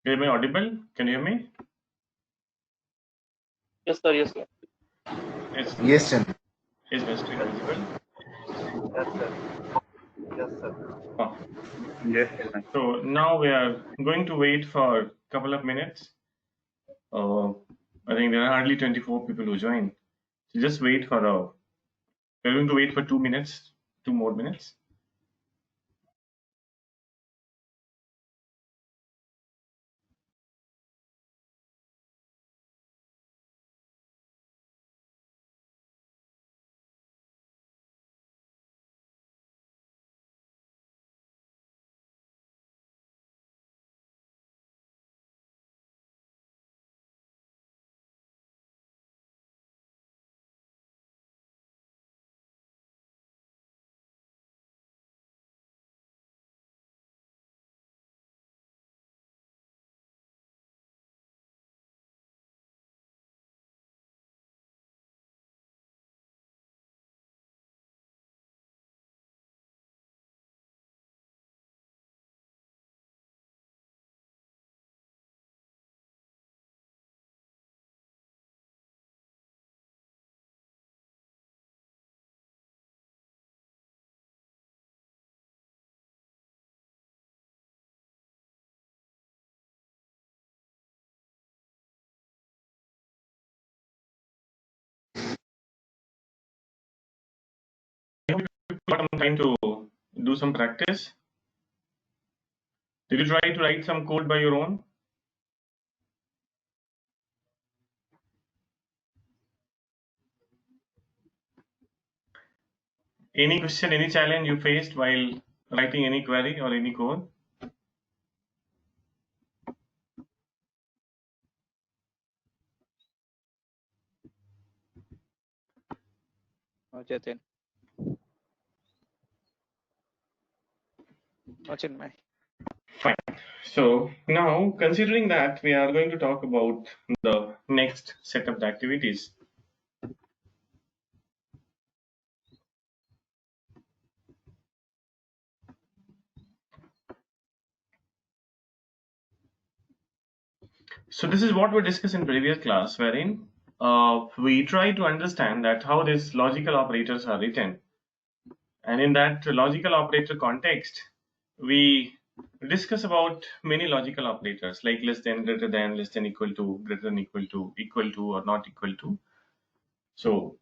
Am I audible? Can you hear me? Yes, sir. Yes, sir. Yes, sir. Is my screen visible? Yes, sir. Yes, sir. Oh. Yes. So now we are going to wait for a couple of minutes. I think there are hardly 24 people who joined. So just wait for we're going to wait for 2 minutes, 2 more minutes. Got some time to do some practice. Did you try to write some code by your own? Any question, any challenge you faced while writing any query or any code? Jatin. Chinmay. Fine. So now, considering that, we are going to talk about the next set of the activities. So this is what we discussed in previous class, wherein we try to understand that how these logical operators are written, and in that logical operator context, we discuss about many logical operators like less than, greater than, less than, equal to, greater than, equal to, or not equal to. So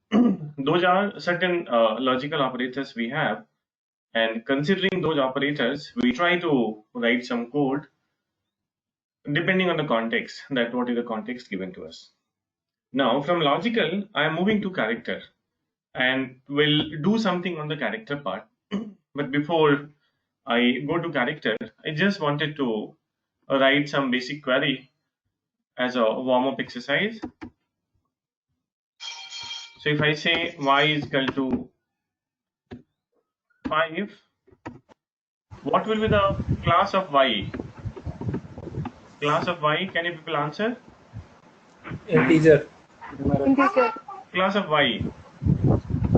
those are certain logical operators we have, and considering those operators, we try to write some code depending on the context, that what is the context given to us. Now from logical, I am moving to character and will do something on the character part. But before I go to character, I just wanted to write some basic query as a warm-up exercise. So if I say y is equal to 5, what will be the class of y? Class of y, can you people answer? Integer. Integer. Class of y.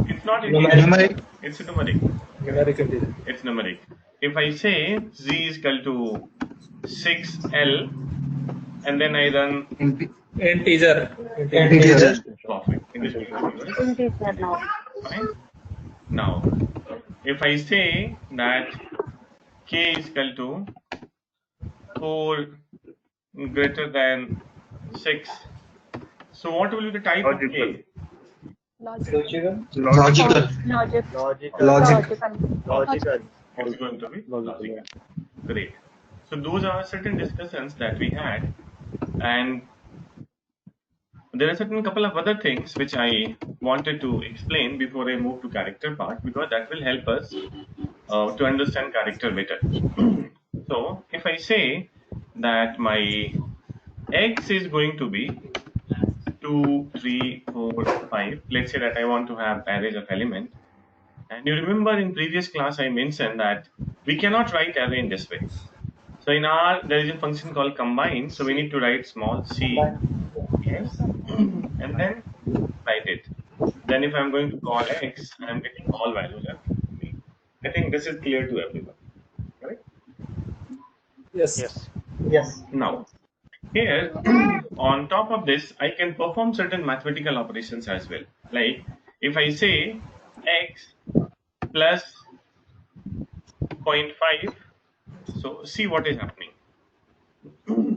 It's not Numeric. It's numeric. Numeric integer. It's numeric. If I say z is equal to 6l, and then I run Integer. perfect. Integer now. Fine. Now, if I say that k is equal to 4 greater than 6, so what will be the type of k? Logical. Logical. Logical. It's going to be logical. Great. So those are certain discussions that we had, and there are certain couple of other things which I wanted to explain before I move to character part, because that will help us to understand character better. So if I say that my x is going to be 2, 3, 4, 5, let's say that I want to have arrays of element. And you remember in previous class I mentioned that we cannot write array in this way. So in R there is a function called combine, so we need to write small c, yes, and then write it. Then if I'm going to call x, I'm getting all values left to me. I think this is clear to everyone, right? Yes. Yes. Now, Here, on top of this, I can perform certain mathematical operations as well. Like if I say x plus 0.5, so see what is happening.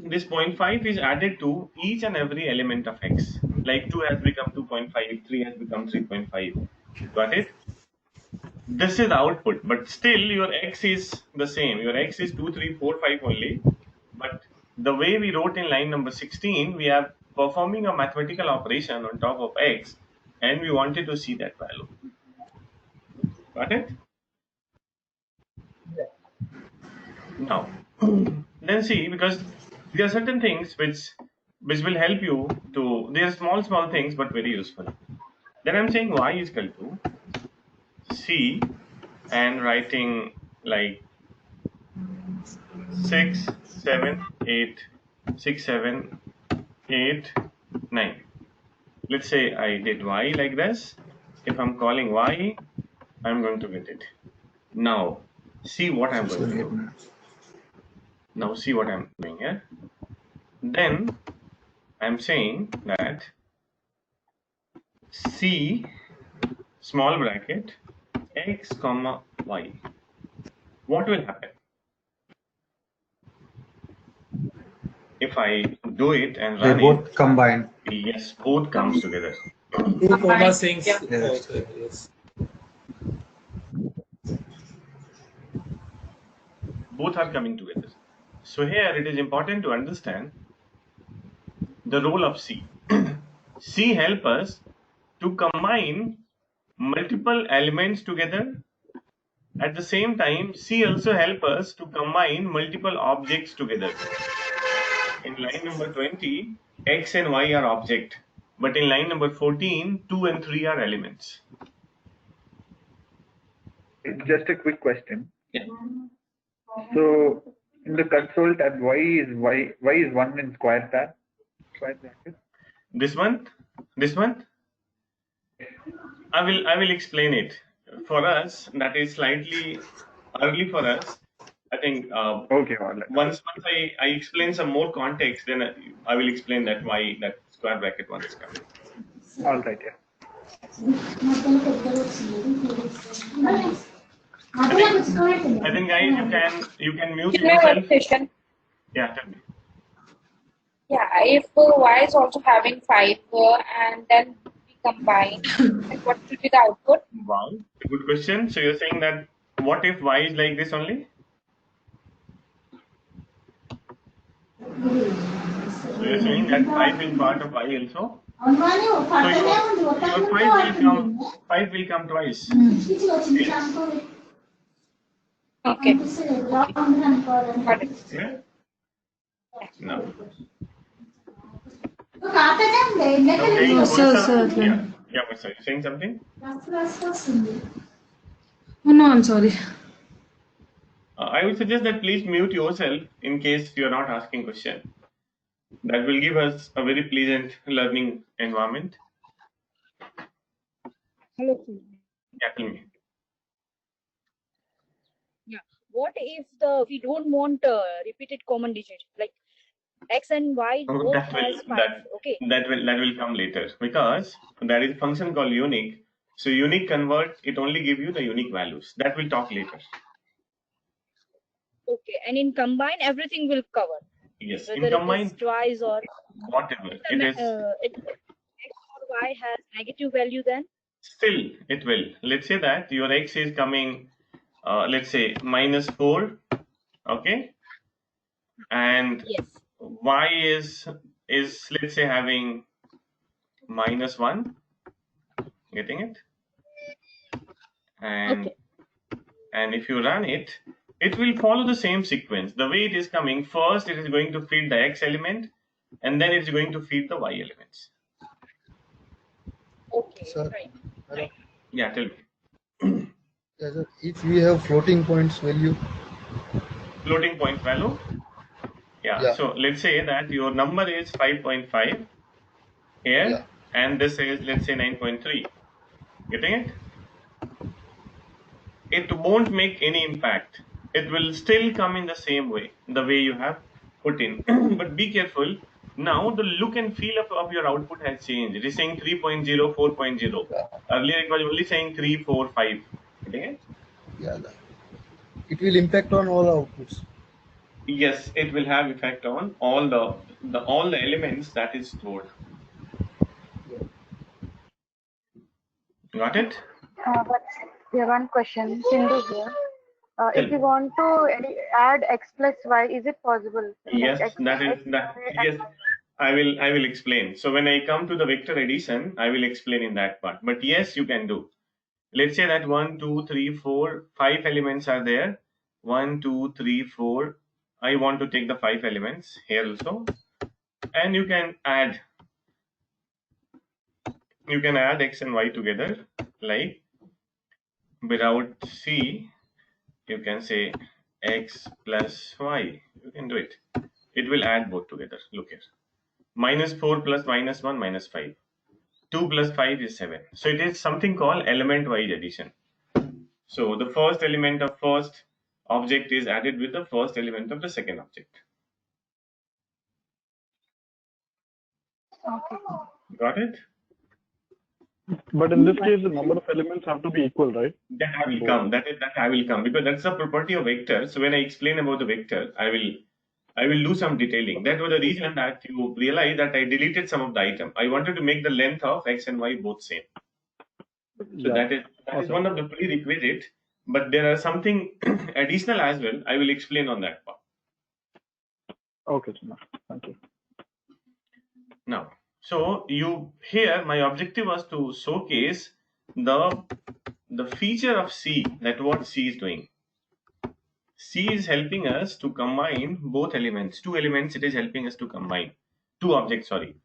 This 0.5 is added to each and every element of x. Like 2 has become 2.5, 3 has become 3.5. Got it? This is the output, but still your x is the same. Your x is 2, 3, 4, 5 only. But the way we wrote in line number 16, we are performing a mathematical operation on top of x, and we wanted to see that value. Got it? Now, then see, because there are certain things which will help you to, they are small things but very useful. Then I'm saying y is equal to c and writing like 6, 7, 8, 6, 7, 8, 9. Let's say I did y like this. If I'm calling y, I'm going to get it. Now, see what I'm going to do. Now, see what I'm doing here. Then, I'm saying that c small bracket x comma y. What will happen? If I do it and They run both it, combine. yes, both comes together. Two comma things. Yes. Yes. Both are coming together. So here it is important to understand the role of C. C help us to combine multiple elements together. At the same time, C also help us to combine multiple objects together. In line number 20, X and Y are object. But in line number 14, 2 and 3 are elements. Just a quick question. Yeah. So in the console tab, y is 1 in square bracket. This one, I will explain it. For us, that is slightly early for us. I think Okay, all right. once I explain some more context, then I will explain that why that square bracket one is coming. All right, yeah. I think guys, you can mute Can I have yourself. a question? Yeah, tell me. Yeah, if y is also having 5 and then we combine, then what will be the output? Wow, good question. So you're saying that what if y is like this only? So you're saying that 5 is part of y also? So your 5 will come twice. Okay. Got it. Yeah? No. Oh, sir. Yeah, but sir, you're saying something? Oh, no, I'm sorry. I would suggest that please mute yourself in case you're not asking question. That will give us a very pleasant learning environment. Hello, sir. Yeah, tell me. Yeah. What if we don't want repeated common digit like x and y both That has will 5? Okay. that will come later, because there is a function called unique. So unique convert, it only give you the unique values. That we'll talk later. Okay. And in combine, everything will cover. Yes, Whether in combine, it is twice or whatever it is, x or y has negative value, then still it will. Let's say that your x is coming, let's say -4, okay, and yes. y is let's say having -1, getting it, and Okay. and if you run it, it will follow the same sequence. The way it is coming, first it is going to feed the x element, and then it's going to feed the y elements. Okay. Sir, Right. hello. Yeah, tell me. Yeah, sir. If we have floating points value, Floating point value. Yeah. So let's say that your number is 5.5 here, Yeah. and this is, let's say, 9.3. Getting it? It won't make any impact. It will still come in the same way, the way you have put in. But be careful. Now the look and feel of your output has changed. It is saying 3.0, 4.0. Earlier it was only saying 3, 4, 5. Okay? Yeah, it will impact on all outputs. Yes, it will have effect on all the elements that is stored. Got it? But there one question, Sindhu here. Tell If me. you want to add x plus y, is it possible? Like Yes, x, that is x, that. y, Yes, I will explain. So when I come to the vector addition, I will explain in that part. But yes, you can do. Let's say that 1, 2, 3, 4, 5 elements are there. 1, 2, 3, 4. I want to take the 5 elements here also, and you can add x and y together. Like without c, you can say x plus y. You can do it. It will add both together. Look here. -4 plus -1 -5. 2 plus 5 is 7. So it is something called element wise addition. So the first element of first object is added with the first element of the second object. Okay. Got it? But in this case, the number of elements have to be equal, right? That I will come. That I will come, because that's the property of vector. So when I explain about the vector, I will do some detailing. That was the reason that you realize that I deleted some of the item. I wanted to make the length of x and y both same. So that is one of the prerequisite, but there are something additional as well. I will explain on that part. Okay, thank you. Now, so you here my objective was to showcase the feature of C, that what C is doing. C is helping us to combine both elements. Two elements it is helping us to combine. Two objects, sorry,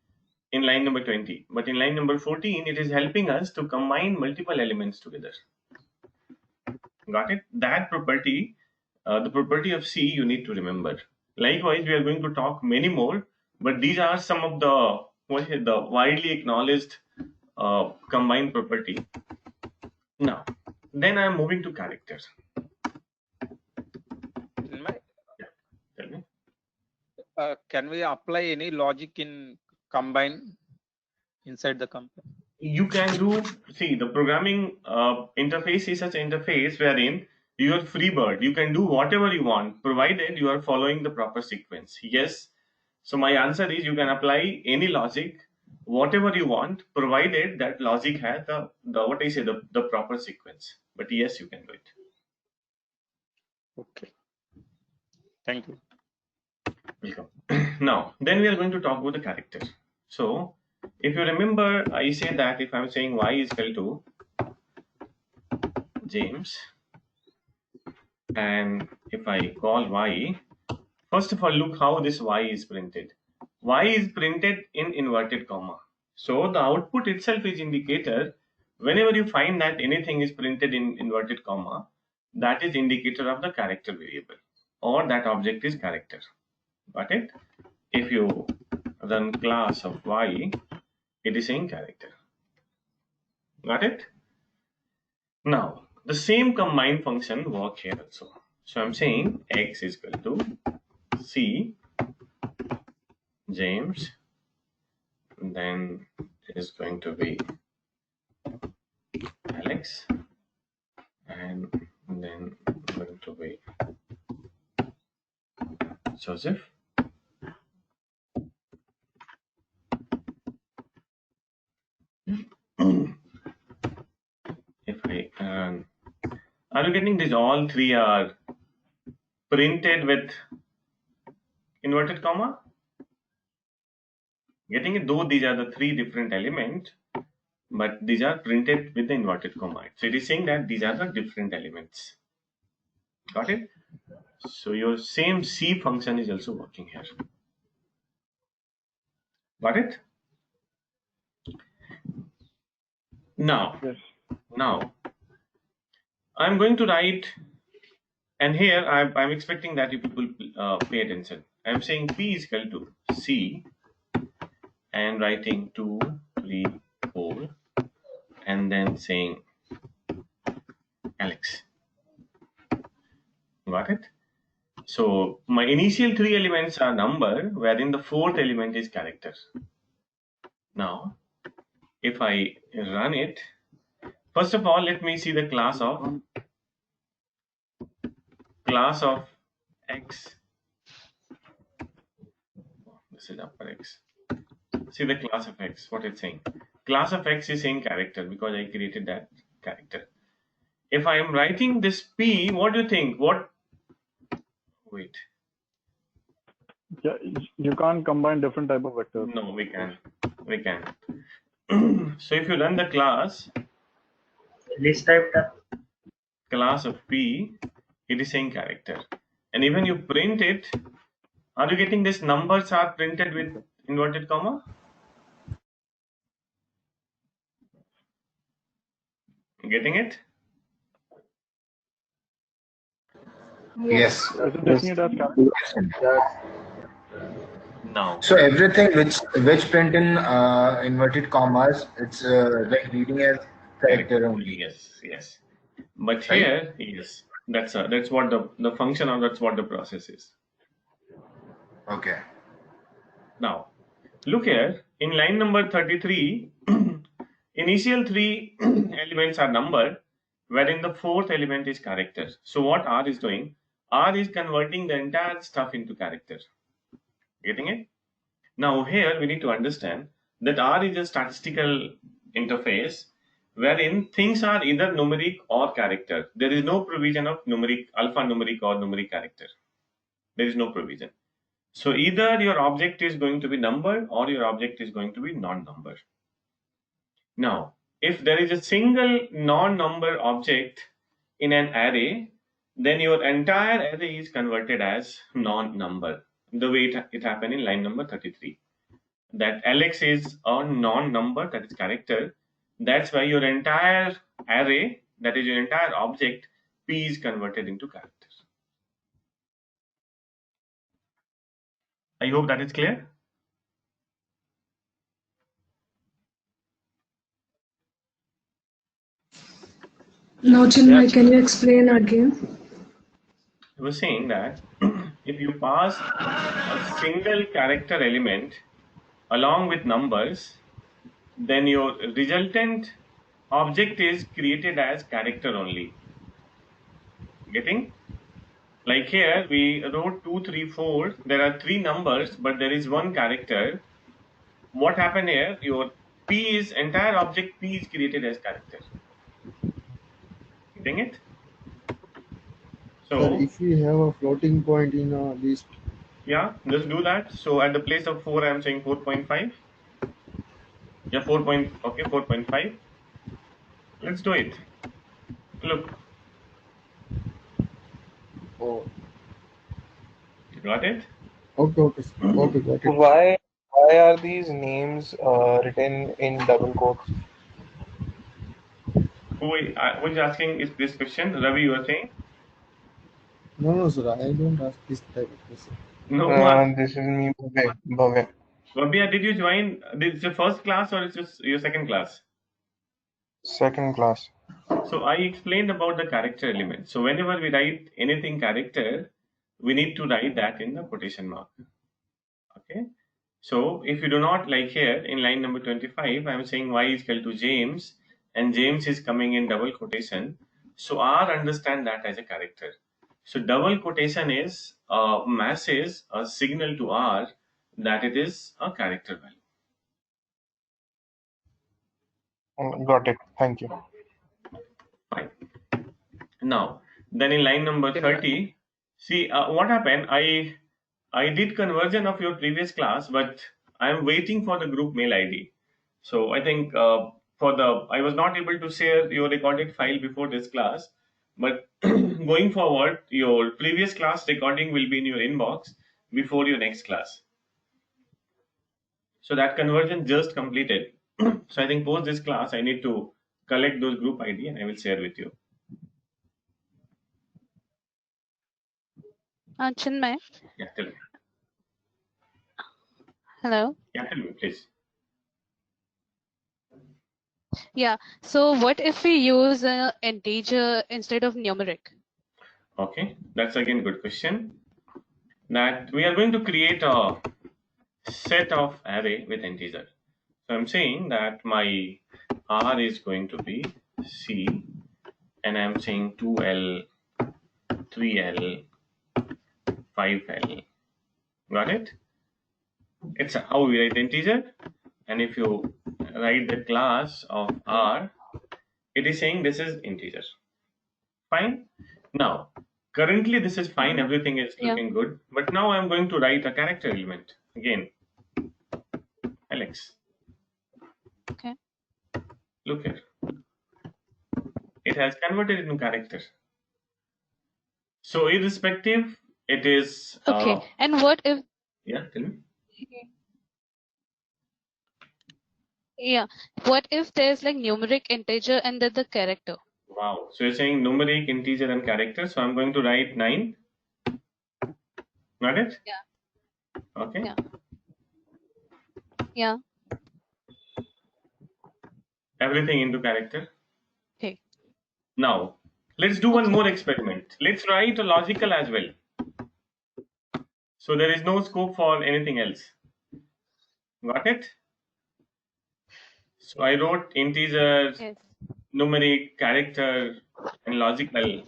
in line number 20. But in line number 14, it is helping us to combine multiple elements together. Got it? That property, the property of C, you need to remember. Likewise, we are going to talk many more, but these are some of the widely acknowledged combined property. Now, then I am moving to characters. Tell me. Can we apply any logic in combine inside the combine? You can do, see, the programming interface is such an interface wherein you are free bird. You can do whatever you want, provided you are following the proper sequence. Yes. So my answer is you can apply any logic, whatever you want, provided that logic has the proper sequence. But yes, you can do it. Okay. Thank you. Welcome. Now, then we are going to talk about the character. So, if you remember, I said that if I'm saying y is equal to James, and if I call y, first of all, look how this y is printed. Y is printed in inverted comma. So the output itself is indicator. Whenever you find that anything is printed in inverted comma, that is indicator of the character variable, or that object is character. Got it? If you run class of y, it is saying character. Got it? Now, the same combine function work here also. So I'm saying x is equal to C James, and then it is going to be Alex, and then going to be Joseph. If I are you getting this? All three are printed with inverted comma. Getting it? Though these are the three different elements, but these are printed with the inverted comma. So it is saying that these are the different elements. Got it? So your same C function is also working here. Got it? Now, yes. Now, I'm going to write, and here I'm expecting that you people pay attention. I'm saying P is equal to C, and writing 2, 3, 4, and then saying Alex. Got it? So my initial 3 elements are number, wherein the 4th element is character. Now, if I run it, first of all, let me see the class of X. This is upper X. See the class of X, what it's saying. Class of X is saying character because I created that character. If I am writing this P, what do you think? Wait. Yeah, you can't combine different type of vectors. No, we can. So if you run the class of P, it is saying character. And even you print it, are you getting this numbers are printed with inverted comma? Getting it? Yes. Is it taking it as character? No. So everything which print in inverted commas, it's like reading as character only. Yes. But Right? here, yes, that's what the function or that's what the process is. Okay. Now, look here in line number 33, initial 3 elements are numbered, wherein the 4th element is character. So what R is doing? R is converting the entire stuff into character. Getting it? Now here we need to understand that R is a statistical interface wherein things are either numeric or character. There is no provision of numeric, alphanumeric or numeric character. There is no provision. So either your object is going to be number or your object is going to be non-number. Now, if there is a single non-number object in an array, then your entire array is converted as non-number, the way it happened in line number 33. That Alex is a non-number, that is character. That's why your entire array, that is your entire object, P is converted into character. I hope that is clear. No, Chinmay, can you explain again? I was saying that if you pass a single character element along with numbers, then your resultant object is created as character only. Getting? Like here, we wrote 2, 3, 4. There are 3 numbers, but there is 1 character. What happened here? Your P is entire object P is created as character. Getting it? Sir, So if we have a floating point in a list, yeah, just do that. So at the place of 4, I am saying 4.5. Yeah, 4.5. Let's do it. Look. oh, Got it? okay, sir. Okay, got it. Why are these names written in double quotes? Who is asking is this question? Ravi, you are saying? No, sir, I don't ask this type of question. No. This is me, Bhavya. Vabhya, did you join? This is your first class or is this your second class? Second class. So I explained about the character element. So whenever we write anything character, we need to write that in the quotation mark. Okay. So if you do not, like here in line number 25, I am saying y is equal to James and James is coming in double quotation. So R understand that as a character. So double quotation is masses a signal to R that it is a character value. Got it. Thank you. Fine. Now, then in line number 30, see what happened. I did conversion of your previous class, but I am waiting for the group mail ID. So I think I was not able to share your recorded file before this class, but going forward, your previous class recording will be in your inbox before your next class. So that conversion just completed. So I think post this class, I need to collect those group ID and I will share with you. Chinmay. Yeah, tell me. Hello. Yeah, tell me, please. Yeah. So what if we use integer instead of numeric? Okay, that's again good question. that we are going to create a set of array with integer. So I'm saying that my R is going to be C, and I'm saying 2L, 3L, 5L. Got it? It's how we write integer. And if you write the class of R, it is saying this is integer. Fine. Now, currently this is fine. Everything is looking good. But now I'm going to write a character element again. Alex. Okay. Look here. It has converted into character. So irrespective, it is. Okay. And what if? Yeah, tell me. Yeah. What if there's like numeric integer and then the character? Wow. So you're saying numeric, integer, and character. So I'm going to write 9. Got it? Yeah. Okay. Yeah. Yeah. Everything into character. Okay. Now, let's do one more experiment. Let's write a logical as well. So there is no scope for anything else. Got it? So I wrote integer, Yes. numeric, character, and logical.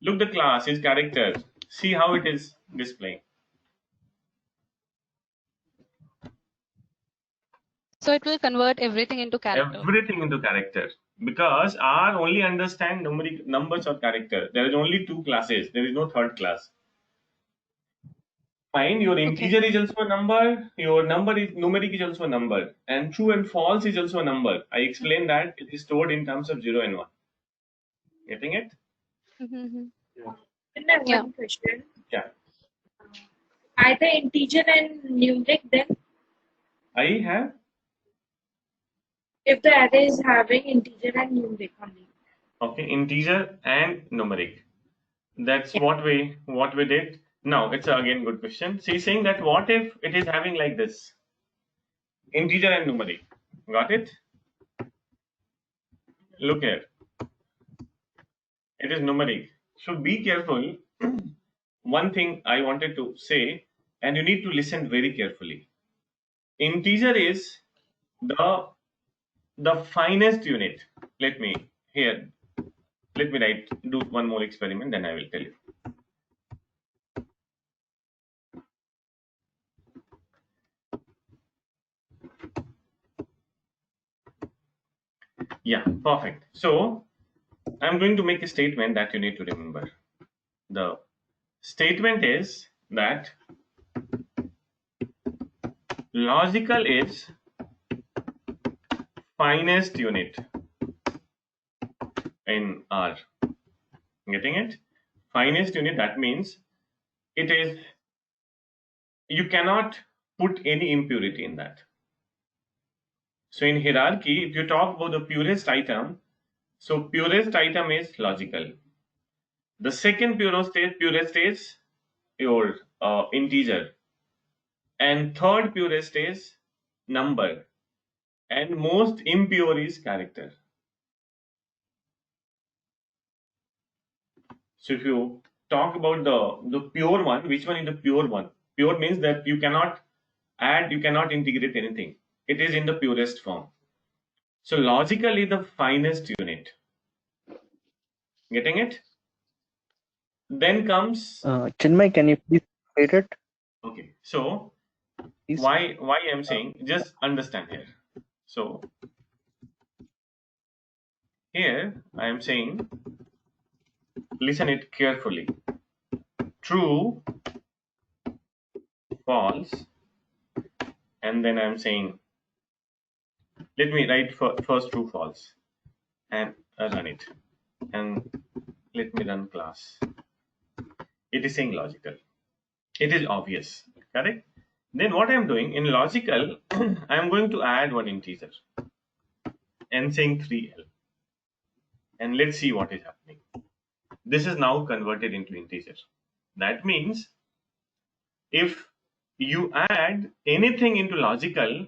Look, the class is character. See how it is displaying. So it will convert everything into character. Everything into character. Because R only understand numeric numbers or character. There is only 2 classes. There is no third class. Fine, your integer is also a number, your number is numeric is also a number, and true and false is also a number. I explained that it is stored in terms of 0 and 1. Getting it? Mm-hmm. And I have Yeah. one question. Yeah. Either integer and numeric, then I have. if the array is having integer and numeric only. Okay, integer and numeric. That's what we did. Now it's again good question. So he's saying that what if it is having like this, integer and numeric. Got it? Look here. It is numeric. So be careful. One thing I wanted to say, and you need to listen very carefully. Integer is the finest unit. Let me do one more experiment, then I will tell you. Yeah, perfect. So I'm going to make a statement that you need to remember. The statement is that logical is finest unit in R. Getting it? Finest unit, that means it is, you cannot put any impurity in that. So in hierarchy, if you talk about the purest item, so purest item is logical. The second purest is your integer, and third purest is number, and most impure is character. So if you talk about the pure one, which one is the pure one? Pure means that you cannot add, you cannot integrate anything. It is in the purest form. So logically the finest unit. Getting it? Then comes Chinmay, can you please repeat it? okay. So Please. why I'm saying, just understand here. So here I am saying, listen it carefully. True, false, and then I'm saying, let me write first true, false, and run it, and let me run class. It is saying logical. It is obvious, correct? Then what I'm doing in logical, I'm going to add one integer and saying 3L, and let's see what is happening. This is now converted into integer. That means if you add anything into logical,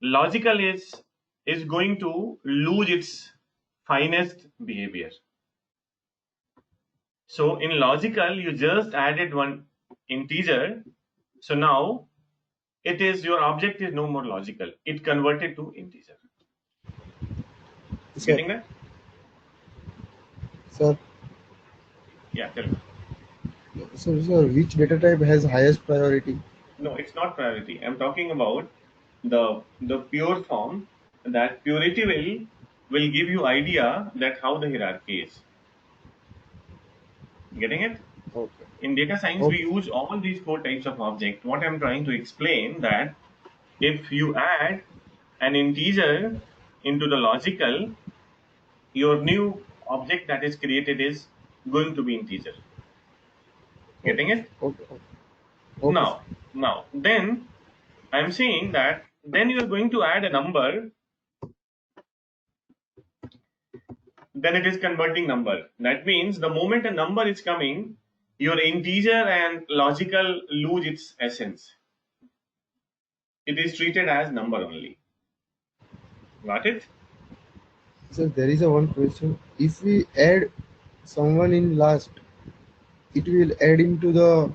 logical is going to lose its finest behavior. So in logical, you just added one integer. So now it is your object is no more logical. It converted to integer. Sir, Getting that? sir, Yeah, tell me. sir, which data type has highest priority? No, it's not priority. I'm talking about the pure form. That purity will give you idea that how the hierarchy is. Getting it? Okay. In data science, we Okay. use all these 4 types of object. What I'm trying to explain that if you add an integer into the logical, your new object that is created is going to be integer. Getting it? Okay. Okay, sir. Now, then I'm saying that then you're going to add a number, then it is converting number. That means the moment a number is coming, your integer and logical lose its essence. It is treated as number only. Got it? Sir, there is a one question. If we add someone in last, it will add into the,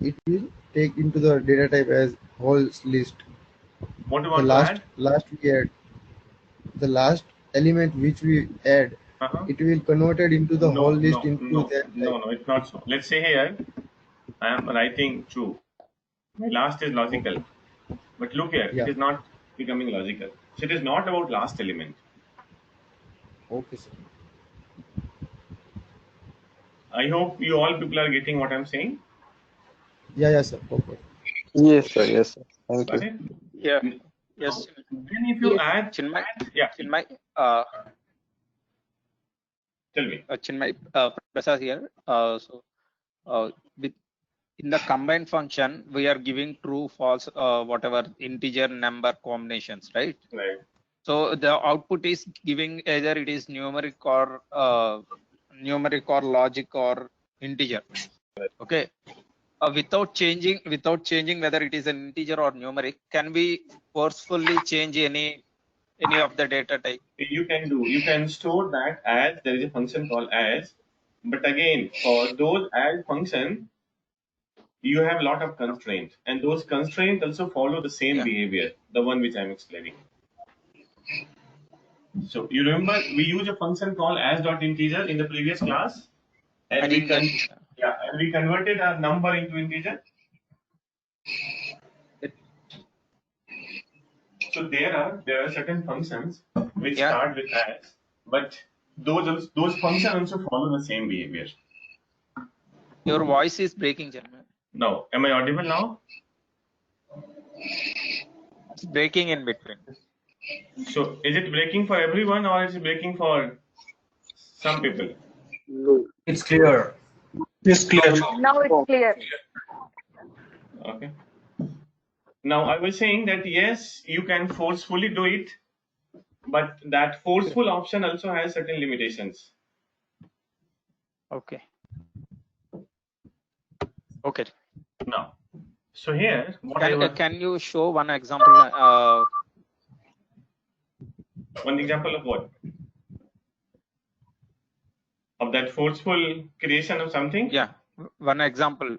it will take into the data type as whole list. What do you The want to add? last we add, the last element which we add, it will converted into the whole list into that type. No, it's not so. Let's say here, I am writing true. My last is logical. But look here, Yeah. it is not becoming logical. So it is not about last element. Okay, sir. I hope you all people are getting what I'm saying. Yeah, sir. Okay. Yes, sir. Yes, sir. Thank Got you. it? Yeah. Yes. Then if you add, Chinmay. yeah, Chinmay. tell me. Chinmay. Prasad here. With in the combine function, we are giving true, false, whatever integer number combinations, right? Right. So the output is giving either it is numeric or logic or integer. Okay. Without changing whether it is an integer or numeric, can we forcefully change any of the data type? You can store that as there is a function called as, but again for those as function you have a lot of constraints, and those constraints also follow the same behavior, the one which I'm explaining. So you remember we use a function called as dot integer in the previous class, and we converted a number into integer. So there are certain functions which start with as, but those functions also follow the same behavior. Your voice is breaking, Chinmay. Now, am I audible now? It's breaking in between. So is it breaking for everyone or is it breaking for some people? No. It's clear. It's clear. Now it's clear. Okay. Now I was saying that yes, you can forcefully do it, but that forceful option also has certain limitations. Okay. Okay. Now, so here, can you show one example? One example of what? Of that forceful creation of something? Yeah, one example.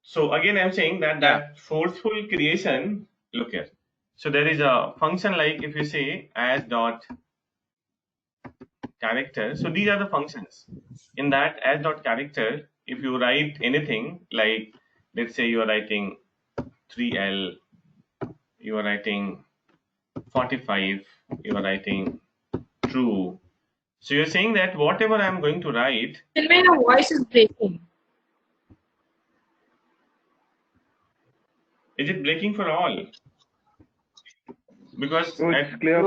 So again, I'm saying that that forceful creation. Look here. So there is a function like if you say as dot character. So these are the functions. In that as dot character, if you write anything like, let's say you are writing 3L, you are writing 45, you are writing true. So you're saying that whatever I'm going to write. Chinmay, your voice is breaking. Is it breaking for all? Because it's clear. I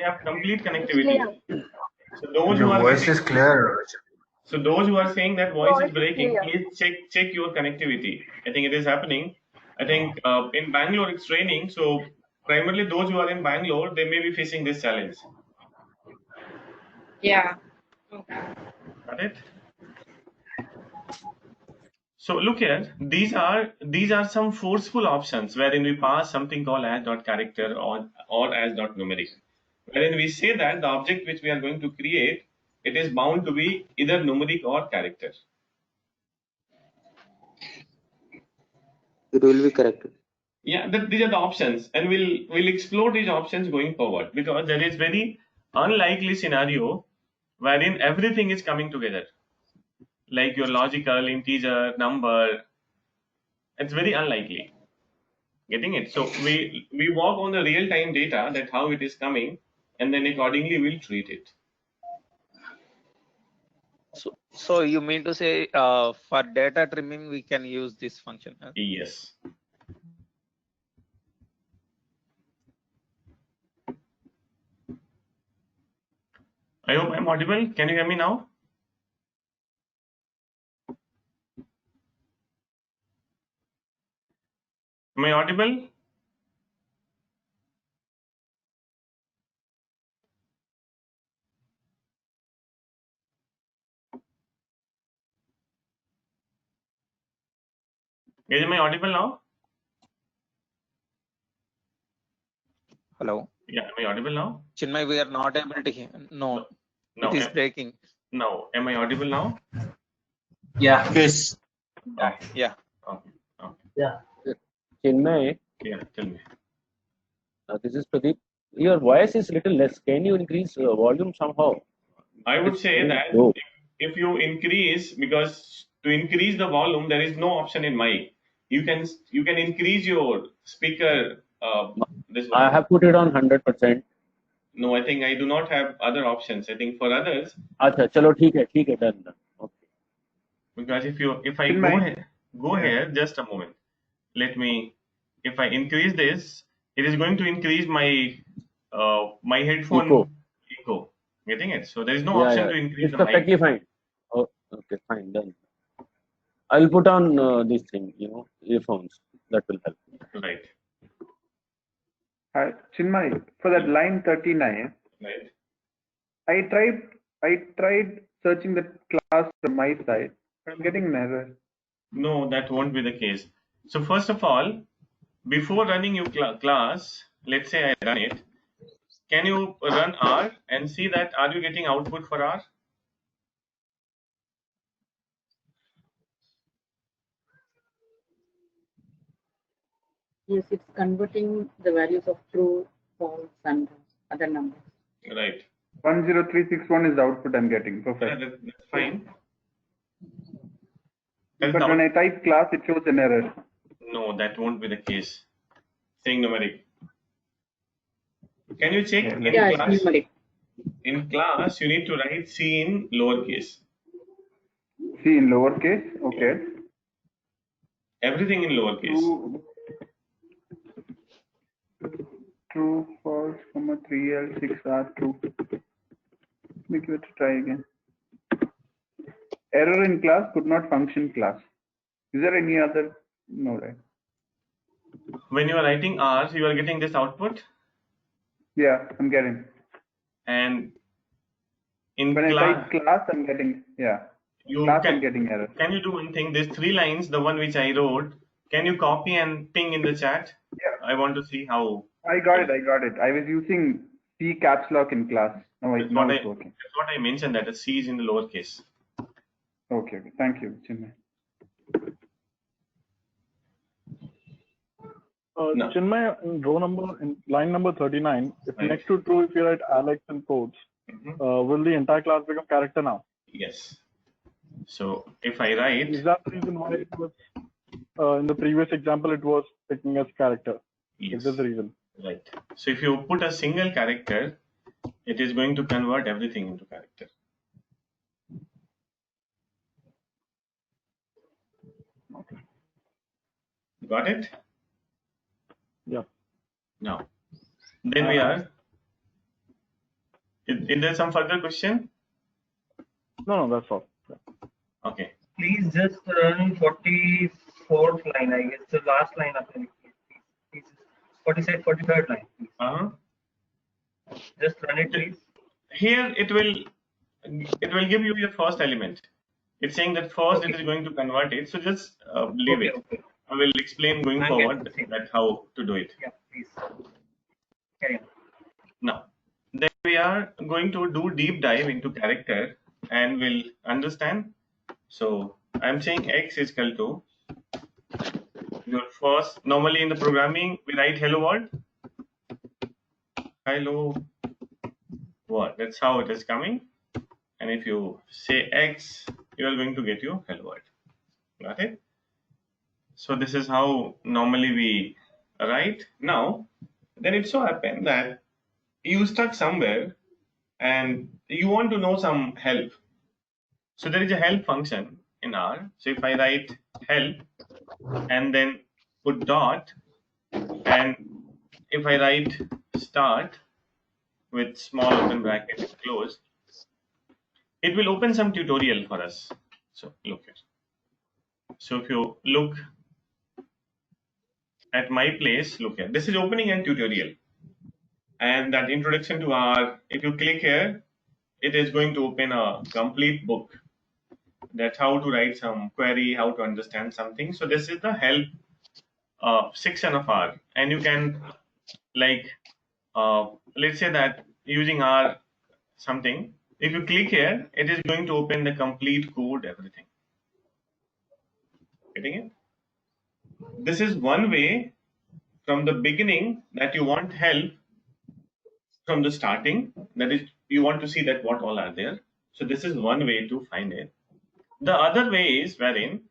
have complete connectivity. So those who Your are voice is clear. So those who are saying that voice is breaking, please check your connectivity. I think it is happening. I think in Bangalore it's raining, so primarily those who are in Bangalore, they may be facing this challenge. Yeah. Got it? So look here, these are some forceful options wherein we pass something called as dot character or as dot numeric, wherein we say that the object which we are going to create, it is bound to be either numeric or character. it will be correct. Yeah, these are the options, and we'll explore these options going forward, because there is very unlikely scenario wherein everything is coming together, like your logical, integer, number. It's very unlikely. Getting it? So we work on the real time data, that how it is coming, and then accordingly we'll treat it. So you mean to say for data trimming we can use this function? Huh? Yes. I hope I'm audible. Can you hear me now? Am I audible? Guys, am I audible now? Hello. Yeah, am I audible now? Chinmay, we are not able to hear. No, No. it is breaking. No. Am I audible now? Yeah. Yes. Yeah. Okay. Yeah. Chinmay, Yeah, tell me. this is Pradeep. Your voice is little less. Can you increase volume somehow? I would It's say very that low. if you increase, because to increase the volume, there is no option in mic. You can increase your speaker. This I one. have put it on 100%. No, I think I do not have other options. I think for others. अच्छा चलो ठीक है done. Okay. Because if I go here, just a moment. Let me. If I increase this, it is going to increase my my headphone echo. Getting it? So there is no option to increase It's the mic. perfectly fine. Oh, okay, fine, done. I'll put on this thing, earphones. That will help. Right. Hi, Chinmay, for that line 39, Right. I tried searching the class from my side. I'm getting an error. No, that won't be the case. So first of all, before running your class, let's say I run it, can you run R and see that are you getting output for R? Yes, it's converting the values of true, false, and other numbers. Right. 10361 is the output I'm getting. Perfect. Yeah, that's fine. But when I type class, it shows an error. No, that won't be the case. Saying numeric. Can you check in class? In class, you need to write C in lowercase. C in lowercase? Okay. Everything in lowercase. True, false, 3L, 6R, true. Let me give it a try again. Error in class could not function class. Is there any other? No, right? When you are writing R, you are getting this output? Yeah, I'm getting. And in when I type class, I'm getting, I'm getting error. Can you do one thing? These 3 lines, the one which I wrote, can you copy and ping in the chat? Yeah. I want to see how. I got it. I was using C caps lock in class. Now it's working. That's what I mentioned, that the C is in the lowercase. Okay. Thank you, Chinmay. Chinmay, in line number 39, if next to true, if you write Alex in quotes, will the entire class become character now? Yes. So if I write. Is that the reason why it was, in the previous example, it was picking as character? Yes. Is that the reason? Right. So if you put a single character, it is going to convert everything into character. Okay. Got it? Yeah. Now, then we are. Is there some further question? No, that's all. Yeah. Okay. Please just run 44th line, I guess, the last line of the please. 43rd line. Just run it, please. Here it will give you your first element. It's saying that first it is going to convert it. So just leave it. Okay. I will explain going forward that how to do it. Yeah, please. Carry on. Now, then we are going to do deep dive into character and we'll understand. So I'm saying x is equal to your first, normally in the programming, we write hello world. Hello world. That's how it is coming. And if you say X, you are going to get your hello world. Got it? So this is how normally we write. Now, then it so happened that you stuck somewhere and you want to know some help. So there is a help function in R. So if I write help and then put dot, and if I write start with small open bracket and close, it will open some tutorial for us. So look here. So if you look at my place, look here. This is opening a tutorial. And that introduction to R, if you click here, it is going to open a complete book. That's how to write some query, how to understand something. So this is the help section of R. And you can, like, let's say that using R something, if you click here, it is going to open the complete code, everything. Getting it? This is one way from the beginning that you want help from the starting. That is, you want to see that what all are there. So this is one way to find it. The other way is wherein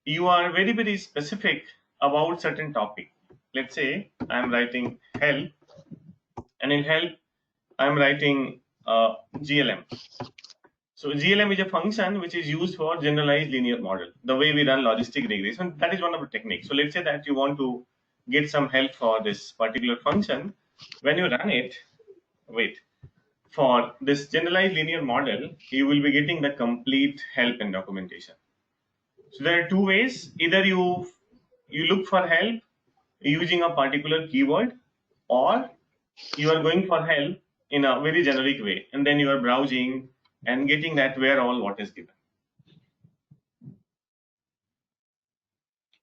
you are very, very specific about certain topic. Let's say I'm writing help, and in help, I'm writing GLM. So GLM is a function which is used for generalized linear model, the way we run logistic regression. That is one of the techniques. So let's say that you want to get some help for this particular function. When you run it, for this generalized linear model, you will be getting the complete help and documentation. So there are two ways. Either you look for help using a particular keyword, or you are going for help in a very generic way, and then you are browsing and getting that where all what is given.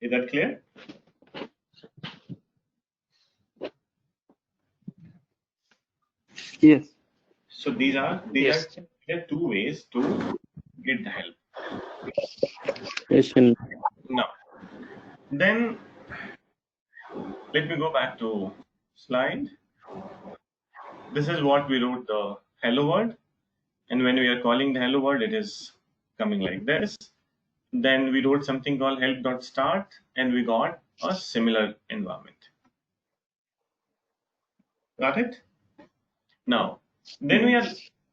Is that clear? Yes. So these are two ways to get the help. Yes. Now, then let me go back to slide. This is what we wrote the hello world, and when we are calling the hello world, it is coming like this. Then we wrote something called help.start, and we got a similar environment. Got it? Now, then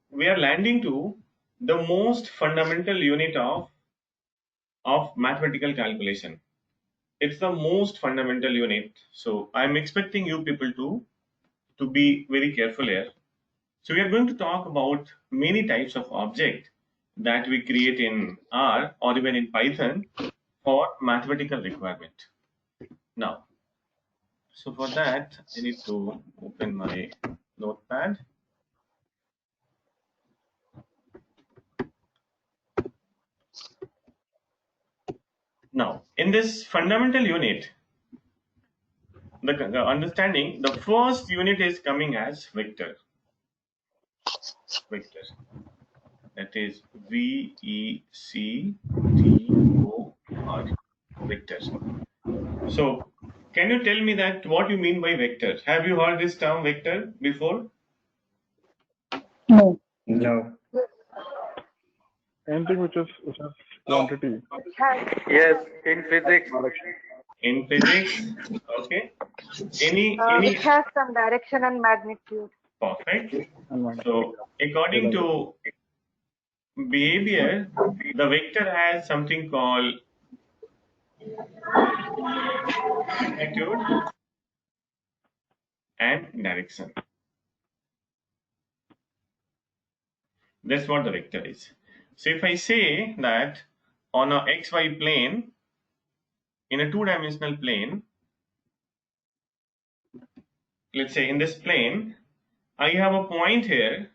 we are landing to the most fundamental unit of mathematical calculation. It's the most fundamental unit. So I'm expecting you people to be very careful here. So we are going to talk about many types of object that we create in R or even in Python for mathematical requirement. Now, so for that, I need to open my notepad. Now, in this fundamental unit, the understanding, the first unit is coming as vector. Vector. That is VECTOR. Vector. So, can you tell me that what you mean by vector? Have you heard this term vector before? No. No. Anything which is quantity. Yes, in physics. In physics, okay. Any It has some direction and magnitude. Perfect. So according to behavior, the vector has something called magnitude and direction. That's what the vector is. So if I say that on a xy plane, in a two-dimensional plane, let's say in this plane, I have a point here,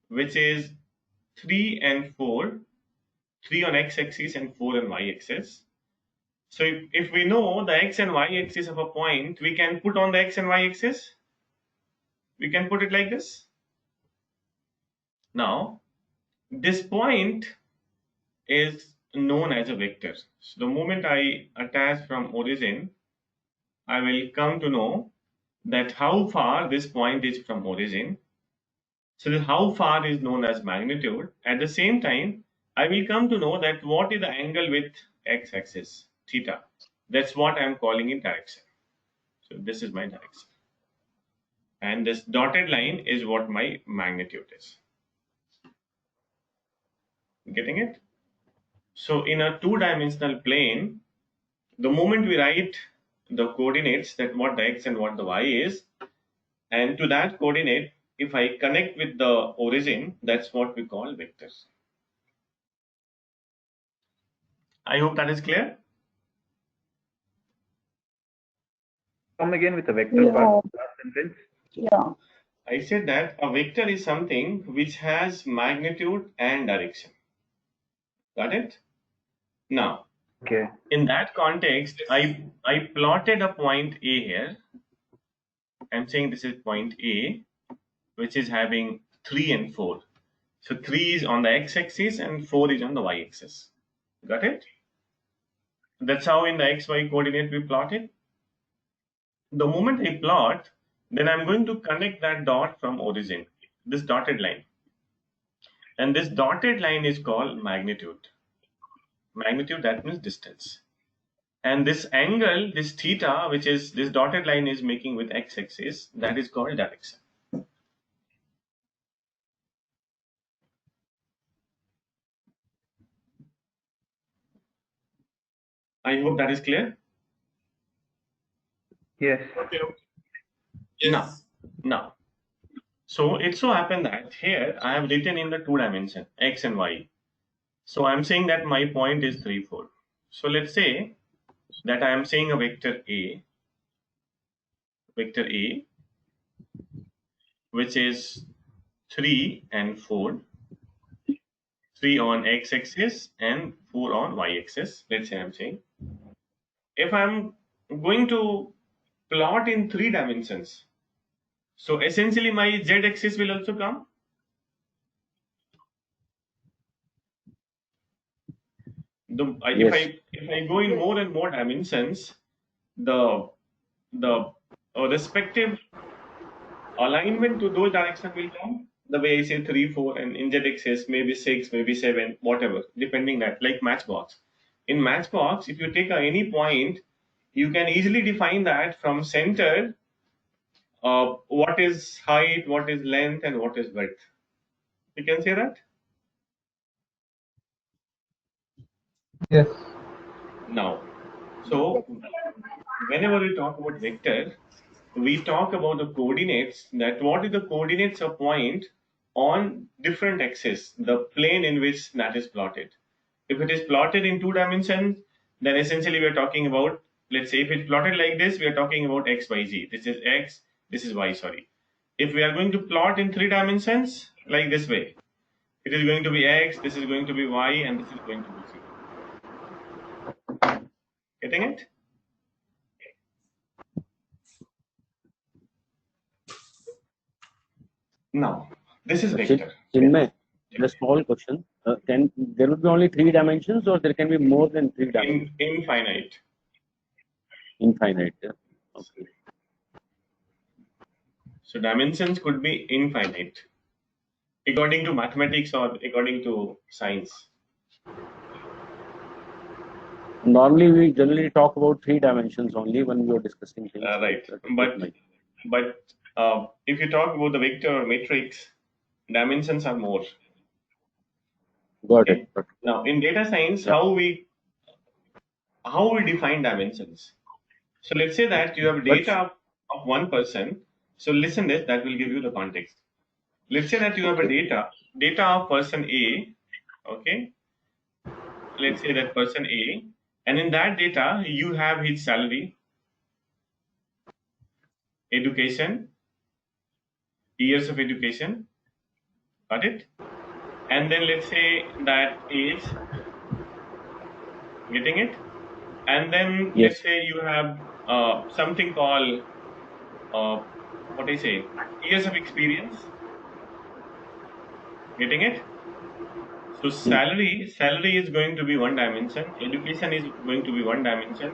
which is 3 and 4, 3 on x-axis and 4 on y-axis. So if we know the x and y-axis of a point, we can put on the x and y-axis. We can put it like this. Now, this point is known as a vector. So the moment I attach from origin, I will come to know that how far this point is from origin. So how far is known as magnitude. At the same time, I will come to know that what is the angle with x-axis, theta. That's what I'm calling it direction. So this is my direction. And this dotted line is what my magnitude is. Getting it? So in a two-dimensional plane, the moment we write the coordinates, that what the x and what the y is, and to that coordinate, if I connect with the origin, that's what we call vectors. I hope that is clear. Come again with the vector part, last sentence. Yeah. I said that a vector is something which has magnitude and direction. Got it? Now, Okay. in that context, I plotted a point A here. I'm saying this is point A, which is having 3 and 4. So 3 is on the x-axis and 4 is on the y-axis. Got it? That's how in the xy coordinate we plot it. The moment I plot, then I'm going to connect that dot from origin, this dotted line. And this dotted line is called magnitude. Magnitude, that means distance. And this angle, this theta, which is this dotted line is making with x-axis, that is called direction. I hope that is clear. Yes. Now, so it so happened that here I have written in the two dimension, x and y. So I'm saying that my point is 3, 4. So let's say that I am saying a vector A, which is 3 and 4, 3 on x-axis and 4 on y-axis. Let's say I'm saying. If I'm going to plot in 3 dimensions, so essentially my z-axis will also come. Yes. If I go in more and more dimensions, the respective alignment to those directions will come. The way I say 3, 4, and in z-axis maybe 6, maybe 7, whatever, depending that, like Matchbox. In Matchbox, if you take any point, you can easily define that from center. What is height, what is length, and what is width. You can say that. Yes. Now, so whenever we talk about vector, we talk about the coordinates, that what is the coordinates of point on different axes, the plane in which that is plotted. If it is plotted in 2 dimensions, then essentially we are talking about, let's say if it's plotted like this, we are talking about x, y, z. This is x, this is y, sorry. If we are going to plot in 3 dimensions, like this way, it is going to be x, this is going to be y, and this is going to be z. Getting it? Now, this is vector. Chinmay, a small question. Can there would be only 3 dimensions, or there can be more than 3 dimensions? Infinite. Infinite. Yeah. Okay. So dimensions could be infinite, according to mathematics or according to science. Normally, we generally talk about 3 dimensions only when we are discussing things. Right, but if you talk about the vector or matrix, dimensions are more. Got it. Now, in data science, how we define dimensions? So let's say that you have data of one person. So listen this, that will give you the context. Let's say that you have a data of person A, okay? Let's say that person A, and in that data, you have his salary, education, years of education, got it? And then let's say that age, getting it? And then let's say you have something called, what I say, years of experience, getting it? So salary is going to be one dimension, education is going to be one dimension,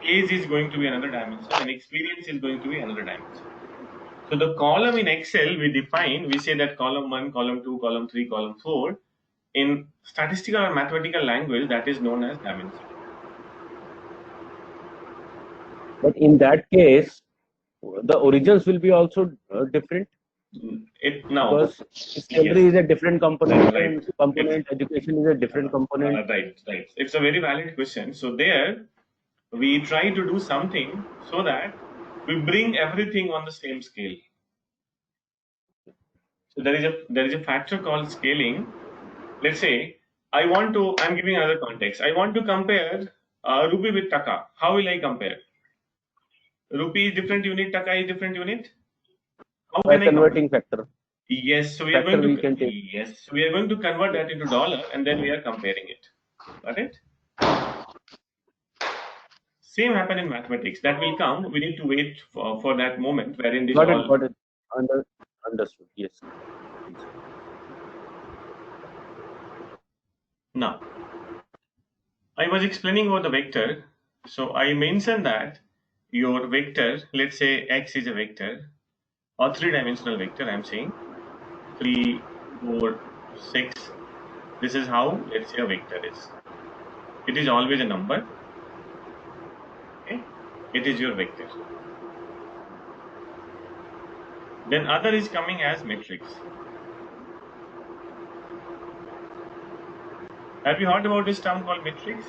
age is going to be another dimension, and experience is going to be another dimension. So the column in Excel we say that column 1, column 2, column 3, column 4. In statistical or mathematical language, that is known as dimension. But in that case, the origins will be also different. Because salary is a different component, and education is a different component. Right. It's a very valid question. So there, we try to do something so that we bring everything on the same scale. So there is a factor called scaling. Let's say I'm giving another context. I want to compare rupee with taka. How will I compare? Rupee is different unit, taka is different unit. How By can I compare? converting factor. Yes, so we are going to convert that into dollar, and then we are comparing it. Got it? Same happen in mathematics. That will come. We need to wait for that moment wherein this Got all. it. Understood. Yes. Now, I was explaining about the vector. So I mentioned that your vector, let's say x is a vector or three-dimensional vector. I'm saying 3, 4, 6. This is how, let's say, a vector is. It is always a number. Okay, it is your vector. Then other is coming as matrix. Have you heard about this term called matrix?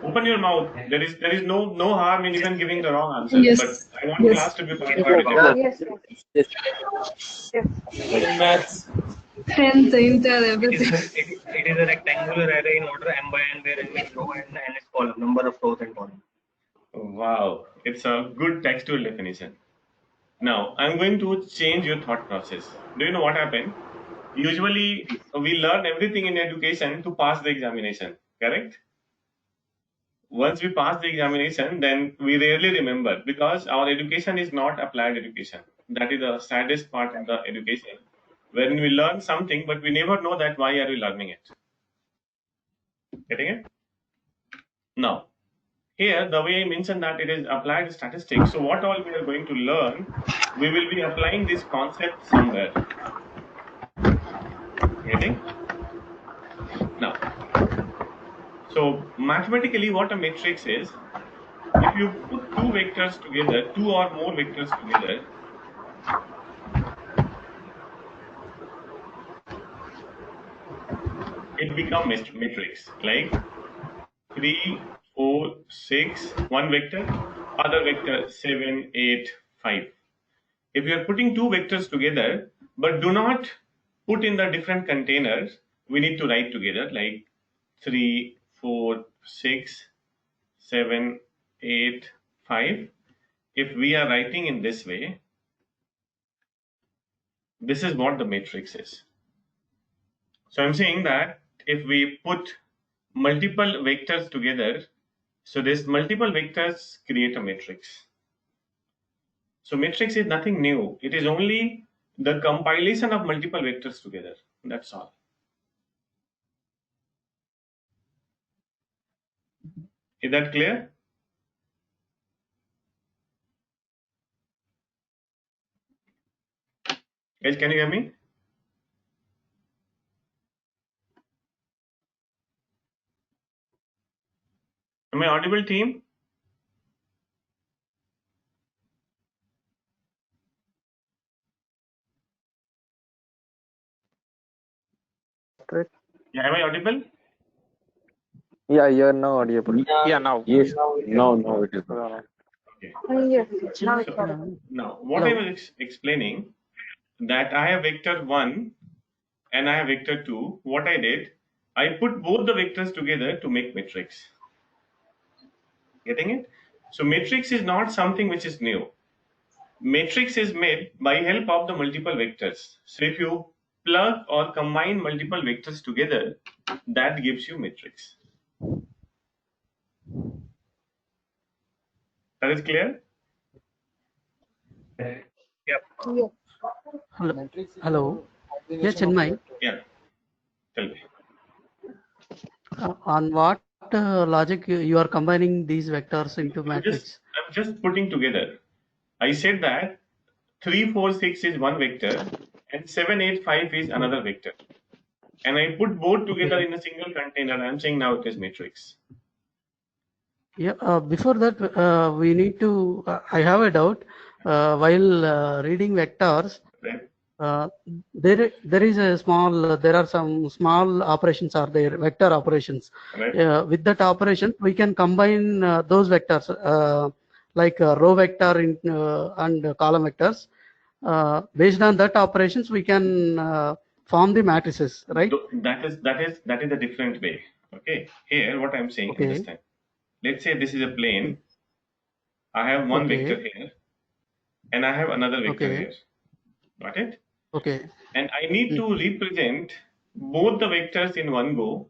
Open your mouth. There is no harm in even giving the wrong answer. Yes. But I want Yes. class to be participative. Yes. Hence, entire everything. It is a rectangular array in order m by n, where n is row and n is column, number of rows and columns. Wow, it's a good textual definition. Now, I'm going to change your thought process. Do you know what happened? Usually, we learn everything in education to pass the examination, correct? Once we pass the examination, then we rarely remember because our education is not applied education. That is the saddest part of the education, when we learn something, but we never know that why are we learning it. Getting it? Now, here, the way I mentioned that it is applied statistics. So what all we are going to learn, we will be applying this concept somewhere. Getting? Now, so mathematically what a matrix is, if you put two vectors together, two or more vectors together, it becomes matrix, like 3, 4, 6, one vector, other vector 7, 8, 5. If you are putting two vectors together, but do not put in the different containers, we need to write together like 3, 4, 6, 7, 8, 5. If we are writing in this way, this is what the matrix is. So I'm saying that if we put multiple vectors together, so this multiple vectors create a matrix. So matrix is nothing new. It is only the compilation of multiple vectors together. That's all. Is that clear? Guys, can you hear me? Am I audible, team? Correct. Yeah, am I audible? Yeah, you're now audible. Yeah, now. Yes. No, it is not. Okay. Yes. Now it's audible. Now, what I was explaining, that I have vector 1 and I have vector 2. What I did, I put both the vectors together to make matrix. Getting it? So matrix is not something which is new. Matrix is made by help of the multiple vectors. So if you plug or combine multiple vectors together, that gives you matrix. That is clear? Yep. Yes. Hello. Yeah, Chinmay. Yeah, tell me. On what logic you are combining these vectors into matrix? I'm just putting together. I said that 3, 4, 6 is one vector and 7, 8, 5 is another vector. And I put both together in a single container. I'm saying now it is matrix. Yeah, before that, we need to, I have a doubt. While reading vectors, there is a small, there are some small operations are there, vector operations. With that operation, we can combine those vectors, like row vector and column vectors. Based on that operations, we can form the matrices, right? That is a different way. Okay. Here, what I'm saying, Okay. understand. Let's say this is a plane. I have one vector here, and I have another vector here. Got it? Okay. And I need to represent both the vectors in one go.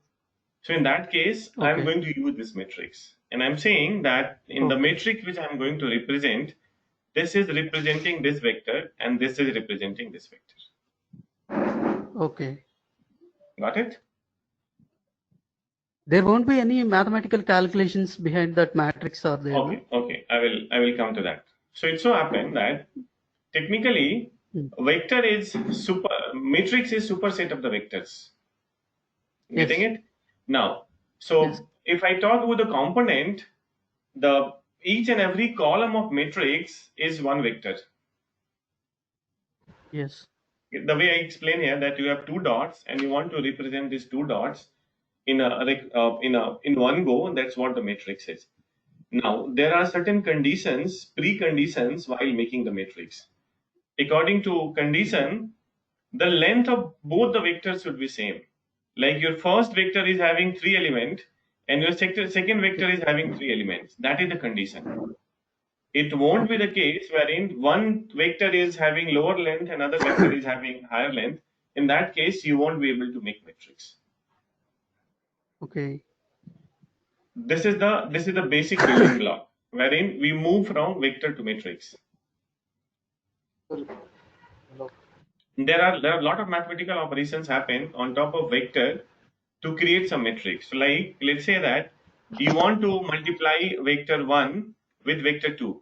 So in that case, I'm going to use this matrix. And I'm saying that in the matrix which I'm going to represent, this is representing this vector and this is representing this vector. Okay. Got it? There won't be any mathematical calculations behind that matrix, are there? Okay, okay. I will come to that. So it so happened that technically vector is matrix is superset of the vectors. Getting it? Now, so if I talk about the component, each and every column of matrix is one vector. Yes. The way I explain here that you have two dots and you want to represent these two dots in one go. That's what the matrix is. Now there are certain conditions, preconditions while making the matrix. According to condition, the length of both the vectors should be same. Like your first vector is having 3 elements and your second vector is having 3 elements. That is the condition. It won't be the case wherein one vector is having lower length, another vector is having higher length. In that case, you won't be able to make matrix. Okay. This is the basic building block wherein we move from vector to matrix. There are a lot of mathematical operations happen on top of vector to create some matrix. So like let's say that you want to multiply vector 1 with vector 2.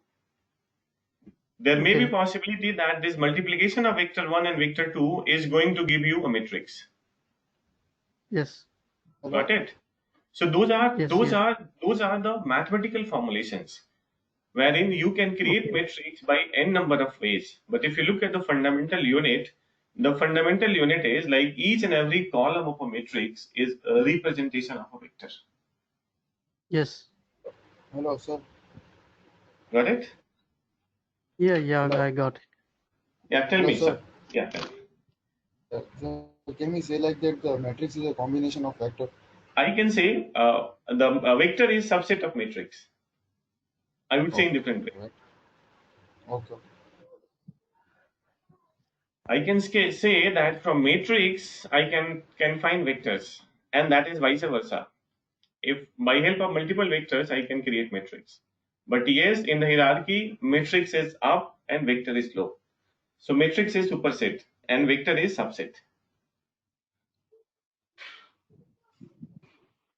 There may be possibility that this multiplication of vector 1 and vector 2 is going to give you a matrix. Yes. Got it? So those are the mathematical formulations wherein you can create matrix by n number of ways. But if you look at the fundamental unit, the fundamental unit is like each and every column of a matrix is a representation of a vector. Yes. Hello, sir. Got it? Yeah, I got it. Yeah, tell me, sir. Yeah, tell me. So can we say like that the matrix is a combination of vector? I can say the vector is subset of matrix. I would say in different way. Okay. I can say that from matrix I can find vectors, and that is vice versa. If by help of multiple vectors I can create matrix. But yes, in the hierarchy, matrix is up and vector is low. So matrix is superset and vector is subset.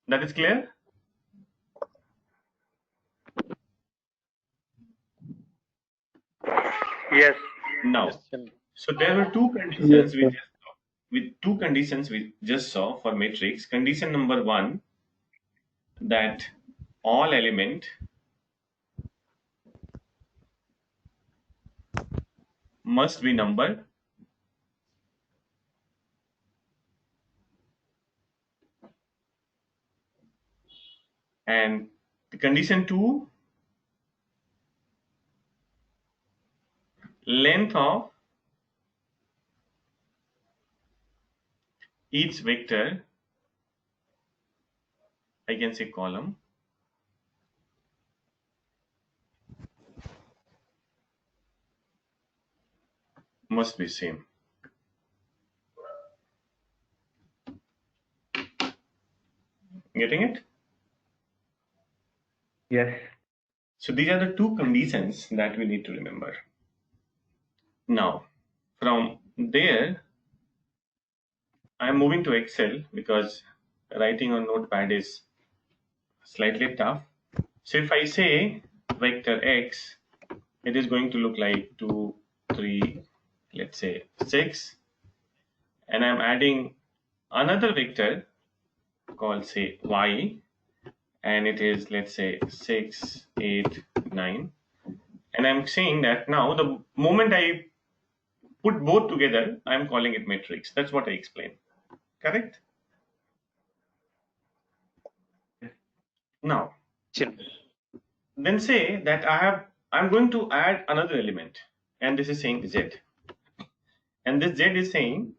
That is clear? Yes. Now, so there were two conditions we just saw for matrix. Condition number 1, that all element must be numbered. And the condition 2, length of each vector, I can say column, must be same. Getting it? Yes. So these are the two conditions that we need to remember. Now, from there, I'm moving to Excel because writing on Notepad is slightly tough. So if I say vector x, it is going to look like 2, 3, let's say 6, and I'm adding another vector called say y, and it is, let's say, 6, 8, 9, and I'm saying that now the moment I put both together, I'm calling it matrix. That's what I explained. Correct? Now, then say that I'm going to add another element, and this is saying z, and this z is saying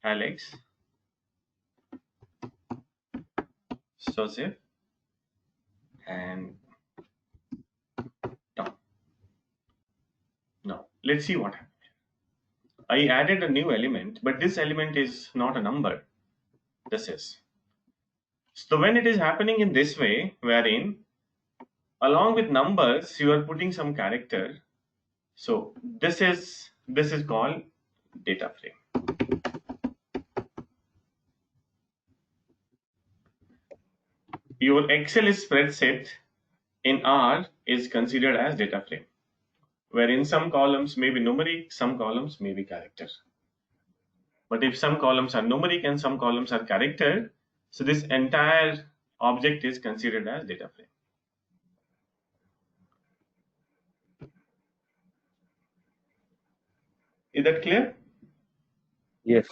Alex, Joseph, and Tom. Now let's see what happened. I added a new element, but this element is not a number. This is. So when it is happening in this way, wherein along with numbers you are putting some character, so this is called data frame. Your Excel spreadsheet in R is considered as data frame, wherein some columns may be numeric, some columns may be character. But if some columns are numeric and some columns are character, so this entire object is considered as data frame. Is that clear? Yes.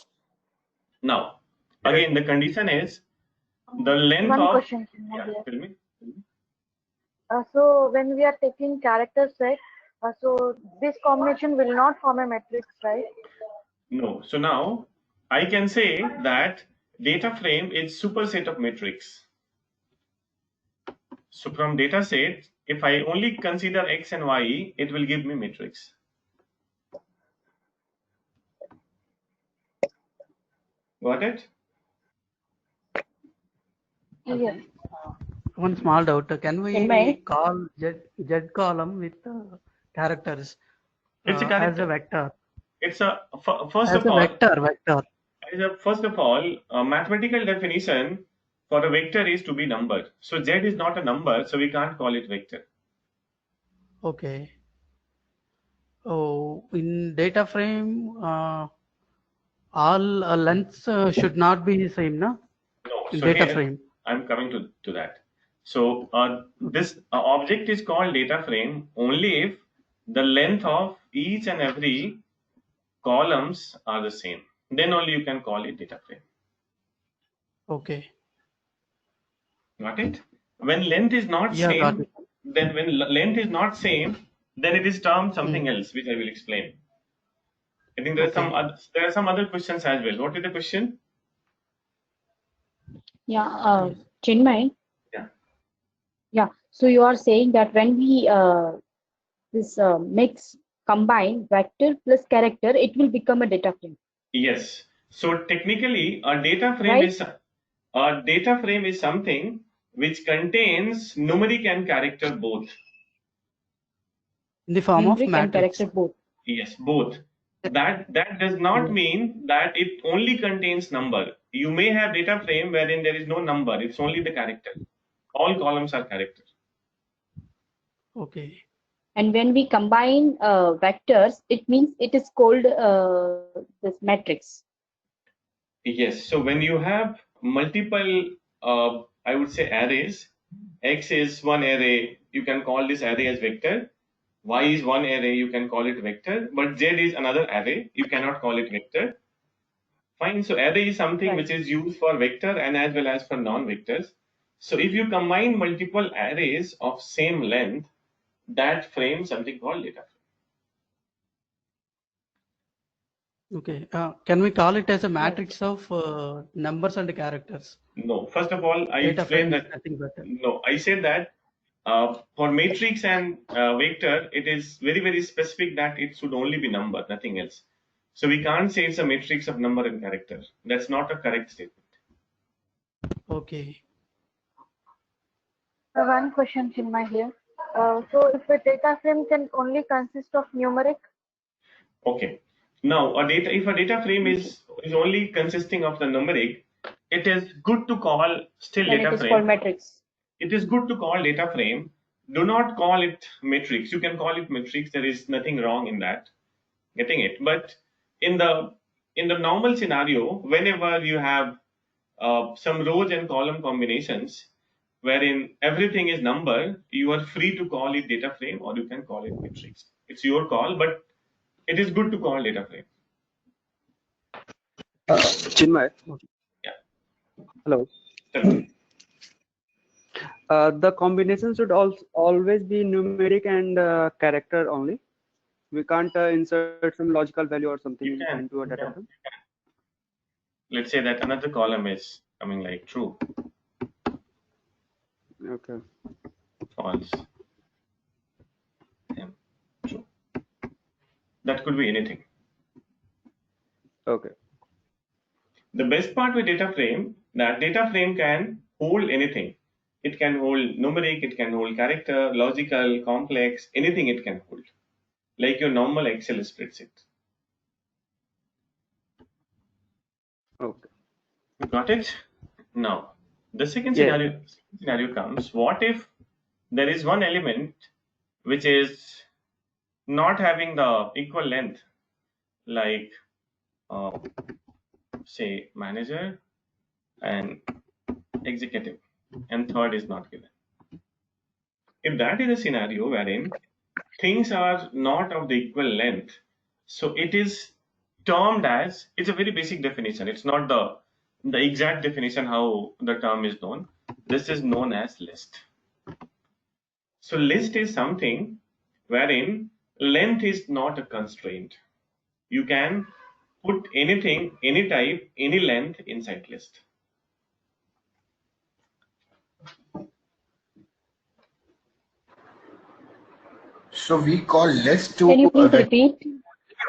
Now, again, the condition is the length One of. question. Yeah, tell me. So when we are taking character set, so this combination will not form a matrix, right? No. So now I can say that data frame is superset of matrix. So from data set, if I only consider x and y, it will give me matrix. Got it? Yes. One small doubt. Can we call Z column with characters It's a as character. a vector? It's a first As of a all. vector. First of all, a mathematical definition for a vector is to be numbered. So z is not a number, so we can't call it vector. Okay. Oh, in data frame, all lengths should not be same, no? No. In So data here frame. I'm coming to that. So this object is called data frame only if the length of each and every columns are the same. Then only you can call it data frame. Okay. Got it? When length is not Yeah, got same, it. then when length is not same, then it is termed something else, which I will explain. I think there are some other questions as well. What is the question? Yeah, Chinmay. Yeah. Yeah. So you are saying that when we this mix combine vector plus character, it will become a data frame. Yes. So technically, a data frame is something which contains numeric and character both. In the form of Numeric and matrix. character both. Yes, both. That does not mean that it only contains number. You may have data frame wherein there is no number. It's only the character. All columns are character. Okay. And when we combine vectors, it means it is called this matrix. Yes. So when you have multiple, I would say arrays, X is one array, you can call this array as vector. Y is one array, you can call it vector. But Z is another array, you cannot call it vector. Fine. So array is something which is used for vector and as well as for non-vectors. So if you combine multiple arrays of same length, that frames something called data frame. Okay. Can we call it as a matrix of numbers and characters? No. First of all, I Data frame explained is that. nothing but No, I said that for matrix and vector, it is very, very specific that it should only be number, nothing else. So we can't say it's a matrix of number and character. That's not a correct statement. Okay. One question, Chinmay here. So if a data frame can only consist of numeric? Okay. Now, if a data frame is only consisting of the numeric, it is good to call still Then data it is frame. called matrix. It is good to call data frame. Do not call it matrix. You can call it matrix. There is nothing wrong in that. Getting it? But in the normal scenario, whenever you have some rows and column combinations wherein everything is number, you are free to call it data frame or you can call it matrix. It's your call, but it is good to call data frame. Chinmay. Yeah. Hello. The combination should always be numeric and character only. We can't insert some logical value or something into a data frame. Let's say that another column is coming like true. Okay. False. And true. That could be anything. Okay. The best part with data frame, that data frame can hold anything. It can hold numeric, it can hold character, logical, complex, anything it can hold. Like your normal Excel spreadsheet. Okay. Got it? Now, the second Yeah. scenario comes, what if there is one element which is not having the equal length, like say manager and executive, and third is not given. If that is a scenario wherein things are not of the equal length, so it is termed as, it's a very basic definition. It's not the exact definition how the term is known. This is known as list. So list is something wherein length is not a constraint. You can put anything, any type, any length inside list. So we call list to Can you please repeat?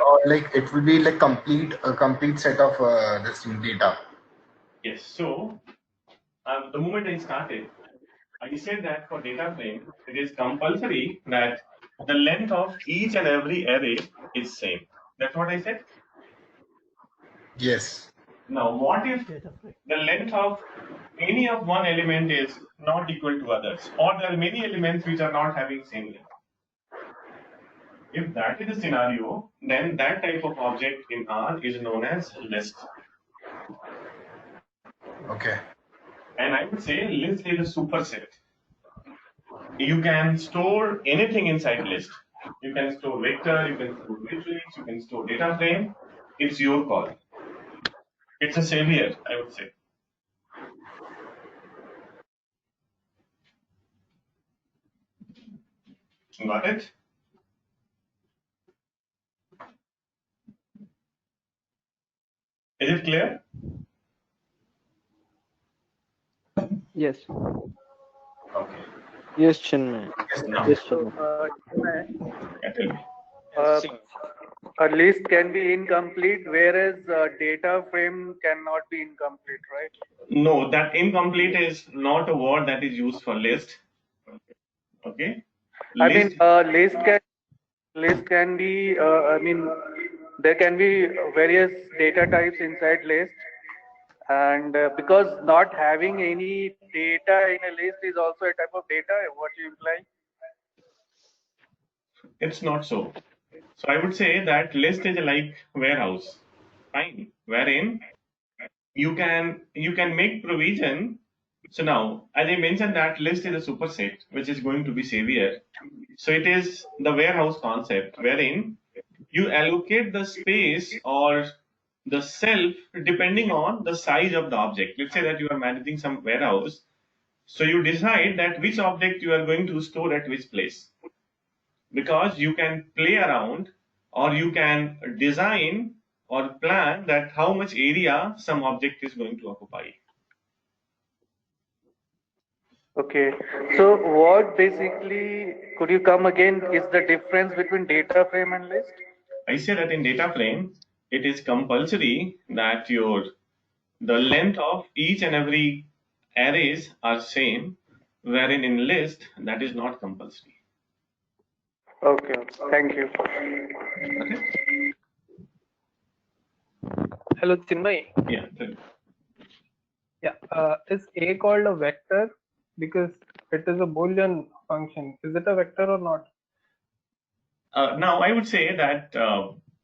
or like it will be like a complete set of this data. Yes. So the moment I started, I said that for data frame, it is compulsory that the length of each and every array is same. That's what I said. Yes. Now, what if the length of any of one element is not equal to others, or there are many elements which are not having same length? If that is the scenario, then that type of object in R is known as list. Okay. And I would say list is a superset. You can store anything inside list. You can store vector, you can store matrix, you can store data frame. It's your call. It's a savior, I would say. Got it? Is it clear? Yes. Okay. Yes, Chinmay. Yes, Chinmay. A list can be incomplete, whereas data frame cannot be incomplete, right? No, that incomplete is not a word that is used for list. Okay. List can be. I mean, there can be various data types inside list, and because not having any data in a list is also a type of data. What you imply? It's not so. So I would say that list is like warehouse, fine, wherein you can make provision. So now, as I mentioned, that list is a superset, which is going to be savior. So it is the warehouse concept, wherein you allocate the space or the self depending on the size of the object. Let's say that you are managing some warehouse. So you decide that which object you are going to store at which place. Because you can play around or you can design or plan that how much area some object is going to occupy. Okay, so what basically, could you come again, is the difference between data frame and list? I say that in data frame, it is compulsory that the length of each and every arrays are same, wherein in list that is not compulsory. Okay, thank you. Okay. Hello, Chinmay. Yeah. Tell me. Yeah. Is A called a vector because it is a Boolean function? Is it a vector or not? Now I would say that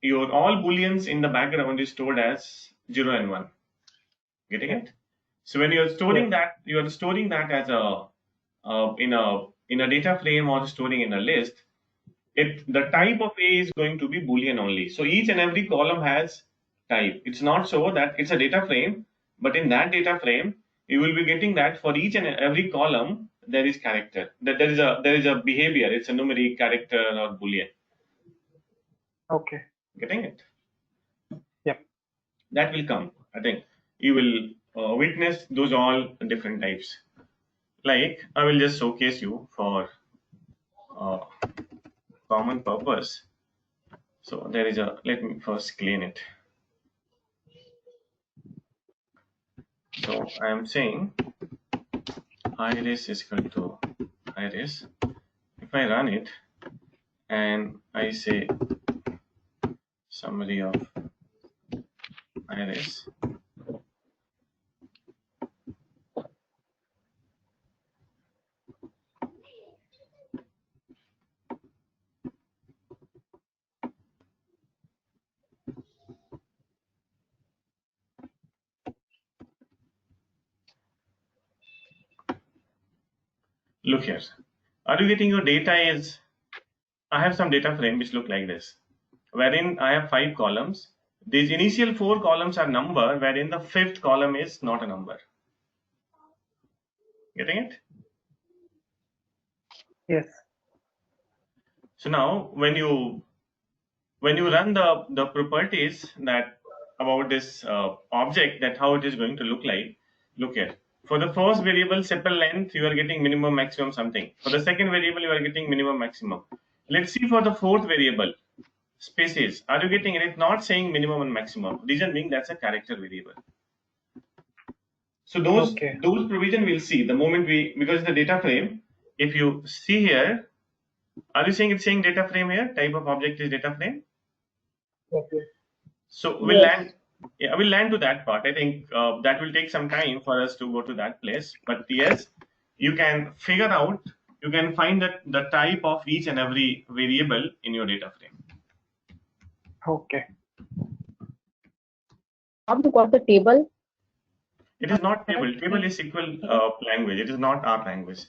your all booleans in the background is stored as 0 and 1. Getting it? So when you're storing that, you are storing that as a in a data frame or storing in a list. The type of A is going to be Boolean only. So each and every column has type. It's not so that it's a data frame, but in that data frame, you will be getting that for each and every column there is character. That there is a behavior. It's a numeric, character, or Boolean. Okay. Getting it? Yeah. That will come. I think you will witness those all different types. Like I will just showcase you for common purpose. So there is a, let me first clean it. So I am saying iris is equal to iris. If I run it and I say summary of iris, look here. Are you getting your data is, I have some data frame which look like this, wherein I have 5 columns. These initial 4 columns are number, wherein the 5th column is not a number. Getting it? Yes. So now when you run the properties that about this object, that how it is going to look like, look here. For the first variable sepal length, you are getting minimum maximum something. For the second variable, you are getting minimum maximum. Let's see for the fourth variable, species. Are you getting it? It's not saying minimum and maximum. Reason being that's a character variable. So those provision we'll see the moment because it's the data frame. If you see here, are you saying it's saying data frame here? Type of object is data frame. Okay. So we'll land. Yeah, we'll land to that part. I think that will take some time for us to go to that place. But yes, you can figure out. You can find that the type of each and every variable in your data frame. Okay. How you got the table? It is not table. Table is SQL language. It is not our language.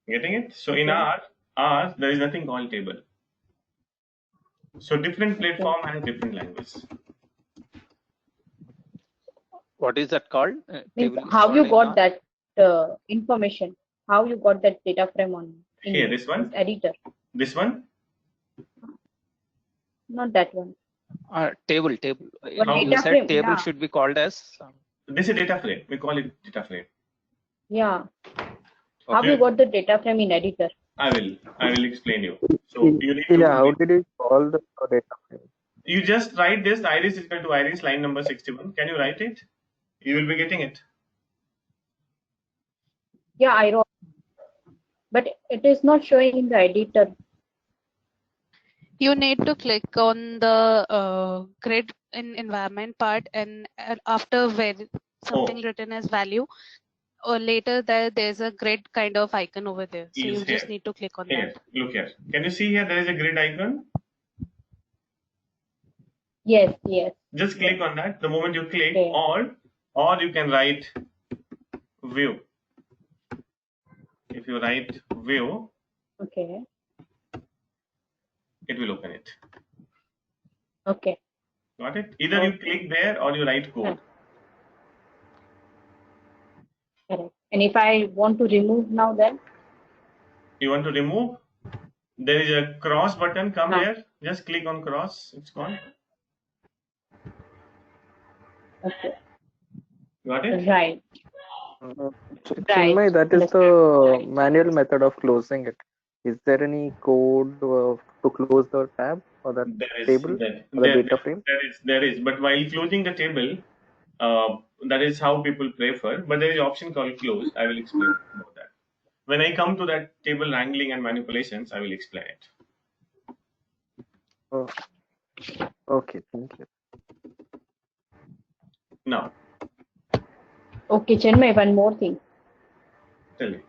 Getting it? So in R there is nothing called table. So different platform has different language. What is that called? How you got that information? How you got that data frame on here? This one. This editor. This one. Not that one. Table. You said frame, table should be called as. This is data frame. We call it data frame. Yeah. Okay. How you got the data frame in editor? I will explain you. So you need to. Yeah. How did you call the data frame? You just write this iris is equal to iris line number 61. Can you write it? You will be getting it. Yeah, I wrote, but it is not showing in the editor. You need to click on the grid in environment part, and after where something written as value, or later there's a grid kind of icon over there. So you just need to click on that. Look here. Can you see here? There is a grid icon. Yes. Just click on that. The moment you click, or you can write view. If you write view, okay, it will open it. Okay. Got it? Either you click there or you write code. Correct. And if I want to remove now, then? You want to remove? There is a cross button. Come here. Just click on cross. It's gone. Okay. Got it? Right. Chinmay, that is the manual method of closing it. Is there any code to close the tab or the table or the data frame? There is. But while closing the table, that is how people prefer. But there is an option called close. I will explain about that. When I come to that table wrangling and manipulations, I will explain it. Okay, thank you. Now, Okay, Chenmay, one more thing. tell me.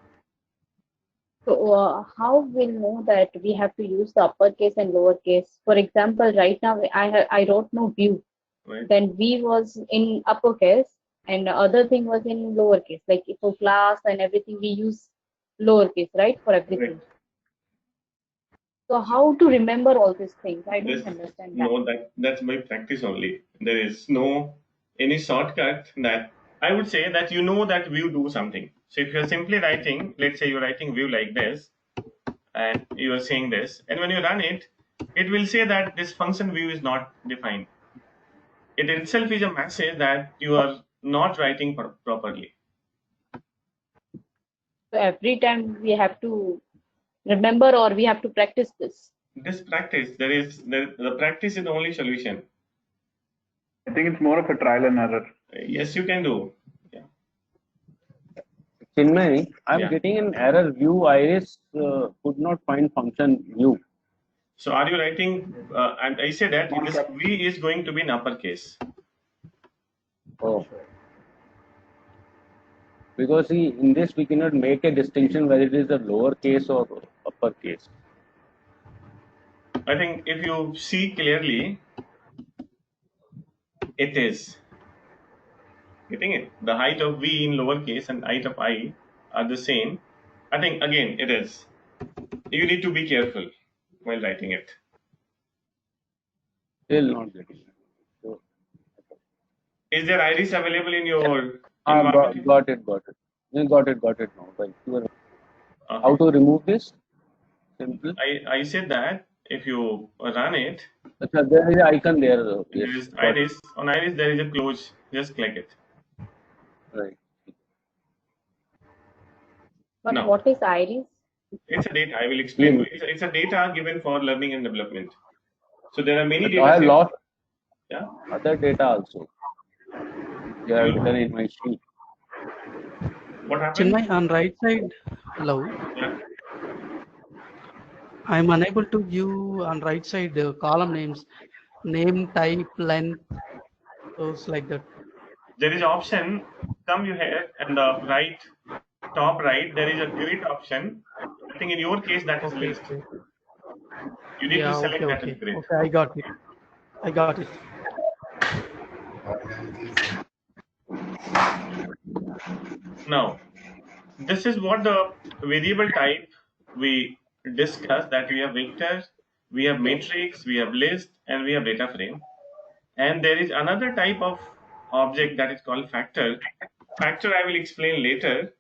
So, how we'll know that we have to use the uppercase and lowercase? For example, right now I wrote no view. Right. Then V was in uppercase and the other thing was in lowercase. Like for class and everything, we use lowercase, right? For everything. Right. So how to remember all these things? I This, don't understand that. no, that's by practice only. There is no any shortcut that I would say that you know that view do something. So if you're simply writing, let's say you're writing view like this, and you are saying this, and when you run it, it will say that this function view is not defined. It itself is a message that you are not writing properly. So every time we have to remember or we have to practice this. This practice, the practice is the only solution. I think it's more of a trial and error. Yes, you can do. Chinmay, I'm Yeah. getting an error. View iris could not find function view. So are you writing? And I say that this V is going to be in uppercase. Oh. Because in this we cannot make a distinction whether it is a lower case or uppercase. I think if you see clearly, it is. Getting it? The height of V in lowercase and height of I are the same. I think again it is. You need to be careful while writing it. Still not getting it. So, is there iris available in your environment? got it. Yeah, got it now. Right. Okay. How to remove this? Simple. I said that if you run it, there is an icon there. Yes. There is iris. On iris there is a close. Just click it. Right. But No. what is iris? It's a data. I will explain. It's a data given for learning and development. So there are many data. I have lost Yeah. other data also. They are written in my sheet. What happened? Chinmay, on right side, hello. Yeah. I'm unable to view on right side column names, name, type, length, those like that. There is option. Come you here and the right, top right. There is a grid option. I think in your case that is list. Okay. You need to select that Okay. as grid. Okay, I got it. Now, this is what the variable type we discussed, that we have vector, we have matrix, we have list, and we have data frame. And there is another type of object that is called factor. Factor I will explain later,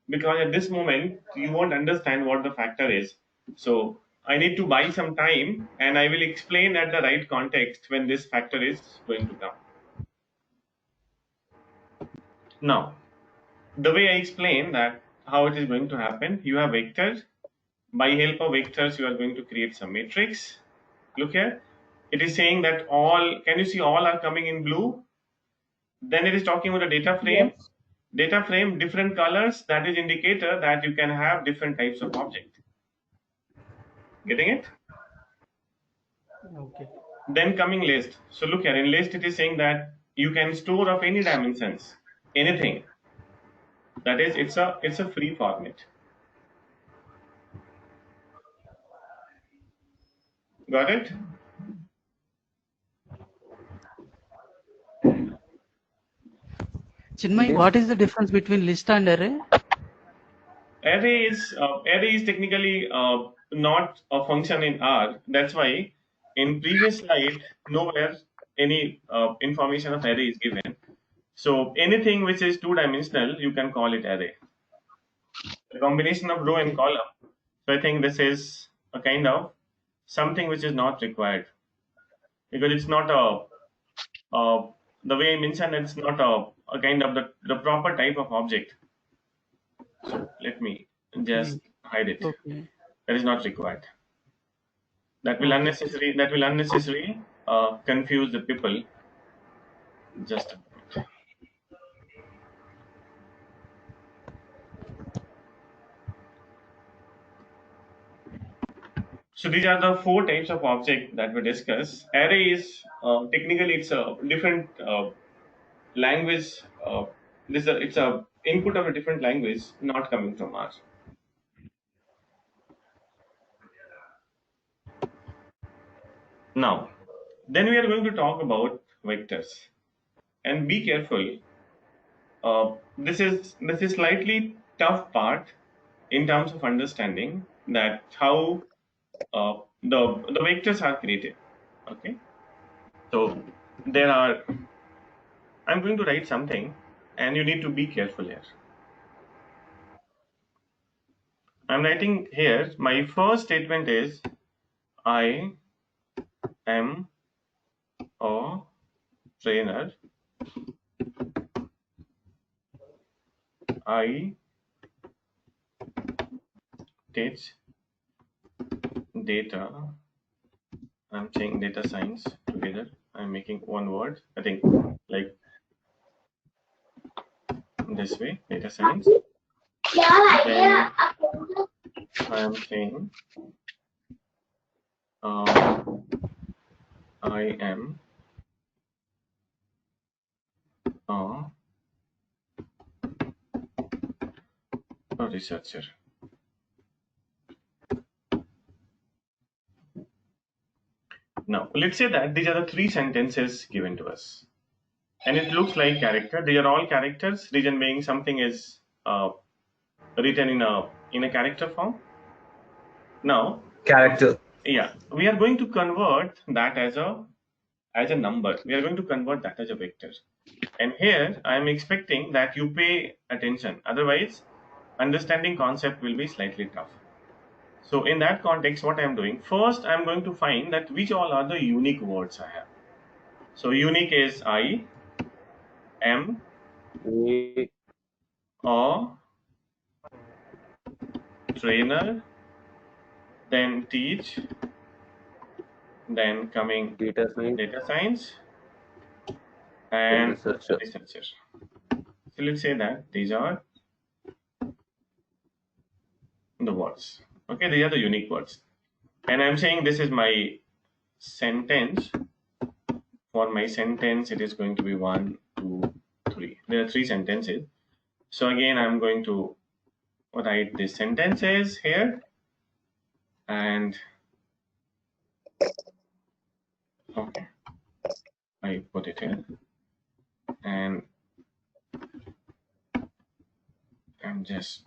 because at this moment you won't understand what the factor is. So I need to buy some time and I will explain at the right context when this factor is going to come. Now, the way I explain that how it is going to happen, you have vectors. By help of vectors, you are going to create some matrix. Look here. It is saying that all, can you see all are coming in blue? Then it is talking about a data frame. Yes. Data frame, different colors, that is indicator that you can have different types of object. Getting it? Okay. Then coming list. So look here, in list it is saying that you can store of any dimensions, anything. That is, it's a free format. Got it? Chinmay, what is the difference between list and array? Array is technically not a function in R. That's why in previous slide nowhere any information of array is given. So anything which is two-dimensional, you can call it array. The combination of row and column. So I think this is a kind of something which is not required, because it's not the way I mentioned, it's not a kind of the proper type of object. So let me just hide it. Okay. That is not required. That will unnecessary confuse the people. Just a moment. So these are the 4 types of object that we discuss. Array is technically it's a different language. It's a input of a different language, not coming from R. Now, then we are going to talk about vectors, and be careful. This is slightly tough part in terms of understanding that how the vectors are created. Okay, so there are. I'm going to write something, and you need to be careful here. I'm writing here. My first statement is I am a trainer. I teach data. I'm saying data science together. I'm making one word. I think like this way, data science. Then I'm saying I am a researcher. Now, let's say that these are the 3 sentences given to us. And it looks like character. They are all characters. Reason being something is written in a character form. Now, Character. Yeah, we are going to convert that as a number. We are going to convert that as a vector. And here I am expecting that you pay attention. Otherwise, understanding concept will be slightly tough. So in that context, what I am doing, first I am going to find that which all are the unique words I have. So unique is I am a trainer, then teach, then coming data science and researcher. So let's say that these are the words. Okay, these are the unique words. And I'm saying this is my sentence. For my sentence, it is going to be 1, 2, 3. There are 3 sentences. So again, I'm going to write the sentences here. And okay, I put it here. And I'm just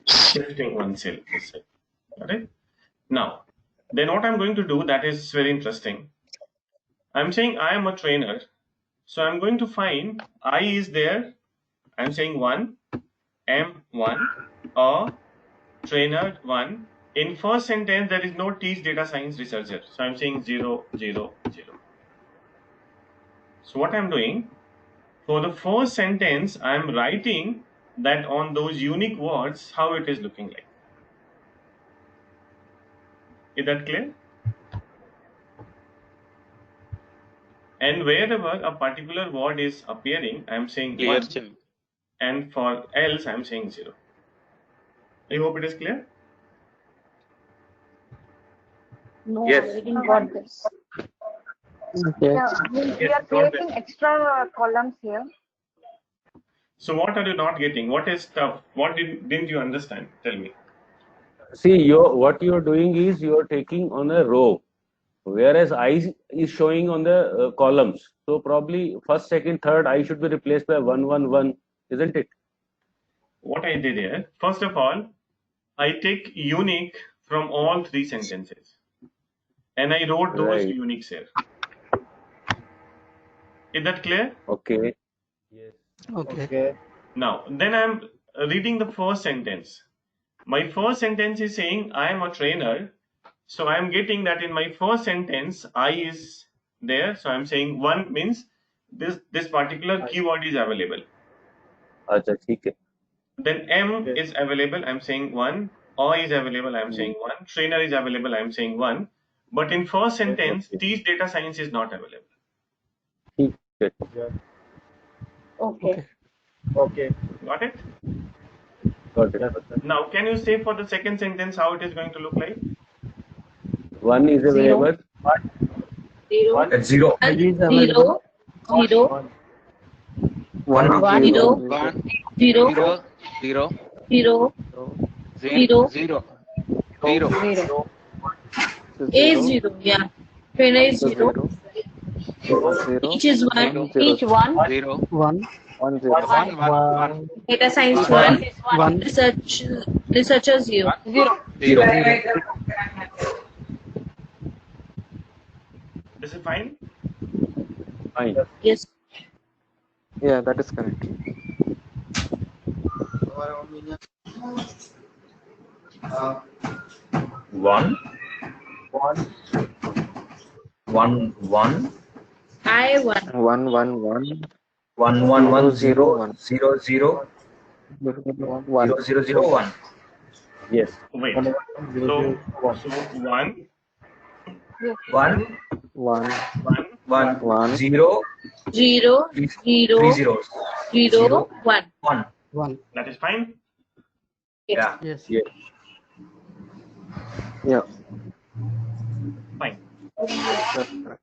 shifting one cell. Alright. Now, then what I'm going to do that is very interesting. I'm saying I am a trainer. So I'm going to find I is there. I'm saying 1, M1, a trainer 1. In first sentence, there is no teach data science researcher. So I'm saying 0, 0, 0. So what I'm doing, for the first sentence, I'm writing that on those unique words, how it is looking like. Is that clear? And wherever a particular word is appearing, I'm saying Clear, 1. And for else, I'm saying 0. I hope it is clear. No, Yes. I didn't got this. Yeah, we are creating extra columns here. So what are you not getting? What is tough? What didn't you understand? Tell me. See, what you're doing is you're taking on a row, whereas I is showing on the columns. So probably first, second, third, I should be replaced by 1, 1, 1, isn't it? What I did here, first of all, I take unique from all 3 sentences. And I wrote those uniques here. Is that clear? Okay. Yes. Okay. Now, then I'm reading the first sentence. My first sentence is saying I am a trainer. So I'm getting that in my first sentence, I is there. So I'm saying 1 means this particular keyword is available. Acha, theek hai. Then M is available. I'm saying 1. O is available. I'm saying 1. Trainer is available. I'm saying 1. But in first sentence, teach data science is not available. Okay. Got it? Got it. Now, can you say for the second sentence how it is going to look like? 1 is Zero. available. Zero. At 0. It is Zero. available. Zero. 1 is One. zero. One, Zero. zero, zero, Zero. zero, Zero. zero, zero. Zero. So A is 0. zero. Yeah. When A is So zero. 0. 0. Each is one. 1 0. Each one. Zero. 1. 1 0. One. Data science One. one. 1. Researcher zero. Zero. Zero. This is fine. Fine. Yes. Yeah, that is correct. One. One. I one. 1 1 1 1 0 0 1 0 0 1. 0 0 1. Yes. Wait. So 1, 1 1 1 1 0 Zero. three Zero. zeros. Zero. One. 1. 1. That is fine. Yeah. Yes. Yes. Yeah, Fine. that's correct.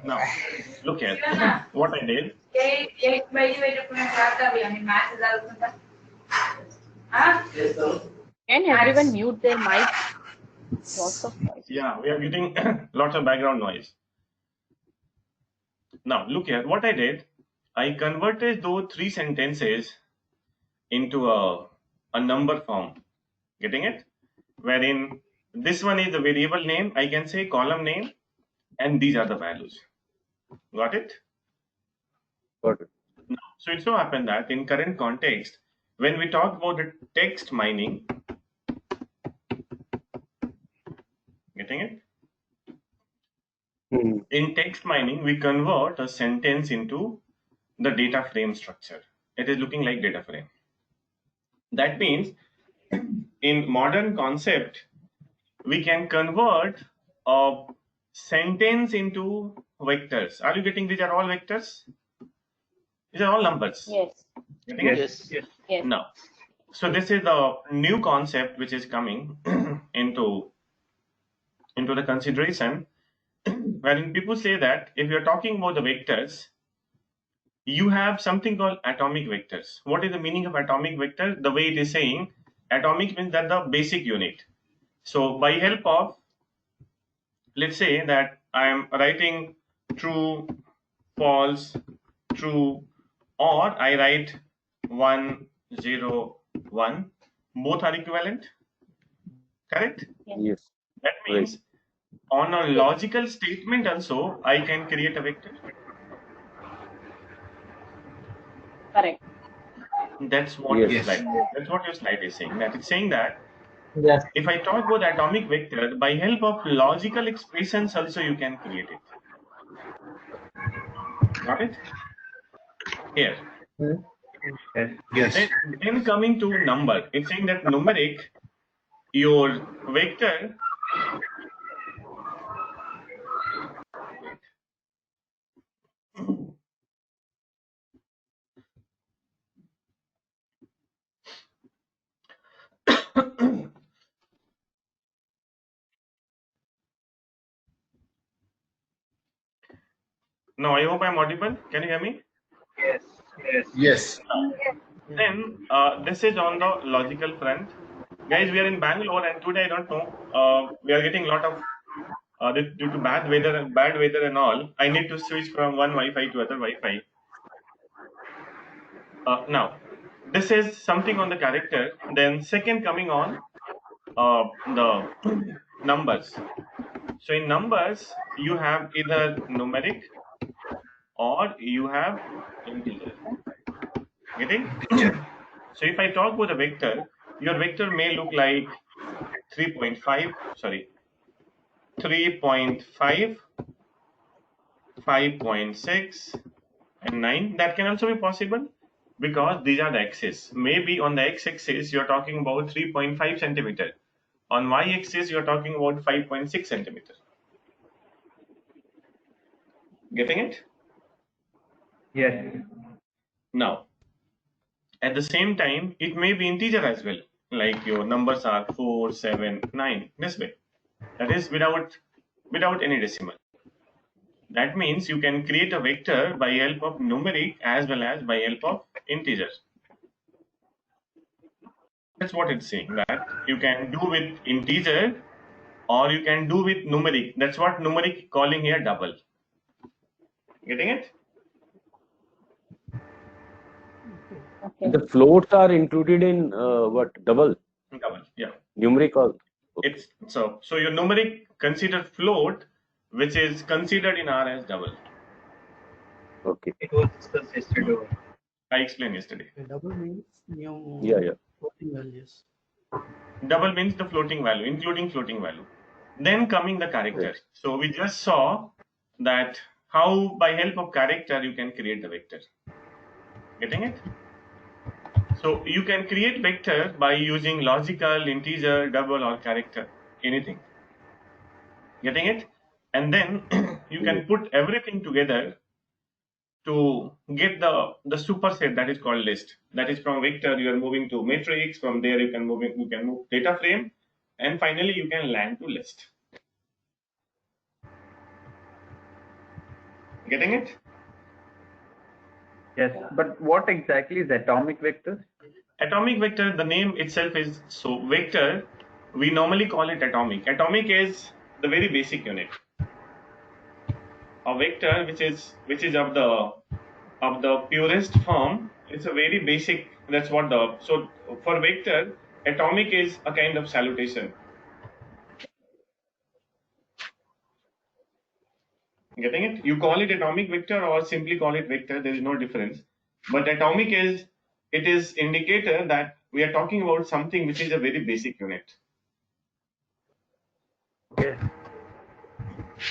Now, look here. What I did. Can everyone mute their mic? Lots of noise. Yeah, we are getting lots of background noise. Now, look here. What I did, I converted those 3 sentences into a number form. Getting it? Wherein this one is the variable name, I can say column name, and these are the values. Got it? Got it. So it so happened that in current context, when we talk about the text mining, getting it? In text mining, we convert a sentence into the data frame structure. It is looking like data frame. That means in modern concept, we can convert a sentence into vectors. Are you getting these are all vectors? These are all numbers. Yes. Getting it? Yes. Yes. No. So this is the new concept which is coming into the consideration, wherein people say that if you're talking about the vectors, you have something called atomic vectors. What is the meaning of atomic vector? The way it is saying, atomic means that the basic unit. So by help of, let's say that I am writing true, false, true, or I write 1, 0, 1, both are equivalent. Correct? Yes. That means on a logical statement also, I can create a vector. Correct. That's what Yes. your slide. That's what your slide is saying. That it's saying that Yes. if I talk about atomic vector, by help of logical expressions also you can create it. Got it? Here. Yes. Then coming to number, it's saying that numeric, your vector. Now I hope I'm audible. Can you hear me? Yes. Then this is on the logical front. Guys, we are in Bangalore and today I don't know. We are getting a lot of due to bad weather and all. I need to switch from one Wi-Fi to other Wi-Fi. Now, this is something on the character. Then second coming on the numbers. So in numbers, you have either numeric or you have integer. Getting? So if I talk about a vector, your vector may look like 3.5, sorry, 3.5, 5.6, and 9. That can also be possible because these are the axes. Maybe on the x-axis you're talking about 3.5 centimeter. On y-axis you're talking about 5.6 centimeter. Getting it? Yes. Now, at the same time, it may be integer as well, like your numbers are 4, 7, 9, this way. That is without any decimal. That means you can create a vector by help of numeric as well as by help of integer. That's what it's saying, that you can do with integer or you can do with numeric. That's what numeric calling here double. Getting it? Okay. The floats are included in what, double? Double, yeah. Numeric or It's so your numeric considered float, which is considered in R as double. okay. It was discussed yesterday. I explained yesterday. Double means new Yeah. floating values. Double means the floating value, including floating value. Then coming the character. Right. So we just saw that how by help of character you can create the vector. Getting it? So you can create vector by using logical, integer, double, or character, anything. Getting it? And then you can put everything together to get the superset that is called list. That is, from vector you are moving to matrix. From there you can move data frame, and finally you can land to list. Getting it? Yes, but what exactly is atomic vector? Atomic vector, the name itself is, so vector, we normally call it atomic. Atomic is the very basic unit. A vector which is of the purest form, it's a very basic, that's what so for vector, atomic is a kind of salutation. Getting it? You call it atomic vector or simply call it vector, there is no difference. But atomic is indicator that we are talking about something which is a very basic unit. Okay.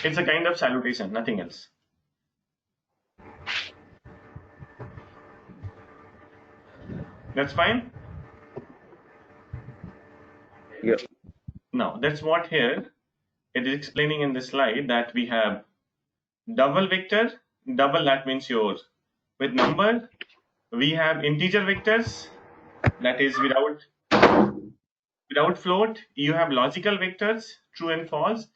It's a kind of salutation, nothing else. That's fine? Yeah. Now, that's what here it is explaining in this slide, that we have double vector. Double, that means yours with number. We have integer vectors, that is without float. You have logical vectors, true and false,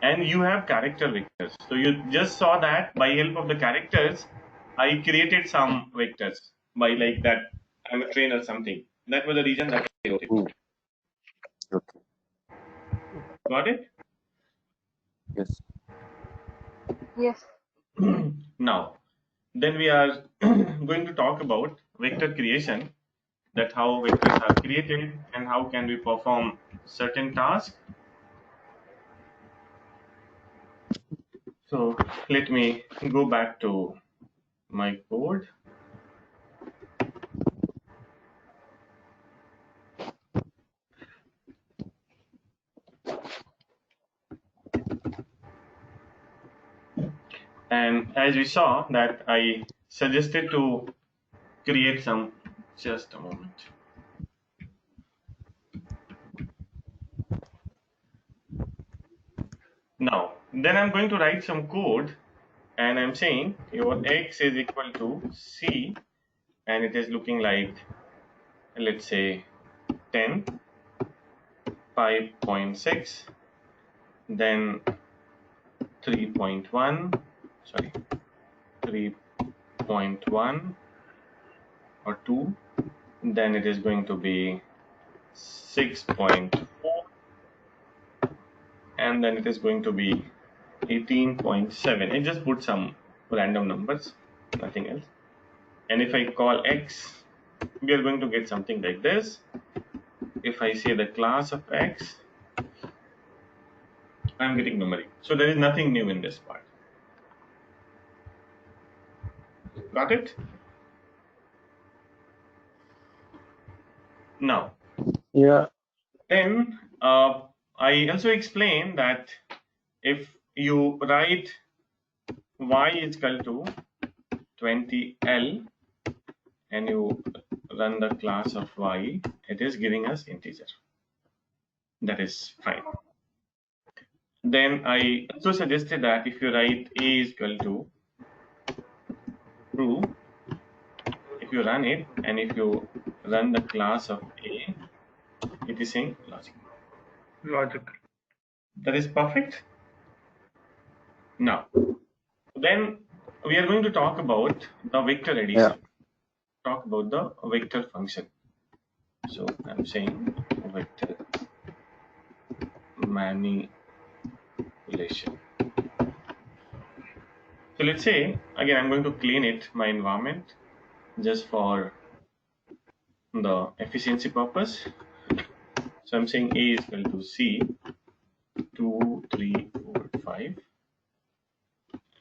and you have character vectors. So you just saw that by help of the characters, I created some vectors by like that. I'm a train or something. That was the reason that I wrote it. Okay. Got it? Yes. Yes. Now, then we are going to talk about vector creation, that how vectors are created and how can we perform certain tasks. So let me go back to my code. And as we saw that I suggested to create some, just a moment. Now, then I'm going to write some code, and I'm saying your x is equal to c, and it is looking like, let's say 10, 5.6, then 3.1, sorry, 3.1 or 2, then it is going to be 6.4, and then it is going to be 18.7. I just put some random numbers, nothing else. And if I call x, we are going to get something like this. If I say the class of x, I'm getting numeric. So there is nothing new in this part. Got it? Now, yeah. Then I also explained that if you write y is equal to 20L and you run the class of y, it is giving us integer. That is fine. Then I also suggested that if you write a is equal to prove, if you run it and if you run the class of A, it is saying logical. Logical. That is perfect. Now, then we are going to talk about the vector addition. Talk about the vector function. So I'm saying vector manipulation. So let's say, again, I'm going to clean it, my environment, just for the efficiency purpose. So I'm saying A is equal to C, 2, 3, 4, 5.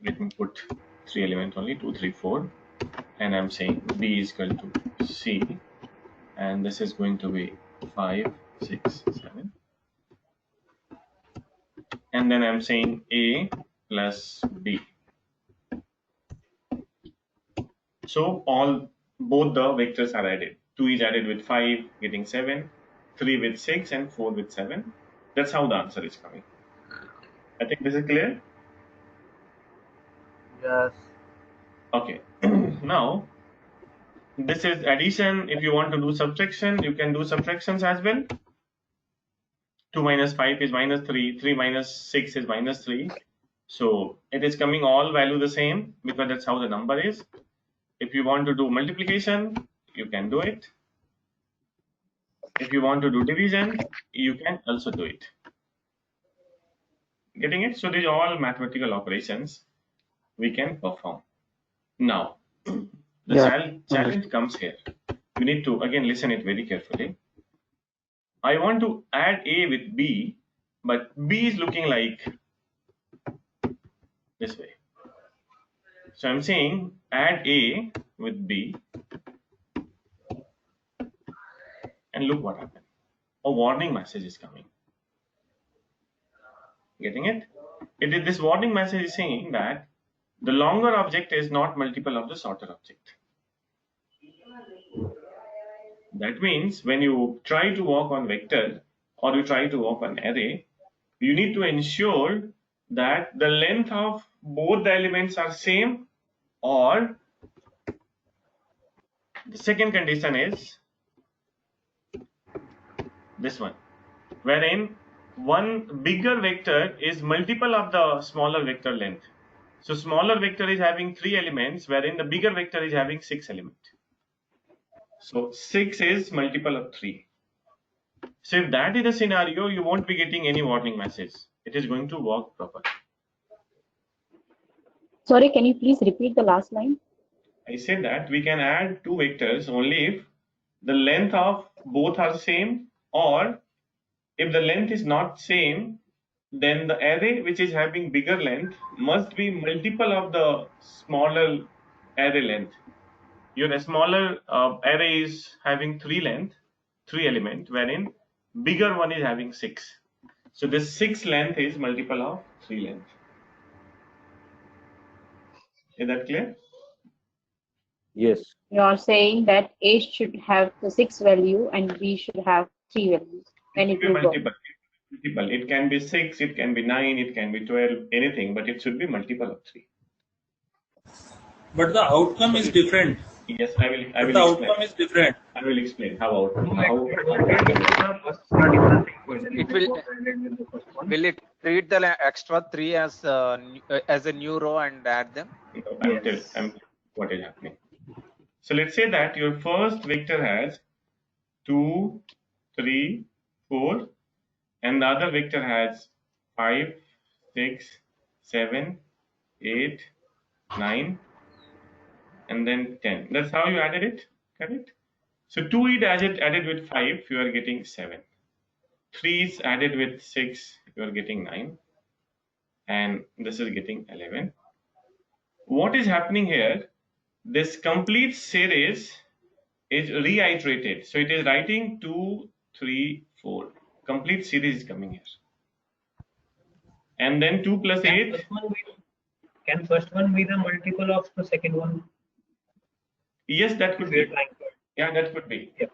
Let me put 3 elements only, 2, 3, 4. And I'm saying B is equal to C. And this is going to be 5, 6, 7. And then I'm saying A plus B. So both the vectors are added. 2 is added with 5, getting 7. 3 with 6 and 4 with 7. That's how the answer is coming. I think this is clear? Yes. Okay. Now, this is addition. If you want to do subtraction, you can do subtractions as well. 2 minus 5 is minus 3. 3 minus 6 is minus 3. So it is coming all value the same because that's how the number is. If you want to do multiplication, you can do it. If you want to do division, you can also do it. Getting it? So these are all mathematical operations we can perform. Now, the challenge comes here. You need to, again, listen it very carefully. I want to add A with B, but B is looking like this way. So I'm saying add A with B, and look what happened. A warning message is coming. Getting it? This warning message is saying that the longer object is not multiple of the shorter object. That means when you try to work on vector or you try to work on array, you need to ensure that the length of both the elements are same, or the second condition is this one, wherein one bigger vector is multiple of the smaller vector length. So smaller vector is having 3 elements, wherein the bigger vector is having 6 elements. So 6 is multiple of 3. So if that is the scenario, you won't be getting any warning message. It is going to work properly. Sorry, can you please repeat the last line? I said that we can add 2 vectors only if the length of both are same, or if the length is not same, then the array which is having bigger length must be multiple of the smaller array length. Your smaller array is having 3 element, wherein bigger one is having 6. So this 6 length is multiple of 3 length. Is that clear? Yes. You are saying that A should have the 6 value and B should have 3 values. And it will go. Multiple. It can be 6, it can be 9, it can be 12, anything, but it should be multiple of 3. But the outcome is different. Yes, I will explain. Outcome is different. I will explain how Will it treat the extra 3 as a new row and add them? I'm what is happening. So let's say that your first vector has 2, 3, 4, and the other vector has 5, 6, 7, 8, 9, and then 10. That's how you added it, correct? So 2 is added with 5, you are getting 7. 3 is added with 6, you are getting 9. And this is getting 11. What is happening here? This complete series is reiterated. So it is writing 2, 3, 4. Complete series is coming here. And then 2 plus 8. Can first one be the multiple of the second one? Yes, that could be. Yeah, that could be. Yeah.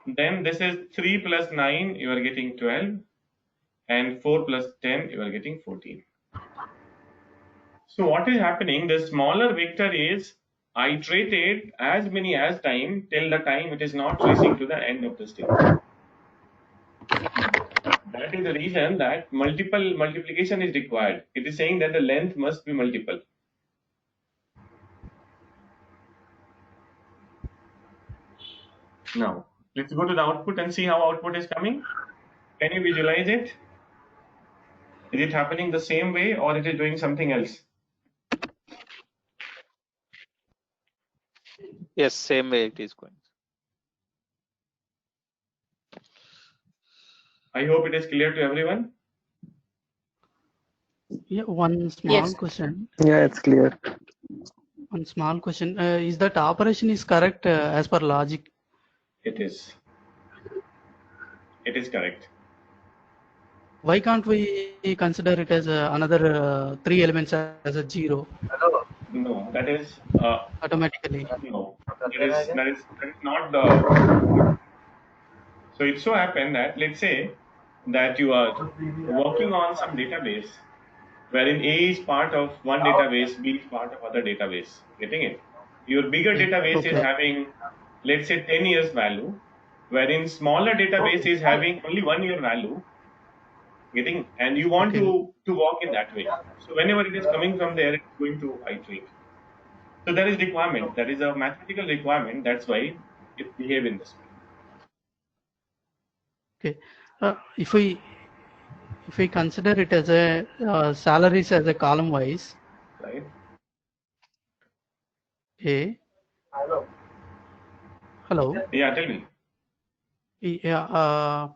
Then this is 3 plus 9, you are getting 12. And 4 plus 10, you are getting 14. So what is happening? The smaller vector is iterated as many as time till the time it is not reaching to the end of the state. That is the reason that multiple multiplication is required. It is saying that the length must be multiple. Now, let's go to the output and see how output is coming. Can you visualize it? Is it happening the same way or it is doing something else? Yes, same way it is going. I hope it is clear to everyone. Yeah, one small question. Yeah, it's clear. One small question. Is that operation is correct as per logic? It is. It is correct. Why can't we consider it as another 3 elements as a 0? No, that is automatically. No, that is not the. So it so happened that let's say that you are working on some database wherein A is part of one database, B is part of other database. Getting it? Your bigger database is having, let's say, 10 years value, wherein smaller database is having only 1 year value. Getting? And you want to work in that way. So whenever it is coming from there, it's going to iterate. So there is requirement. That is a mathematical requirement. That's why it behave in this way. Okay. If we consider it as a salaries as a column wise, right? Okay. Hello. Yeah, tell me. Yeah.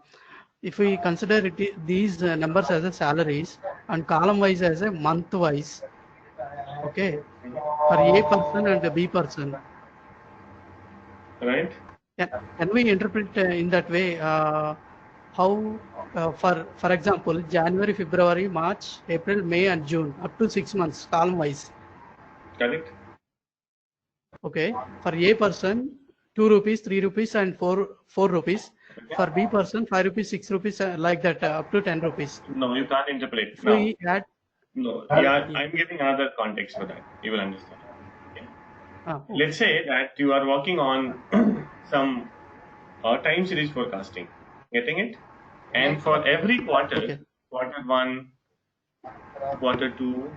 If we consider these numbers as a salaries and column wise as a month wise, okay, for A person and the B person, right? Can we interpret in that way? How, for example, January, February, March, April, May, and June, up to 6 months, column wise. Correct. Okay. For A person, 2 rupees, 3 rupees, and 4 rupees. Okay. For B person, 5 rupees, 6 rupees, like that, up to 10 rupees. No, you can't interpret. If we add, no, yeah, I'm giving another context for that. You will understand. Okay. Okay. Let's say that you are working on some time series forecasting. Getting it? And for every quarter, quarter 1, quarter 2,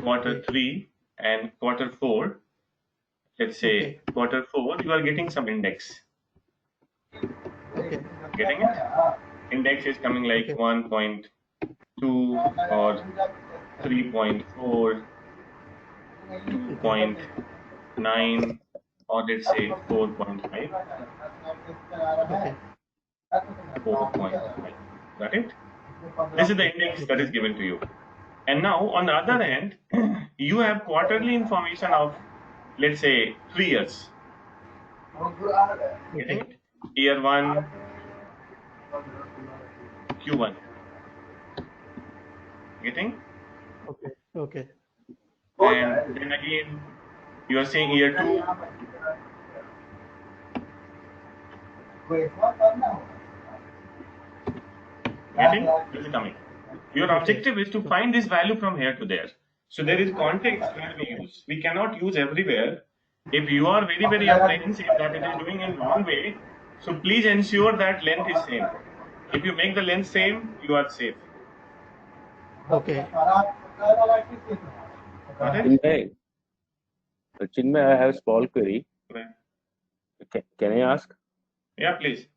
quarter 3, and quarter 4, let's say quarter 4, you are getting some index. Getting it? Index is coming like 1.2 or 3.4, 2.9, or let's say 4.5. 4.5. Got it? This is the index that is given to you. And now, on the other hand, you have quarterly information of, let's say, 3 years. Getting it? Year 1, Q1. Getting? Okay. And then again, you are saying year 2. Getting? This is coming. Your objective is to find this value from here to there. So there is context where we use. We cannot use everywhere. If you are very, very apprehensive that it is doing in wrong way, so please ensure that length is same. If you make the length same, you are safe. Okay. Chinmay, I have a small query. Can I ask? Yeah, please.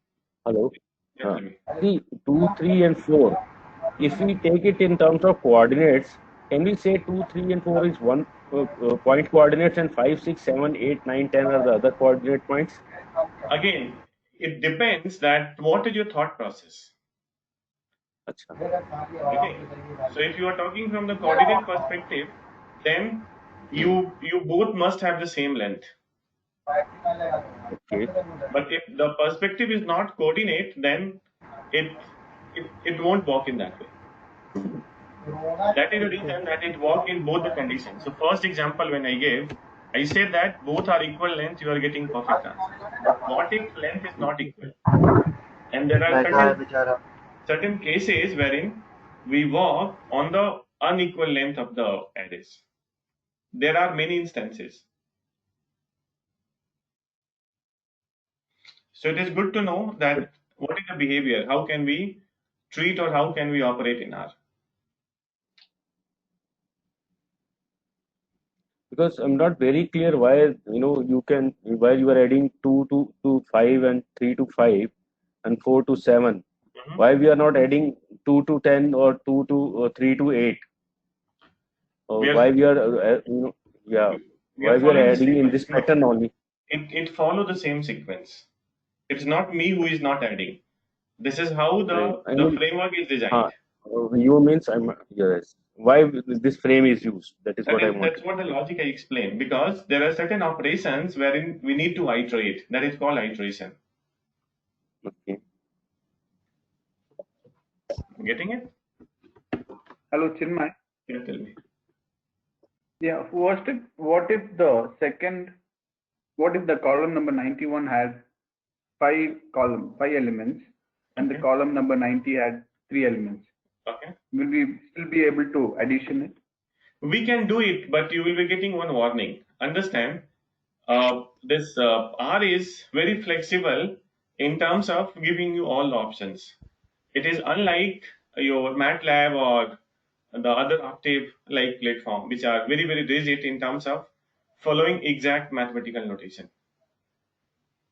Hello. See, 2, 3, and 4. If we take it in terms of coordinates, can we say 2, 3, and 4 is one point coordinates, and 5, 6, 7, 8, 9, 10 are the other coordinate points? Again, it depends that what is your thought process. Okay. So if you are talking from the coordinate perspective, then you both must have the same length. Okay. But if the perspective is not coordinate, then it won't work in that way. That is the reason that it works in both the conditions. So first example when I gave, I said that both are equal length, you are getting perfect answer. But what if length is not equal? And there are certain cases wherein we work on the unequal length of the arrays. There are many instances. So it is good to know that what is the behavior, how can we treat or how can we operate in R. Because I'm not very clear why why you are adding 2 to 5 and 3 to 5 and 4 to 7. Why we are not adding 2 to 10 or 2 to 3 to 8? Why we are why we are adding in this pattern only? It follow the same sequence. It's not me who is not adding. This is how the framework is designed. You means yes. Why this frame is used? That is what I want. That's what the logic I explained. Because there are certain operations wherein we need to iterate. That is called iteration. Okay. Getting it? Hello, Chinmay. Yeah, tell me. Yeah, what if the column number 91 had five elements, and the column number 90 had 3 elements? Okay. Will we still be able to addition it? We can do it, but you will be getting one warning. Understand? This R is very flexible in terms of giving you all the options. It is unlike your MATLAB or the other Octave-like platform, which are very, very rigid in terms of following exact mathematical notation.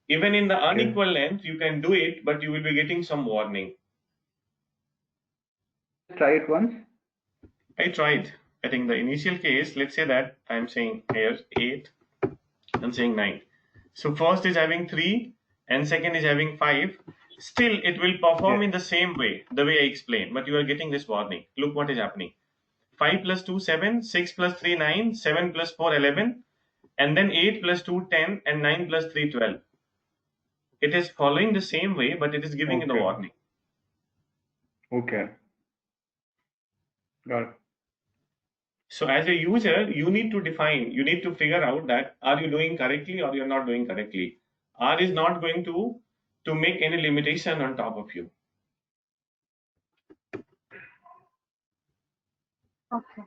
Even in the unequal length, you can do it, but you will be getting some warning. Try it once. I tried. I think the initial case, let's say that I'm saying here 8, I'm saying 9. So first is having 3 and second is having 5. Still, it will perform in the same way, the way I explained, but you are getting this warning. Look what is happening. 5 plus 2, 7, 6 plus 3, 9, 7 plus 4, 11, and then 8 plus 2, 10, and 9 plus 3, 12. It is following the same way, but it is giving you the warning. Okay. Got it. So as a user, you need to define, you need to figure out that are you doing correctly or you're not doing correctly. R is not going to make any limitation on top of you. Okay.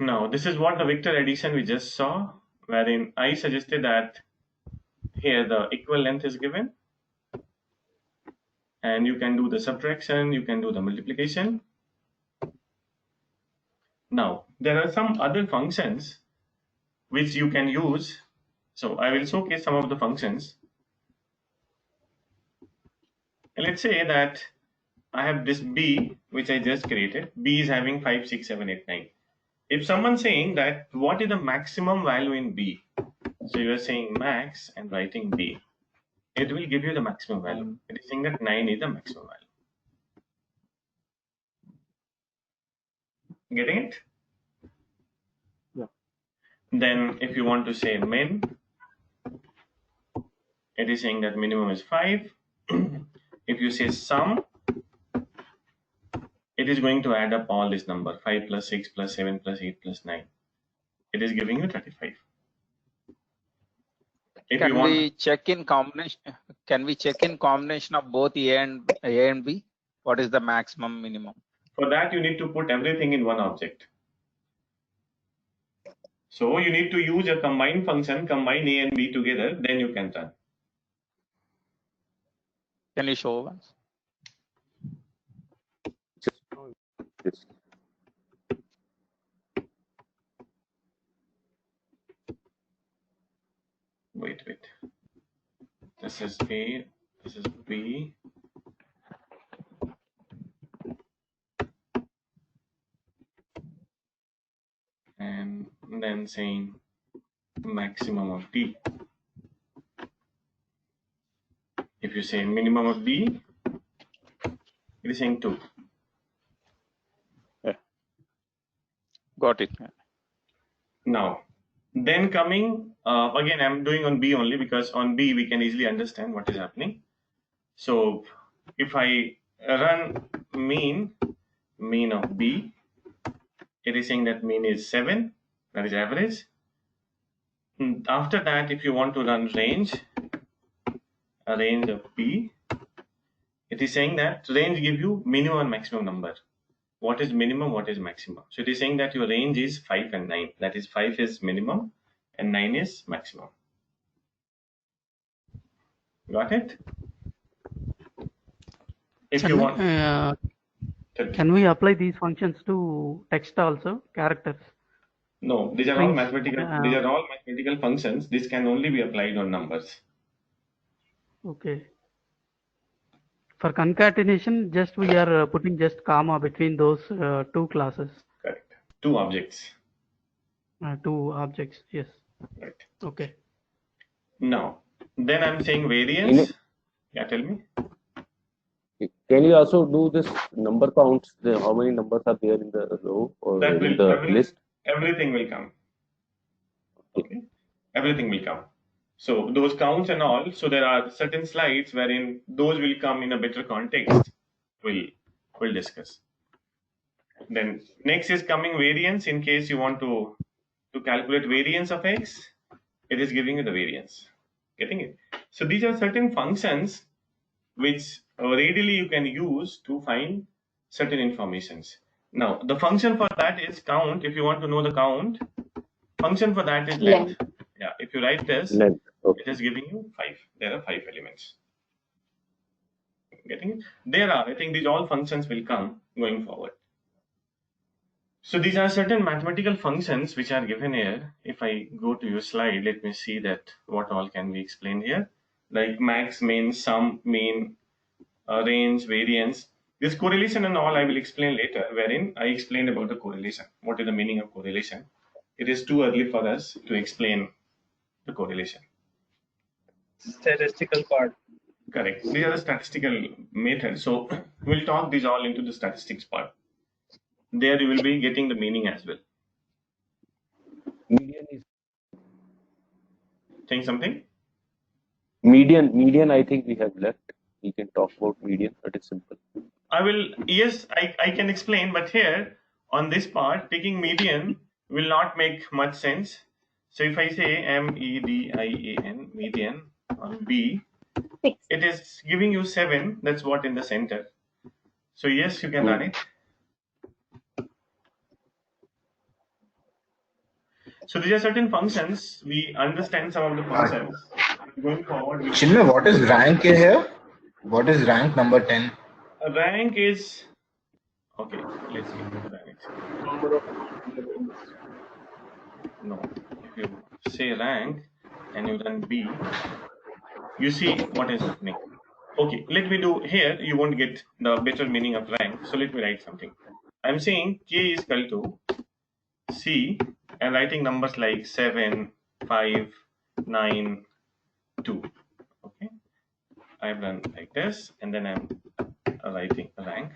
Now, this is what the vector addition we just saw, wherein I suggested that here the equal length is given, and you can do the subtraction, you can do the multiplication. Now, there are some other functions which you can use. So I will showcase some of the functions. And let's say that I have this B, which I just created. B is having 5, 6, 7, 8, 9. If someone's saying that what is the maximum value in B, so you are saying max and writing B, it will give you the maximum value. It is saying that 9 is the maximum value. Getting it? Yeah. Then if you want to say min, it is saying that minimum is 5. If you say sum, it is going to add up all this number, 5 plus 6 plus 7 plus 8 plus 9. It is giving you 35. If Can you want, we check in combination? Can we check in combination of both A and B? What is the maximum minimum? For that, you need to put everything in one object. So you need to use a combine function, combine A and B together, then you can run. Can you show once? Yes. Wait. This is A, this is B. And then saying maximum of D. If you say minimum of D, it is saying 2. Yeah. Got it. Now, then coming, again, I'm doing on B only because on B we can easily understand what is happening. So if I run mean of B, it is saying that mean is 7, that is average. After that, if you want to run range, a range of B, It is saying that range give you minimum and maximum number. What is minimum, what is maximum? So it is saying that your range is 5 and 9. That is 5 is minimum and 9 is maximum. Got it? If you want, can we apply these functions to text also, characters? No, these are all mathematical. These are all mathematical functions. This can only be applied on numbers. Okay. For concatenation, just we are putting just comma between those two classes. Correct. Two objects. Two objects. Yes. Right. Okay. Now, then I'm saying variance. Yeah, tell me. Can you also do this number counts? How many numbers are there in the row or in the list? Everything will come. Okay. Everything will come. So those counts and all. So there are certain slides wherein those will come in a better context. We'll discuss. Then next is coming variance. In case you want to calculate variance of x, it is giving you the variance. Getting it? So these are certain functions which readily you can use to find certain informations. Now the function for that is count. If you want to know the count, function for that is length. Yeah, if you write this, it is giving you 5. There are 5 elements. Getting it? There are, I think these all functions will come going forward. So these are certain mathematical functions which are given here. If I go to your slide, let me see that what all can be explained here. Like max, min, sum, mean, range, variance. This correlation and all I will explain later, wherein I explained about the correlation. What is the meaning of correlation? It is too early for us to explain the correlation. Statistical part. Correct. These are the statistical methods. So we'll talk these all into the statistics part. There you will be getting the meaning as well. Median is think something? Median I think we have left. We can talk about median, but it's simple. I can explain, but here on this part, taking median will not make much sense. So if I say MEDIAN, median on B, 6. It is giving you 7. That's what in the center. So yes, you can run it. So these are certain functions. We understand some of the functions. Going forward. Chinmay, what is rank here? What is rank number 10? Rank is okay. Let's get to rank. No, if you say rank and you run B, you see what is happening. Okay, let me do here. You won't get the better meaning of rank. So let me write something. I'm saying K is equal to C and writing numbers like 7, 5, 9, 2. Okay, I've done like this, and then I'm writing rank.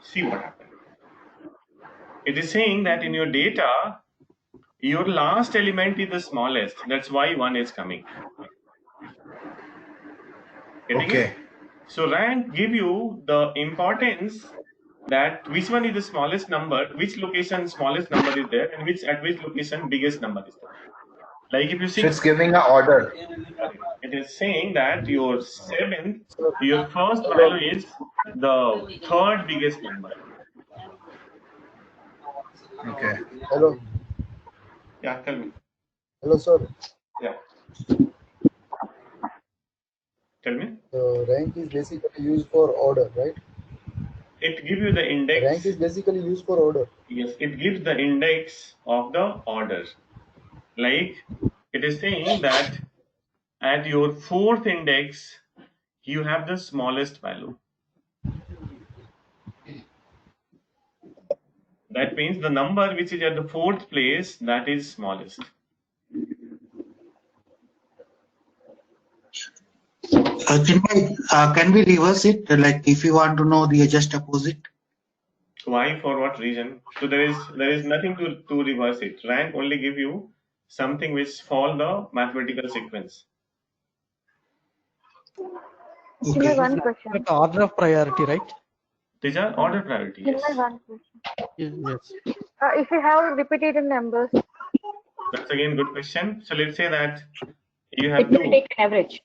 See what happened. It is saying that in your data, your last element is the smallest. That's why 1 is coming. Okay. So rank give you the importance that which one is the smallest number, which location smallest number is there, and at which location biggest number is there. Like if you see, so it's giving an order. It is saying that your first value is the third biggest number. Okay. Hello. Yeah, tell me. Hello, sir. Yeah. Tell me. Rank is basically used for order, right? It gives you the index. Rank is basically used for order. Yes, it gives the index of the order. Like it is saying that at your fourth index, you have the smallest value. That means the number which is at the fourth place, that is smallest. Can we reverse it? Like if you want to know the just opposite? Why? For what reason? So there is nothing to reverse it. Rank only give you something which follow the mathematical sequence. Okay. One question. Like order of priority, right? These are order priority. Yes. One question. Yes. If you have repetitive numbers. That's again good question. So let's say that you have it will take an average.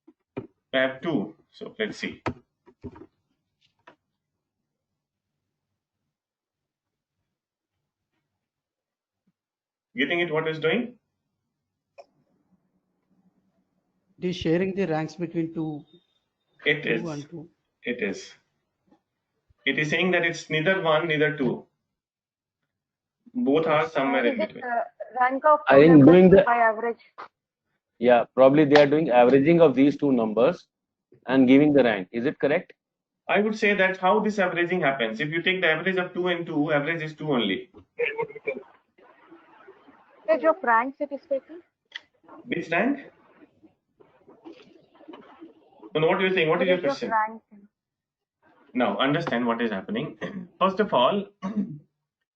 I have 2. So let's see. Getting it what it's doing? It is sharing the ranks between two It is. and two. It is. It is saying that it's neither 1, neither 2. Both are somewhere in Is it between. rank of I two think numbers doing the by average? yeah, probably they are doing averaging of these two numbers and giving the rank. Is it correct? I would say that's how this averaging happens. If you take the average of 2 and 2, average is 2 only. Average of ranks it is taken? Which rank? And what are you saying? What is your Average of question? rank. Now, understand what is happening. First of all,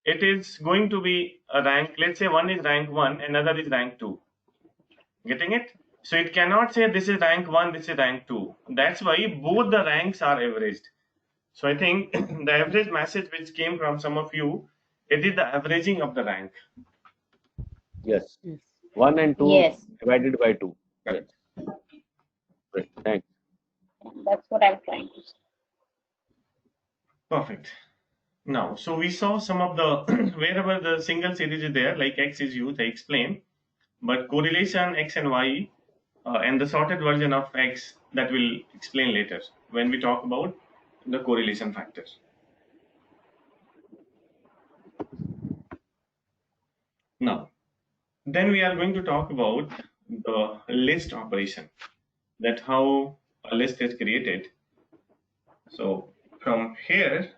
it is going to be a rank. Let's say one is rank 1, another is rank 2. Getting it? So it cannot say this is rank 1, this is rank 2. That's why both the ranks are averaged. So I think the average message which came from some of you, it is the averaging of the rank. Yes. 1 and 2 Yes. divided by 2. Yes. Great. Thanks. That's what I'm trying to say. Perfect. Now, so we saw some of the, wherever the single series is there, like X is used, I explained. But correlation X and Y and the sorted version of X, that will explain later when we talk about the correlation factors. Now, then we are going to talk about the list operation, that how a list is created. So from here,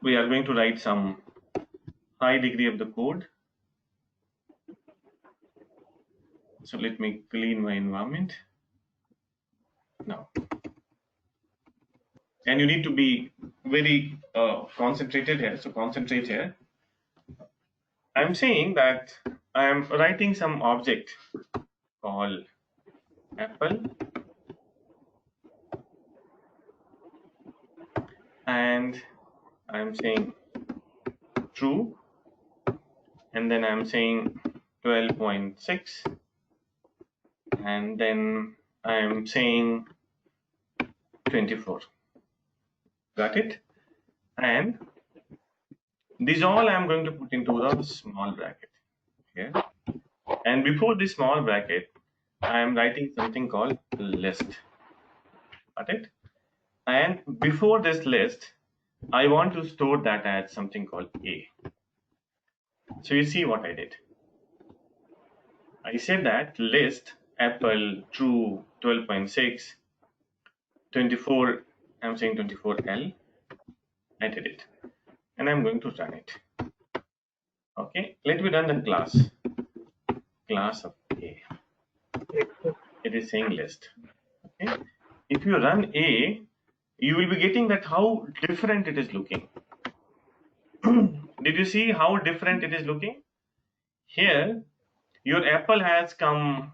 we are going to write some high degree of the code. So let me clean my environment now. And you need to be very concentrated here. So concentrate here. I'm saying that I am writing some object called apple, and I'm saying true, and then I'm saying 12.6, and then I'm saying 24. Got it? And these all I'm going to put into the small bracket here. And before this small bracket, I am writing something called list. Got it? And before this list, I want to store that as something called A. So you see what I did. I said that list apple true 12.6 24. I'm saying 24L. I did it, and I'm going to run it. Okay, let me run the class of A. It is saying list. Okay, if you run A, you will be getting that how different it is looking. Did you see how different it is looking? Here, your apple has come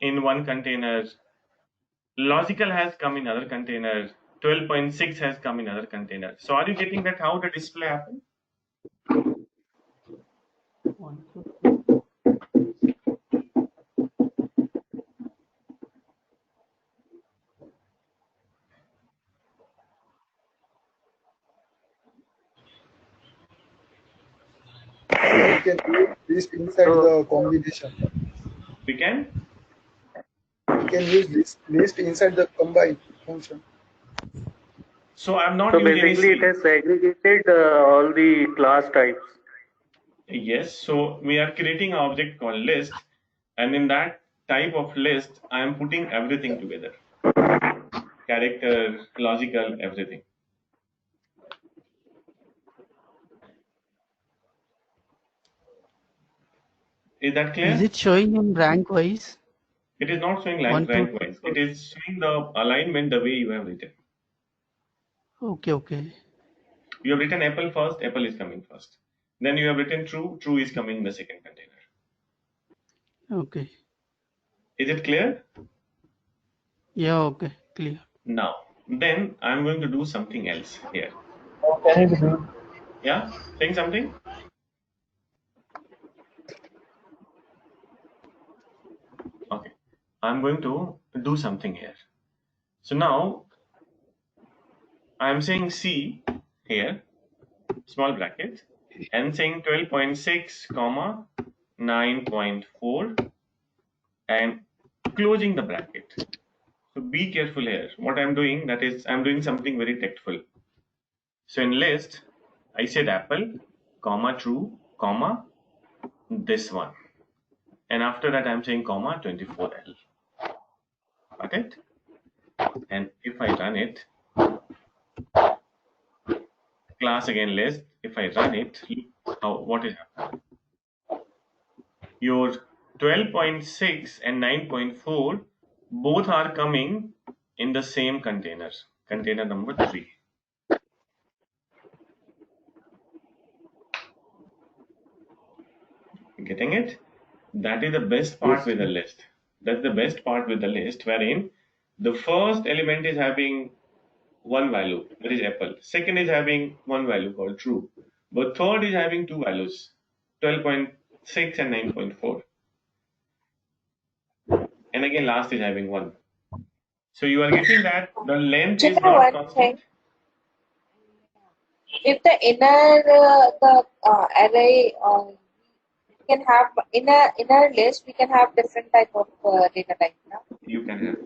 in one container, logical has come in other container, 12.6 has come in other container. So are you getting that how the display happens? We can use list inside the combination. We can use list inside the combine function. So I'm not So using basically, any it has segregated all the class types. Yes, so we are creating an object called list, and in that type of list, I am putting everything together. Character, logical, everything. Is that clear? Is it showing in rank wise? It is not showing rank wise. It is showing the alignment the way you have written. Okay. You have written apple first, apple is coming first. Then you have written true, true is coming in the second container. Okay. Is it clear? Yeah, okay, clear. Now, then I'm going to do something else here. Yeah, saying something? Okay, I'm going to do something here. So now I am saying C here, small bracket, and saying 12.6 comma 9.4 and closing the bracket. So be careful here. What I'm doing, that is, I'm doing something very tactful. So in list, I said apple, comma true, comma this one. And after that, I'm saying comma 24L. Got it? And if I run it, class again list, if I run it, look what is happening. Your 12.6 and 9.4 both are coming in the same container, container number 3. Getting it? That is the best part with the list. That's the best part with the list, wherein the first element is having one value, that is apple. Second is having one value called true. But third is having two values, 12.6 and 9.4. And again, last is having one. So you are getting that the length is not constant. If the inner array we can have inner list, we can have different type of data type. No? You can have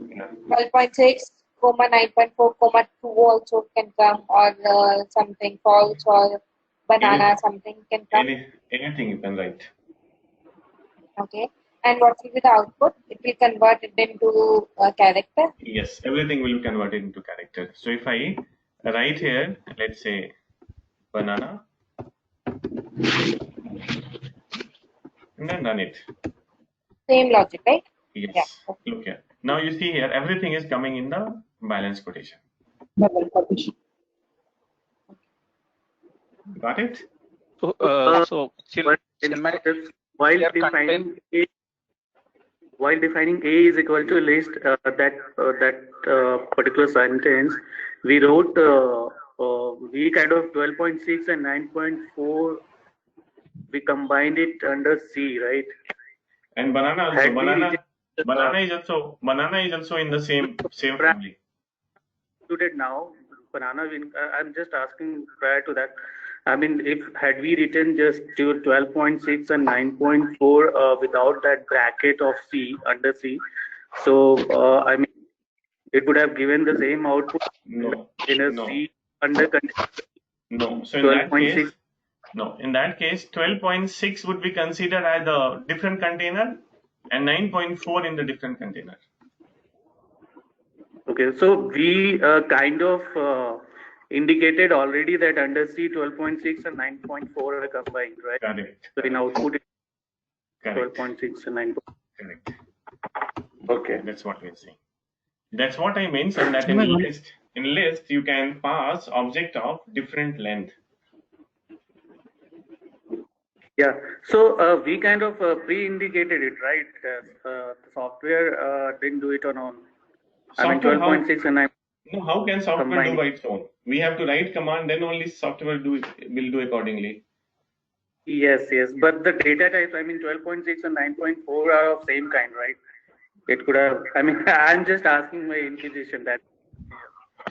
12.6, 9.4, 2 also can come, or something false or banana, something can come. Anything you can write. Okay. And what will be the output? It will convert it into a character. Yes, everything will be converted into character. So if I write here, let's say banana, and then run it. Same logic, right? Yes. Yeah. Look here. Now you see here, everything is coming in the balance quotation. Got it? So, while defining A is equal to list, that particular sentence, we wrote we kind of 12.6 and 9.4. We combined it under C, right? And banana also. Banana is also in the same family. Included now, banana. I'm just asking prior to that. I mean, if had we written just 12.6 and 9.4 without that bracket of C under C, so I mean, it would have given the same output in a C under. No. So in that case, no. In that case, 12.6 would be considered as a different container, and 9.4 in the different container. Okay, so we kind of indicated already that under C 12.6 and 9.4 are combined, right? Correct. So in output, 12.6 and 9. Correct. Okay, that's what we're saying. That's what I mentioned, that in list you can pass object of different length. Yeah, so we kind of pre-indicated it, right? The software didn't do it on own. I mean, 12.6 and 9. No, how can software do by its own? We have to write command, then only software will do accordingly. Yes, but the data types, I mean, 12.6 and 9.4 are of same kind, right? It could have. I mean, I'm just asking my intuition that.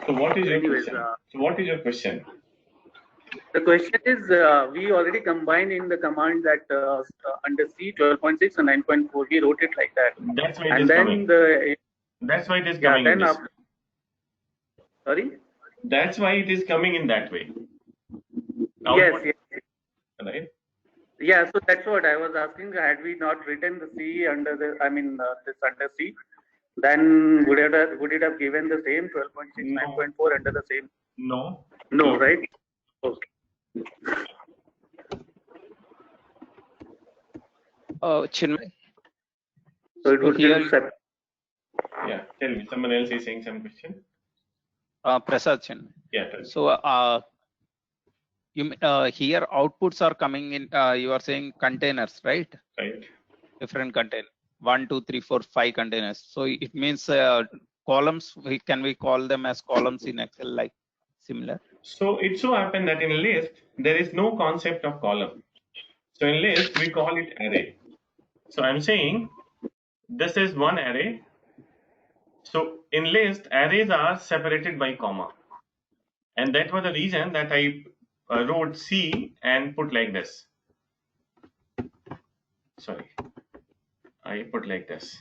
So what is your question? So what is your question? The question is, we already combined in the command that under C 12.6 and 9.4, we wrote it like that. That's why it is coming. That's why it is coming in this. Sorry? That's why it is coming in that way. Yes. Right? Yeah, so that's what I was asking. Had we not written the C under the, I mean, this under C, then would it have given the same 12.6, 9.4 under the same? No. No, right? Okay. Chinmay. So it would here, yeah, tell me. Someone else is saying some question. Prasad Chinmay. Yeah. So you here outputs are coming in. You are saying containers, right? Right. Different container. 1, 2, 3, 4, 5 containers. So it means columns. Can we call them as columns in Excel, like similar? So it so happened that in list there is no concept of column. So in list we call it array. So I'm saying this is one array, So in list, arrays are separated by comma, and that was the reason that I wrote C and put like this. Sorry, I put like this.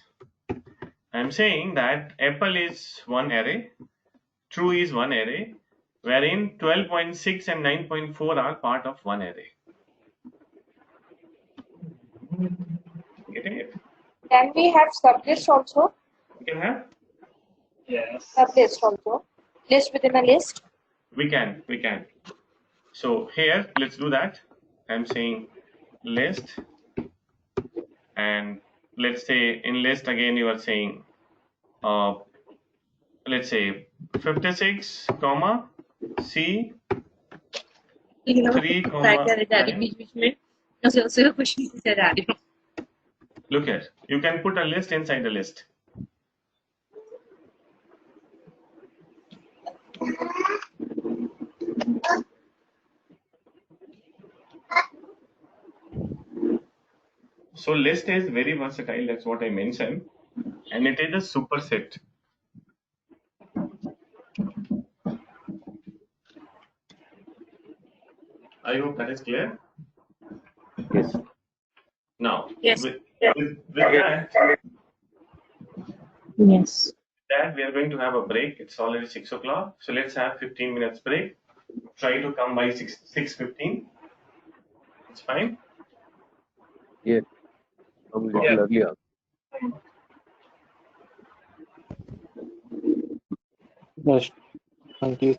I'm saying that apple is one array, true is one array, wherein 12.6 and 9.4 are part of one array. Getting it? Can we have sublist also? We can have? Yes. Sublist also. List within a list? We can. So here, let's do that. I'm saying list, and let's say in list again you are saying, let's say 56, comma, C, 3, comma, 9. Look here, you can put a list inside the list. So list is very versatile, that's what I mentioned, and it is a superset. I hope that is clear. Yes. Now, Yes. with that, Yes. we are going to have a break. It's already 6 o'clock, so let's have 15 minutes break. Try to come by 6:15. It's fine. Yeah. A little Yeah. earlier. Yes. Thank you.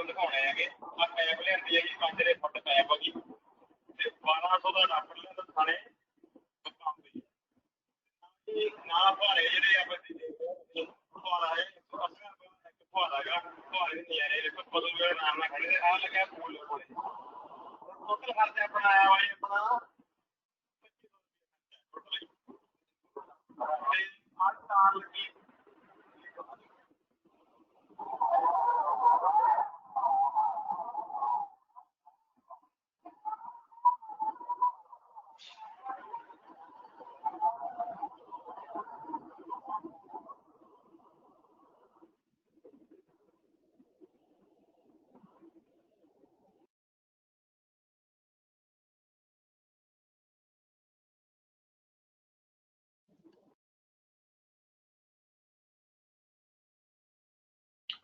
ਦਿਖਾਉਣੇ ਹੈਗੇ ਆ ਪੈਪ ਲਿਆਂਦੀ ਹੈਗੀ 5 ਦੇ ਫੁੱਟ ਪੈਪ ਹੈਗੀ ਤੇ 1200 ਦਾ doctor ਨੇ ਥਾਣੇ ਨਾ ਭਾਰੇ ਜਿਹੜੇ ਆ ਫੁਹਾਰਾ ਹੈ ਫੁਹਾਰਾ ਹੈਗਾ ਫੁਹਾਰੇ ਦੇ ਨਜ਼ਾਰੇ ਦੇਖੋ ਕਦੋਂ ਵੀ ਆਰਾਮ ਨਾਲ ਖੜੇ ਆ ਲੱਗਿਆ ਫੂਲ ਕੋਲੇ ਟੋਟਲ ਖਰਚਾ ਆਪਣਾ ਆਇਆ ਵਾ ਜੀ ਆਪਣਾ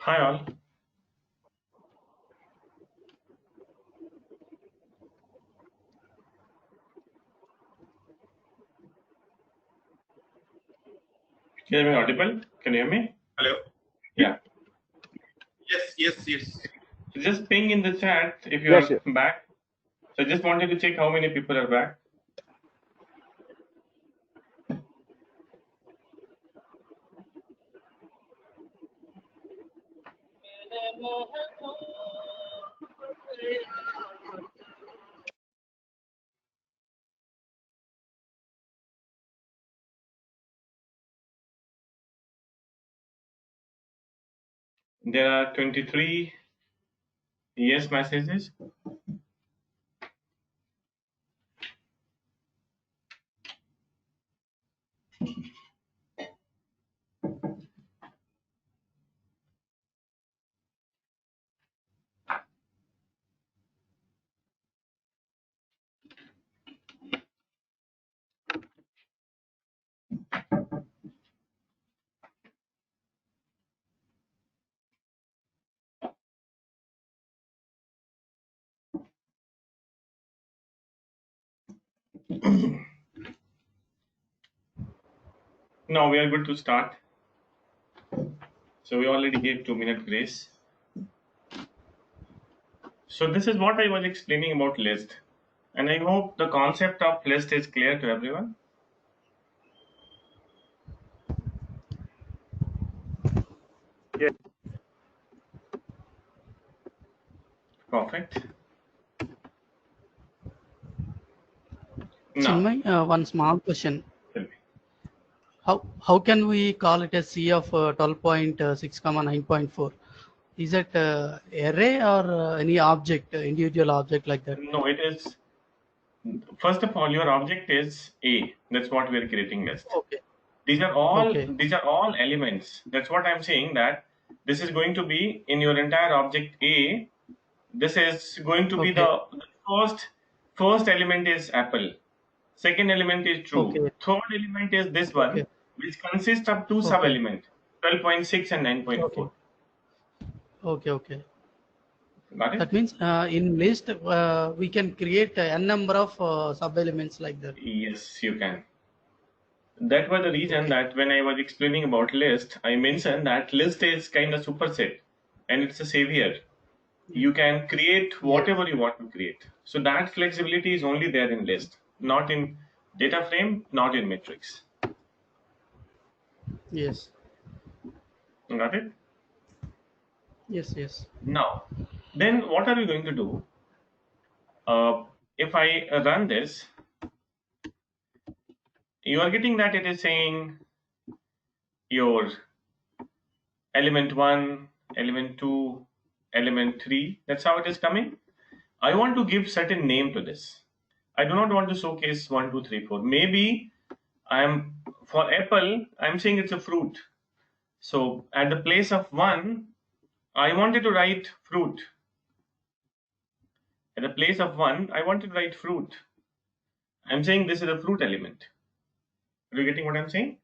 Hi all. Can you hear me audible? Can you hear me? Hello. Yeah. Yes. So just ping in the chat if you Yes, are back. So I just wanted to check how many people are back. There are 23 yes messages. Now we are good to start. So we already gave 2-minute grace. So this is what I was explaining about list. And I hope the concept of list is clear to everyone. Yes. Perfect. Now, Chinmay, one small question. How can we call it a C of 12.6, 9.4? Is it array or any object, individual object like that? no, it is. First of all, your object is A. That's what we are creating list. Okay. These are all elements. That's what I'm saying, that this is going to be in your entire object A. This is going to be the first element is apple. Second element is true. Okay. Third element is this one, which consists of two sub-elements, 12.6 and 9.4. Okay. Got it? That means in list we can create a number of sub-elements like that. Yes, you can. That was the reason that when I was explaining about list, I mentioned that list is kind of superset and it's a savior. You can create whatever you want to create. So that flexibility is only there in list, not in data frame, not in matrix. Yes. Got it? Yes. Now, then what are we going to do? If I run this, you are getting that it is saying your element 1, element 2, element 3. That's how it is coming. I want to give certain name to this. I do not want to showcase 1, 2, 3, 4. Maybe for apple, I'm saying it's a fruit. So at the place of 1, I wanted to write fruit. At the place of 1, I wanted to write fruit. I'm saying this is a fruit element. Are you getting what I'm saying?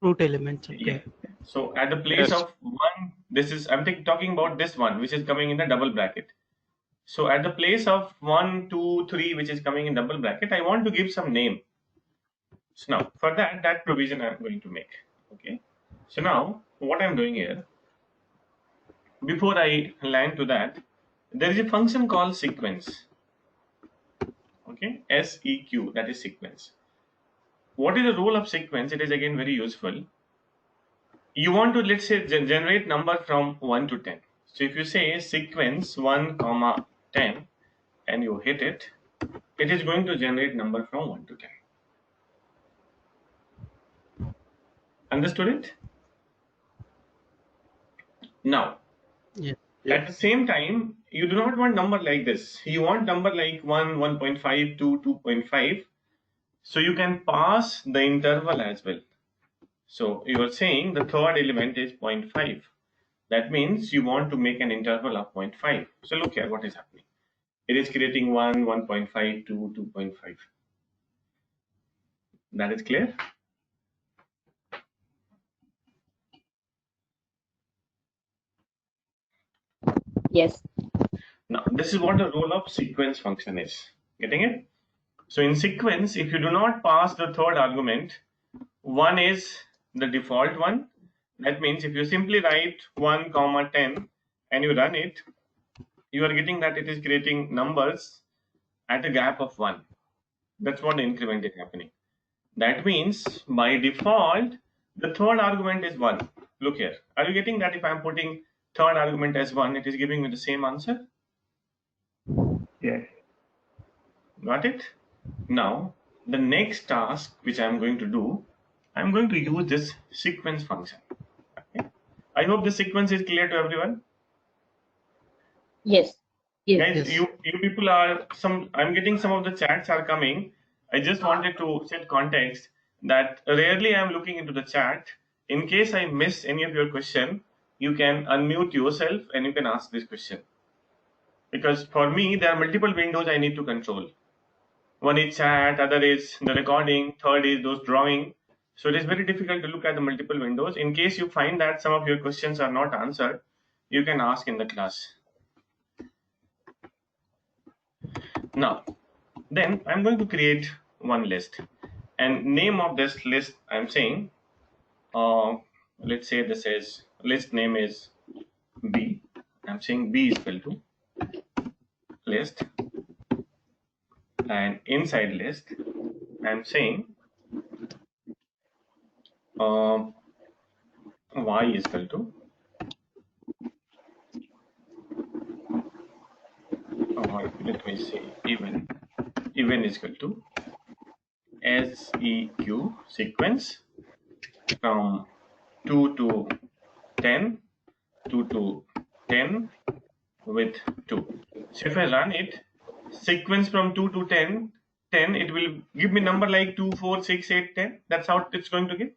Fruit elements. Okay. Yeah. So at the place of 1, I'm talking about this one, which is coming in the double bracket. So at the place of 1, 2, 3, which is coming in double bracket, I want to give some name. So now for that provision I'm going to make. Okay. So now what I'm doing here, before I land to that, there is a function called sequence. Okay, SEQ, that is sequence. What is the role of sequence? It is again very useful. You want to, let's say, generate number from 1 to 10. So if you say sequence 1, 10 and you hit it, it is going to generate number from 1 to 10. Understood it? Now, Yes. at the same time, you do not want number like this. You want number like 1, 1.5, 2, 2.5. So you can pass the interval as well. So you are saying the third element is 0.5. That means you want to make an interval of 0.5. So look here, what is happening. It is creating 1, 1.5, 2, 2.5. That is clear? Yes. Now, this is what the role of sequence function is. Getting it? So in sequence, if you do not pass the third argument, 1 is the default one. That means if you simply write 1, 10 and you run it, you are getting that it is creating numbers at a gap of 1. That's what the increment is happening. That means by default, the third argument is 1. Look here. Are you getting that if I'm putting third argument as 1, it is giving me the same answer? Yes. Got it? Now, the next task which I'm going to do, I'm going to use this sequence function. Okay? I hope the sequence is clear to everyone. Yes. Guys, you people are I'm getting some of the chats are coming. I just wanted to set context that rarely I'm looking into the chat. In case I miss any of your question, you can unmute yourself and you can ask this question. Because for me, there are multiple windows I need to control. One is chat, other is the recording, third is those drawing. So it is very difficult to look at the multiple windows. In case you find that some of your questions are not answered, you can ask in the class. Now, then I'm going to create one list, and name of this list I'm saying, let's say this is list name is B. I'm saying B is equal to list, and inside list I'm saying Y is equal to let me see, even is equal to SEQ sequence from 2 to 10, 2 to 10 with 2. So if I run it, sequence from 2 to 10, it will give me number like 2, 4, 6, 8, 10. That's how it's going to give.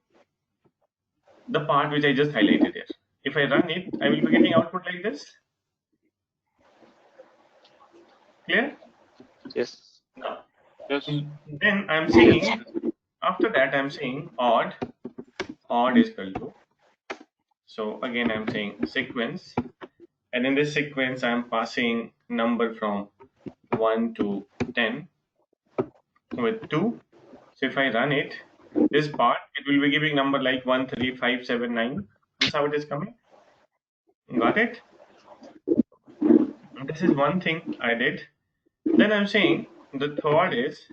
The part which I just highlighted here. If I run it, I will be getting output like this. Clear? Yes. No. Yes. Then I'm saying, after that I'm saying odd is equal to. So again I'm saying sequence, and in this sequence I'm passing number from 1 to 10 with 2. So if I run it, this part, it will be giving number like 1, 3, 5, 7, 9. This is how it is coming. Got it? This is one thing I did. Then I'm saying the third is,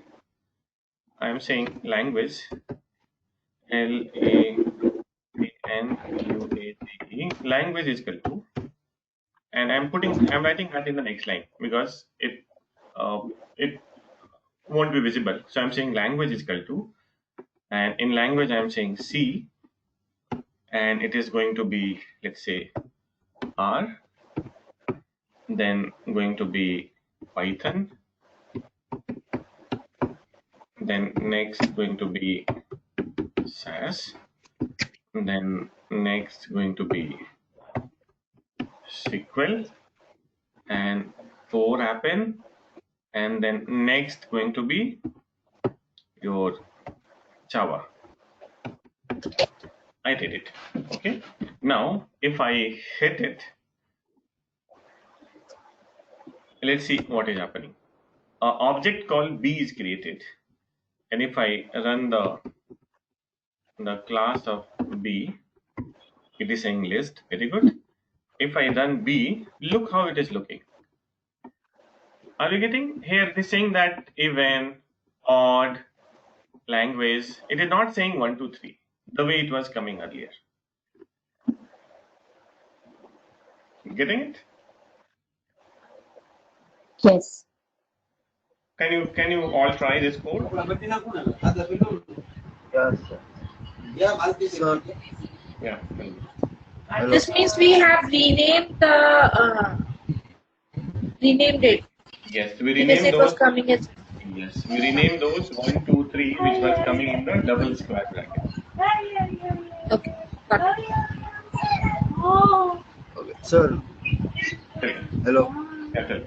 I'm saying language, LANGUAGE, language is equal to, and I'm writing that in the next line because it won't be visible. So I'm saying language is equal to, and in language I'm saying C, and it is going to be, let's say, R, then going to be Python, then next going to be SAS, then next going to be SQL, and 4 Appen, and then next going to be your Java. I did it. Okay. Now, if I hit it, let's see what is happening. An object called B is created, and if I run the class of B, it is saying list. Very good. If I run B, look how it is looking. Are you getting? Here it is saying that even, odd, language. It is not saying 1, 2, 3 the way it was coming earlier. Getting it? Yes. Can you all try this code? Yes, sir. Sir, Yeah. hello. This means we have renamed it. Yes, we Because rename it was those. coming as. Yes, we rename those 1, 2, 3, which was coming in the double square bracket. Okay. Got it. Okay. Sir, Tell me. hello. Yeah, tell me.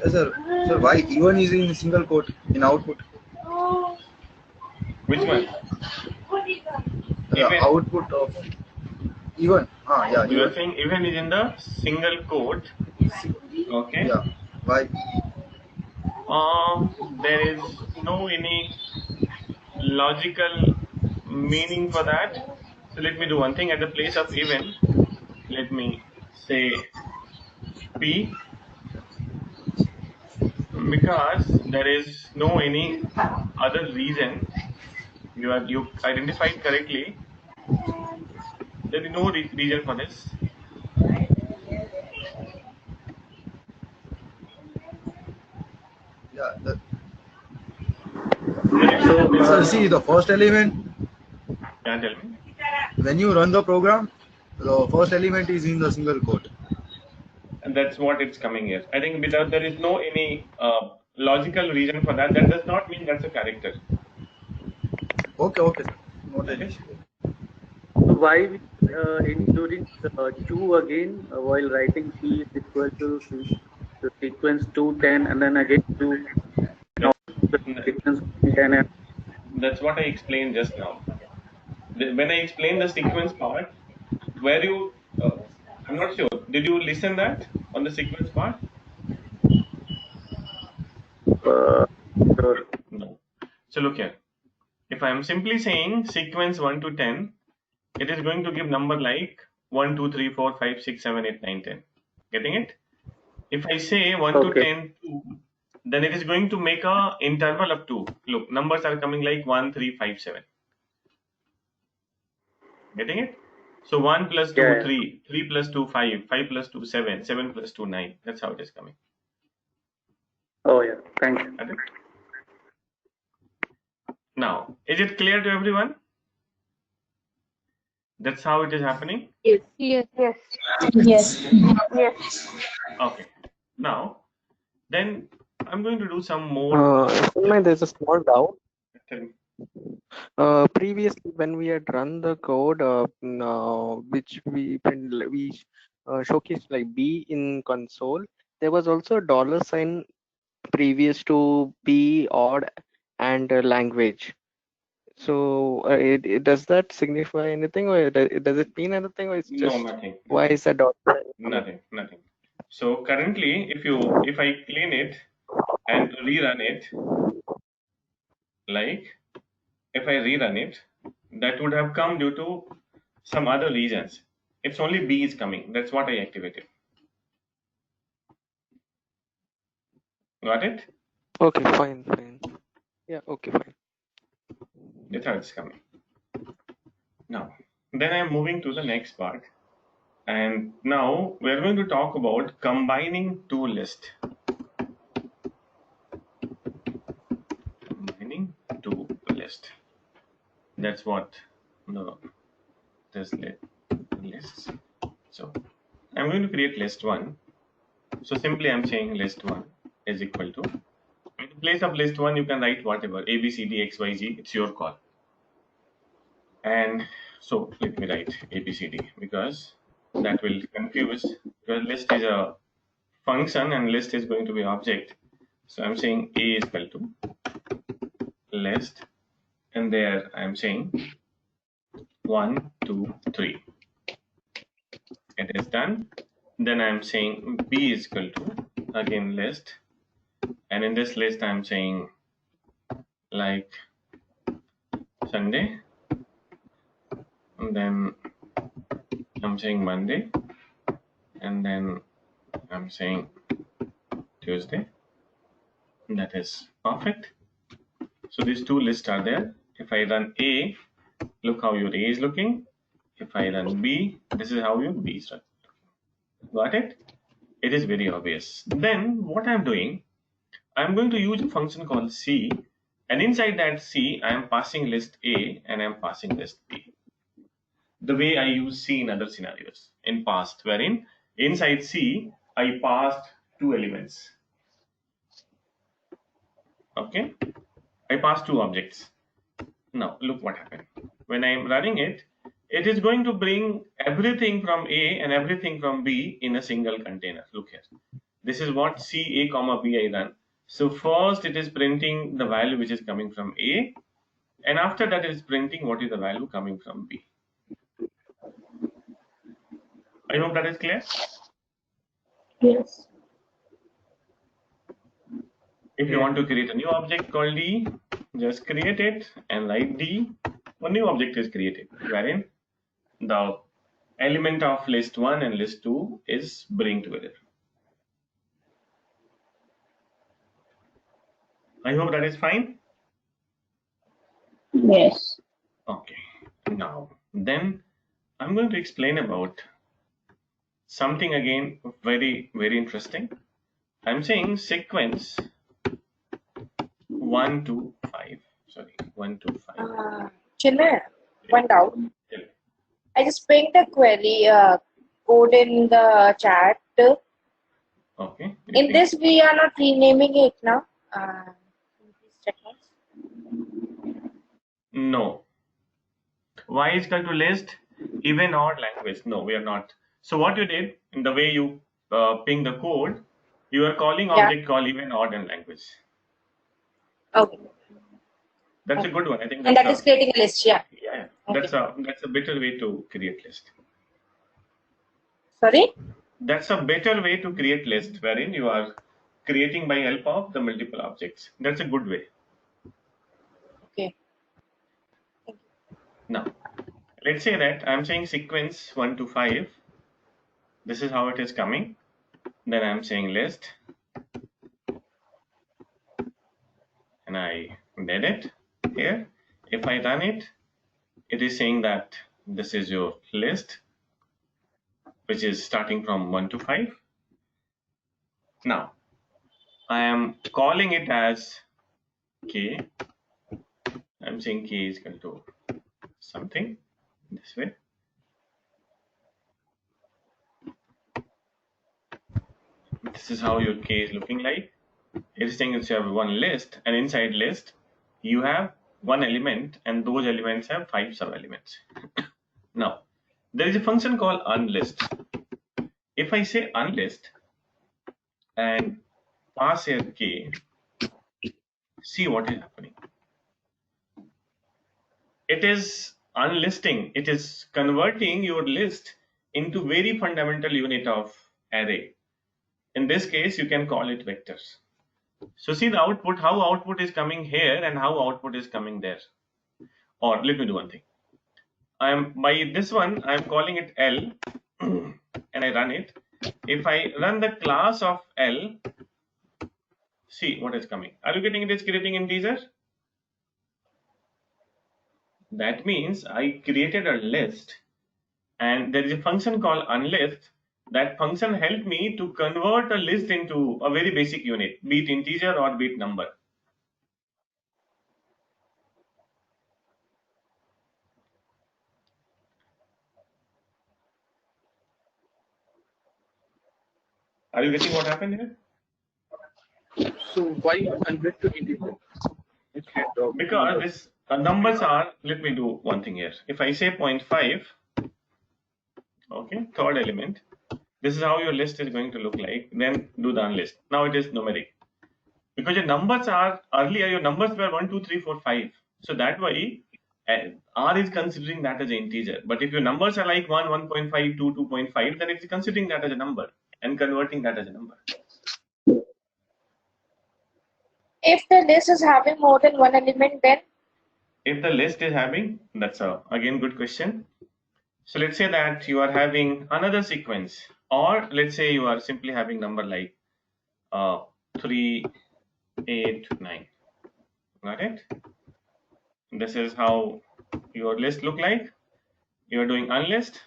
Yes, sir. Sir, why even is in single quote in output? Which one? The Even. output of even. Yeah, You are even. saying even is in the single quote. Okay. Yeah. Why? There is no any logical meaning for that. So let me do one thing. At the place of even, let me say P, because there is no any other reason. You identified correctly. There is no reason for this. Yeah. So, Sir, see the first element. yeah, tell me. When you run the program, the first element is in the single quote. And that's what it's coming here. I think without there is no any logical reason for that. That does not mean that's a character. Okay, sir. Not an Okay. issue. So why we including two again while writing P is equal to the sequence 210 and then again 2 sequence 10 and That's what I explained just now. When I explained the sequence part, where you, I'm not sure. Did you listen that on the sequence part? sure. No. So look here. If I am simply saying sequence 1 to 10, it is going to give number like 1, 2, 3, 4, 5, 6, 7, 8, 9, 10. Getting it? If I say 1 to 10, 2, then it is going to make a interval of 2. Look, numbers are coming like 1, 3, 5, 7. Getting it? So 1 plus 2, 3, 3 plus 2, 5, 5 plus 2, 7, 7 plus 2, 9. That's how it is coming. Oh yeah, thank you. Got it? Now, is it clear to everyone? That's how it is happening? Yes. Yes. Yes. Yes. Okay. Now, then I'm going to do some more. There's a small doubt. Tell me. Previously, when we had run the code, which we showcased like B in console, there was also a dollar sign previous to B, odd, and language. So, does that signify anything, or does it mean anything, or it's No, just nothing. why is that dollar sign coming? Nothing. So currently, if I clean it and rerun it, like if I rerun it, that would have come due to some other reasons. It's only B is coming. That's what I activated. Got it? Okay, fine. Yeah, okay, fine. That's how it's coming. Now, then I'm moving to the next part. And now we're going to talk about combining two lists. Combining two lists. That's what this lists. So I'm going to create list 1. So simply I'm saying list 1 is equal to, in place of list 1 you can write whatever, A, B, C, D, X, Y, Z, it's your call. And so let me write A, B, C, D, because that will confuse, because list is a function and list is going to be object. So I'm saying A is equal to list, and there I'm saying 1, 2, 3. It is done. Then I'm saying B is equal to again list, and in this list I'm saying like Sunday, and then I'm saying Monday, and then I'm saying Tuesday. That is perfect. So these two lists are there. If I run A, look how your A is looking. If I run B, this is how your B is looking. Got it? It is very obvious. Then what I'm doing, I'm going to use a function called C, And inside that C, I am passing list A and I am passing list B. The way I use C in other scenarios in past, wherein inside C, I passed 2 elements. Okay, I passed 2 objects. Now look what happened. When I am running it, it is going to bring everything from A and everything from B in a single container. Look here. This is what C A comma B I run. So first it is printing the value which is coming from A, and after that it is printing what is the value coming from B. I hope that is clear. Yes. If you want to create a new object called D, just create it and write D. A new object is created wherein the element of list 1 and list 2 is bring together. I hope that is fine. Yes. Okay. Now, then I'm going to explain about something again very, very interesting. I'm saying sequence 1 to 5. Sorry, 1 to 5. Chinmay, one doubt. Tell me. I just pinged a query code in the chat. Okay. In this, we are not renaming it now. No. Y is equal to list, even odd language. No, we are not. So what you did, in the way you ping the code, you are calling object call even odd and language. Okay. That's a good one. I think And that's that is creating a list, yeah. Yeah, Okay. that's a better way to create list. Sorry? That's a better way to create list, wherein you are creating by help of the multiple objects. That's a good way. Okay. Now, let's say that I'm saying sequence 1 to 5. This is how it is coming. Then I'm saying list. And I did it here. If I run it, it is saying that this is your list, which is starting from 1 to 5. Now, I am calling it as K. I'm saying K is equal to something this way. This is how your K is looking like. It is saying that you have one list, and inside list, you have one element, and those elements have 5 sub-elements. Now, there is a function called unlist. If I say unlist and pass here K, see what is happening. It is unlisting. It is converting your list into very fundamental unit of array. In this case, you can call it vectors. So see the output, how output is coming here and how output is coming there. Or let me do one thing. By this one, I'm calling it L and I run it. If I run the class of L, see what is coming. Are you getting it is creating integer? That means I created a list and there is a function called unlist. That function helped me to convert a list into a very basic unit, be it integer or be it number. Are you getting what happened here? So why convert to integer? Because this numbers are, let me do one thing here. If I say 0.5, okay, third element, this is how your list is going to look like. Then do the unlist. Now it is numeric. Because your numbers are, earlier your numbers were 1, 2, 3, 4, 5. So that way, R is considering that as an integer. But if your numbers are like 1, 1.5, 2, 2.5, then it's considering that as a number and converting that as a number. If the list is having more than one element, then? If the list is having, that's a, again, good question. So let's say that you are having another sequence, or let's say you are simply having number like 3, 8, 9. Got it? This is how your list look like. You are doing unlist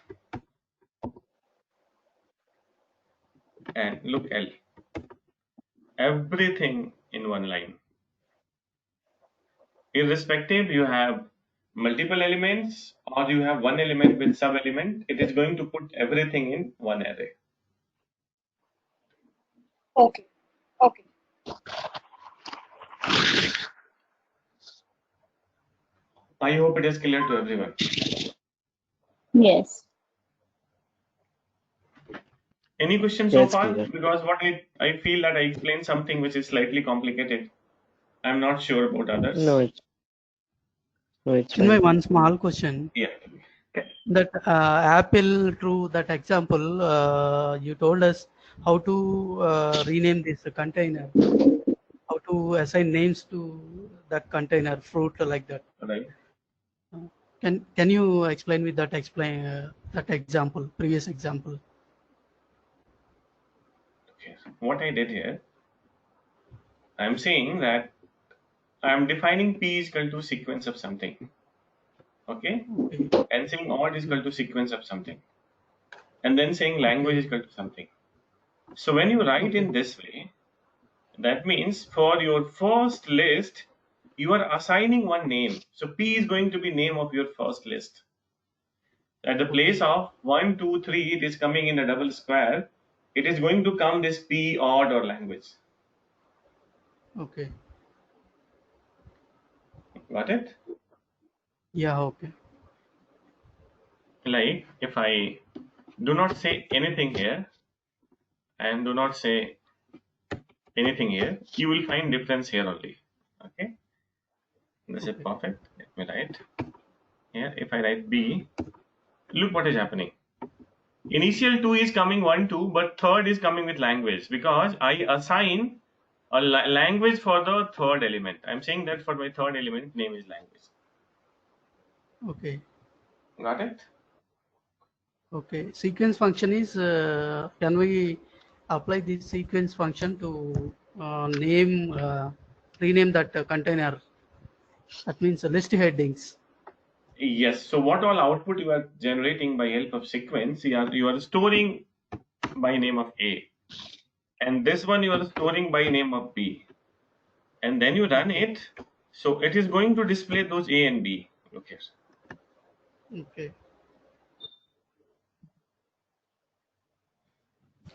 and look L. Everything in one line. irrespective you have multiple elements or you have one element with sub element, it is going to put everything in one array. Okay. Okay. I hope it is clear to everyone. Yes. Any questions so Yes, far? clear. Because what I feel that I explained something which is slightly complicated. I'm not sure about others. No, it's Chinmay, fine. one small question. Yeah. That Apple, through that example, you told us how to rename this container, how to assign names to that container, fruit like that. Right. Can you explain with that that example, previous example? Okay. What I did here, I'm saying that I'm defining P is equal to sequence of something. Okay. And saying odd is equal to sequence of something. And then saying language is equal to something. So when you write in this way, that means for your first list, you are assigning one name. So P is going to be name of your first list. At the place of 1, 2, 3, it is coming in a double square. It is going to come this P odd or language. Okay. Got it? Yeah. Okay. Like if I do not say anything here and do not say anything here, you will find difference here only. Okay. This is perfect. Let me write here. If I write B, look what is happening. Initial 2 is coming 1, 2, but third is coming with language because I assign a language for the third element. I'm saying that for my third element, name is language. Okay. Got it? Okay. Sequence function is, can we apply this sequence function to rename that container? That means list headings. Yes. So what all output you are generating by help of sequence, you are storing by name of A. And this one you are storing by name of B. And then you run it. So it is going to display those A and B. Look here. Okay.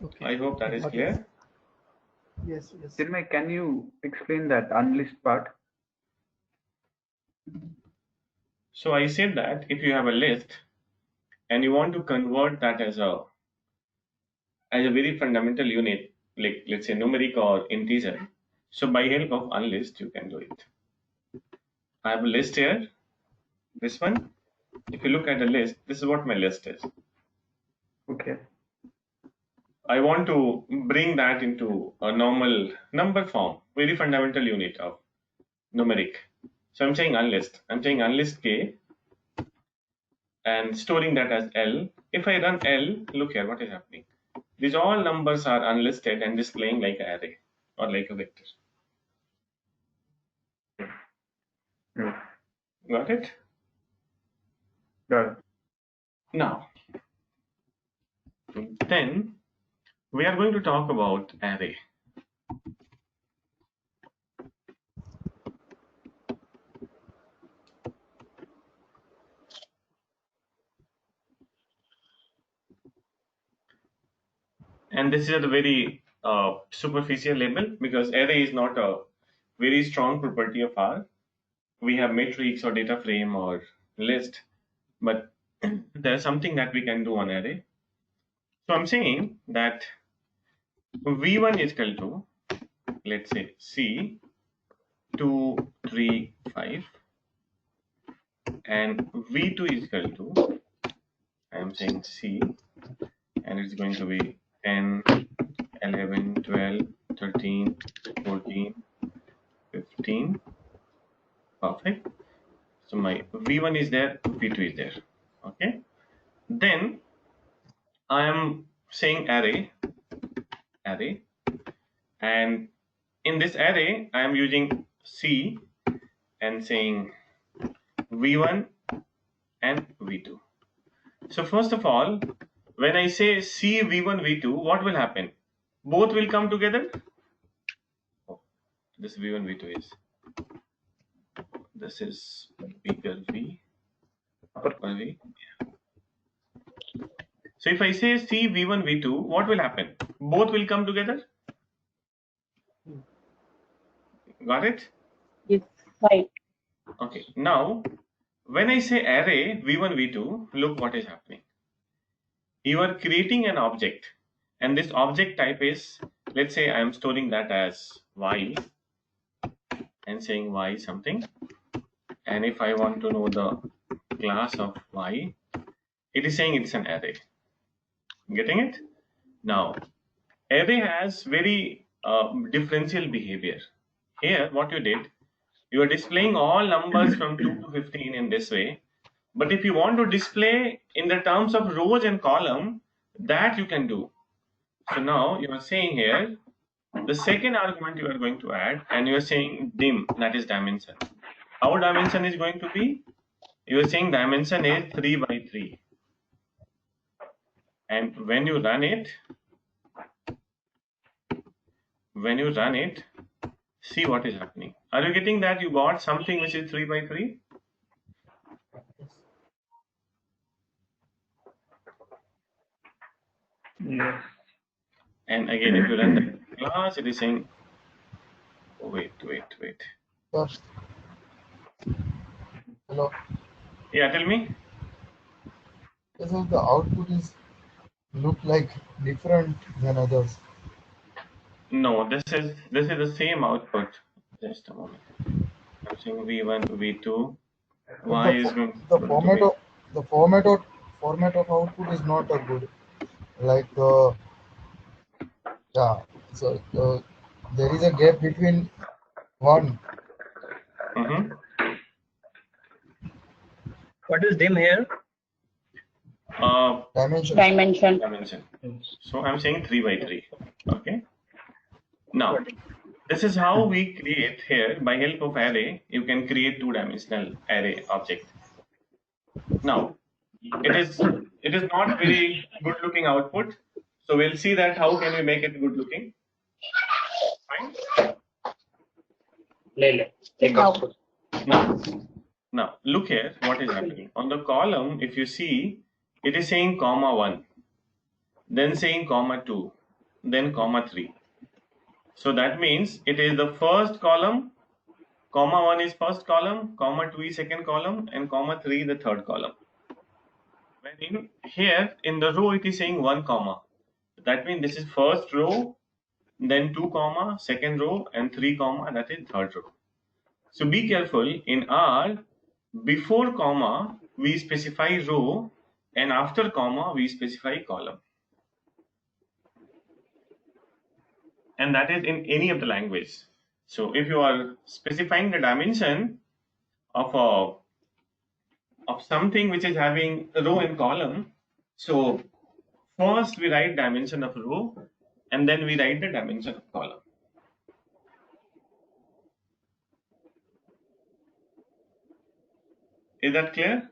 Okay. I hope that is clear. Yes. Yes. Chinmay, can you explain that unlist part? So I said that if you have a list and you want to convert that as a very fundamental unit, like let's say numeric or integer, so by help of unlist you can do it. I have a list here, this one. If you look at the list, this is what my list is. Okay. I want to bring that into a normal number form, very fundamental unit of numeric. So I'm saying unlist. I'm saying unlist k and storing that as L. If I run L, look here what is happening. These all numbers are unlisted and displaying like an array or like a vector. Got it? Got it. Now, then we are going to talk about array. And this is at a very superficial level because array is not a very strong property of R. We have matrix or data frame or list, but there's something that we can do on array. So I'm saying that V1 is equal to, let's say C 2, 3, 5, and V2 is equal to, I'm saying C, and it's going to be 10, 11, 12, 13, 14, 15. Perfect. So my V1 is there, V2 is there. Okay. Then I am saying array, and in this array I am using C and saying V1 and V2. So first of all, when I say C V1 V2, what will happen? Both will come together. Oh, this V1 V2 is this is bigger V, upper V. So if I say C V1 V2, what will happen? Both will come together. Got it? Yes. Right. Okay. Now, when I say array V1 V2, look what is happening. You are creating an object, and this object type is, let's say I am storing that as Y and saying Y something. And if I want to know the class of Y, it is saying it's an array. Getting it? Now, array has very differential behavior. Here, what you did, you are displaying all numbers from 2 to 15 in this way. But if you want to display in the terms of rows and column, that you can do. So now you are saying here, the second argument you are going to add, and you are saying dim, that is dimension. Our dimension is going to be, you are saying dimension is 3 by 3. And when you run it, see what is happening. Are you getting that you got something which is 3 by 3? Yes. And again, if you run the class, it is saying, oh, wait. Hello. Yeah, tell me. So the output is look like different than others. No, this is the same output. Just a moment. I'm saying V1, V2. Y is going The to format be. of format of output is not a good. Like yeah. So there is a gap between one. What is dim here? Dimension. So I'm saying 3 by 3. Okay. Now, this is how we create here by help of array. You can create two-dimensional array object. Now, it is not very good looking output. So we'll see that how can we make it good looking. Fine. Now look here what is happening. On the column, if you see, it is saying comma 1, then saying comma 2, then comma 3. So that means it is the first column, comma 1 is first column, comma 2 is second column, and comma 3 the third column. When here in the row it is saying 1 comma. That means this is first row, then 2 comma, second row, and 3 comma, that is third row. So be careful, in R, before comma we specify row, and after comma we specify column. And that is in any of the language. So if you are specifying the dimension of something which is having row and column, so first we write dimension of row, and then we write the dimension of column. Is that clear?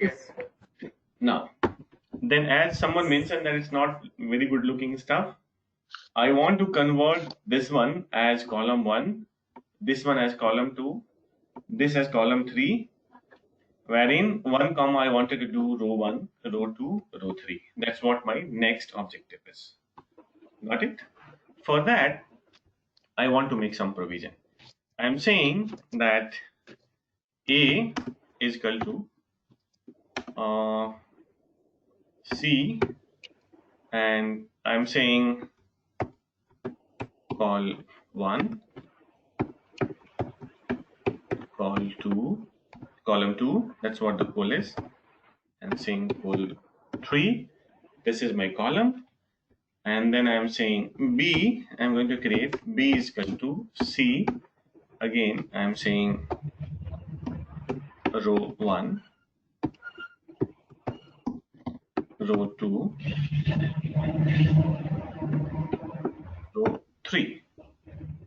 Yes. Now, then as someone mentioned that it's not very good looking stuff, I want to convert this one as column 1, this one as column 2, this as column 3, wherein 1 comma I wanted to do row 1, row 2, row 3. That's what my next objective is. Got it? For that, I want to make some provision. I'm saying that A is equal to C, and I'm saying call 1, call 2, column 2, that's what the call is. I'm saying call 3, this is my column. And then I'm saying B, I'm going to create B is equal to C. Again, I'm saying row 1, row 2, row 3.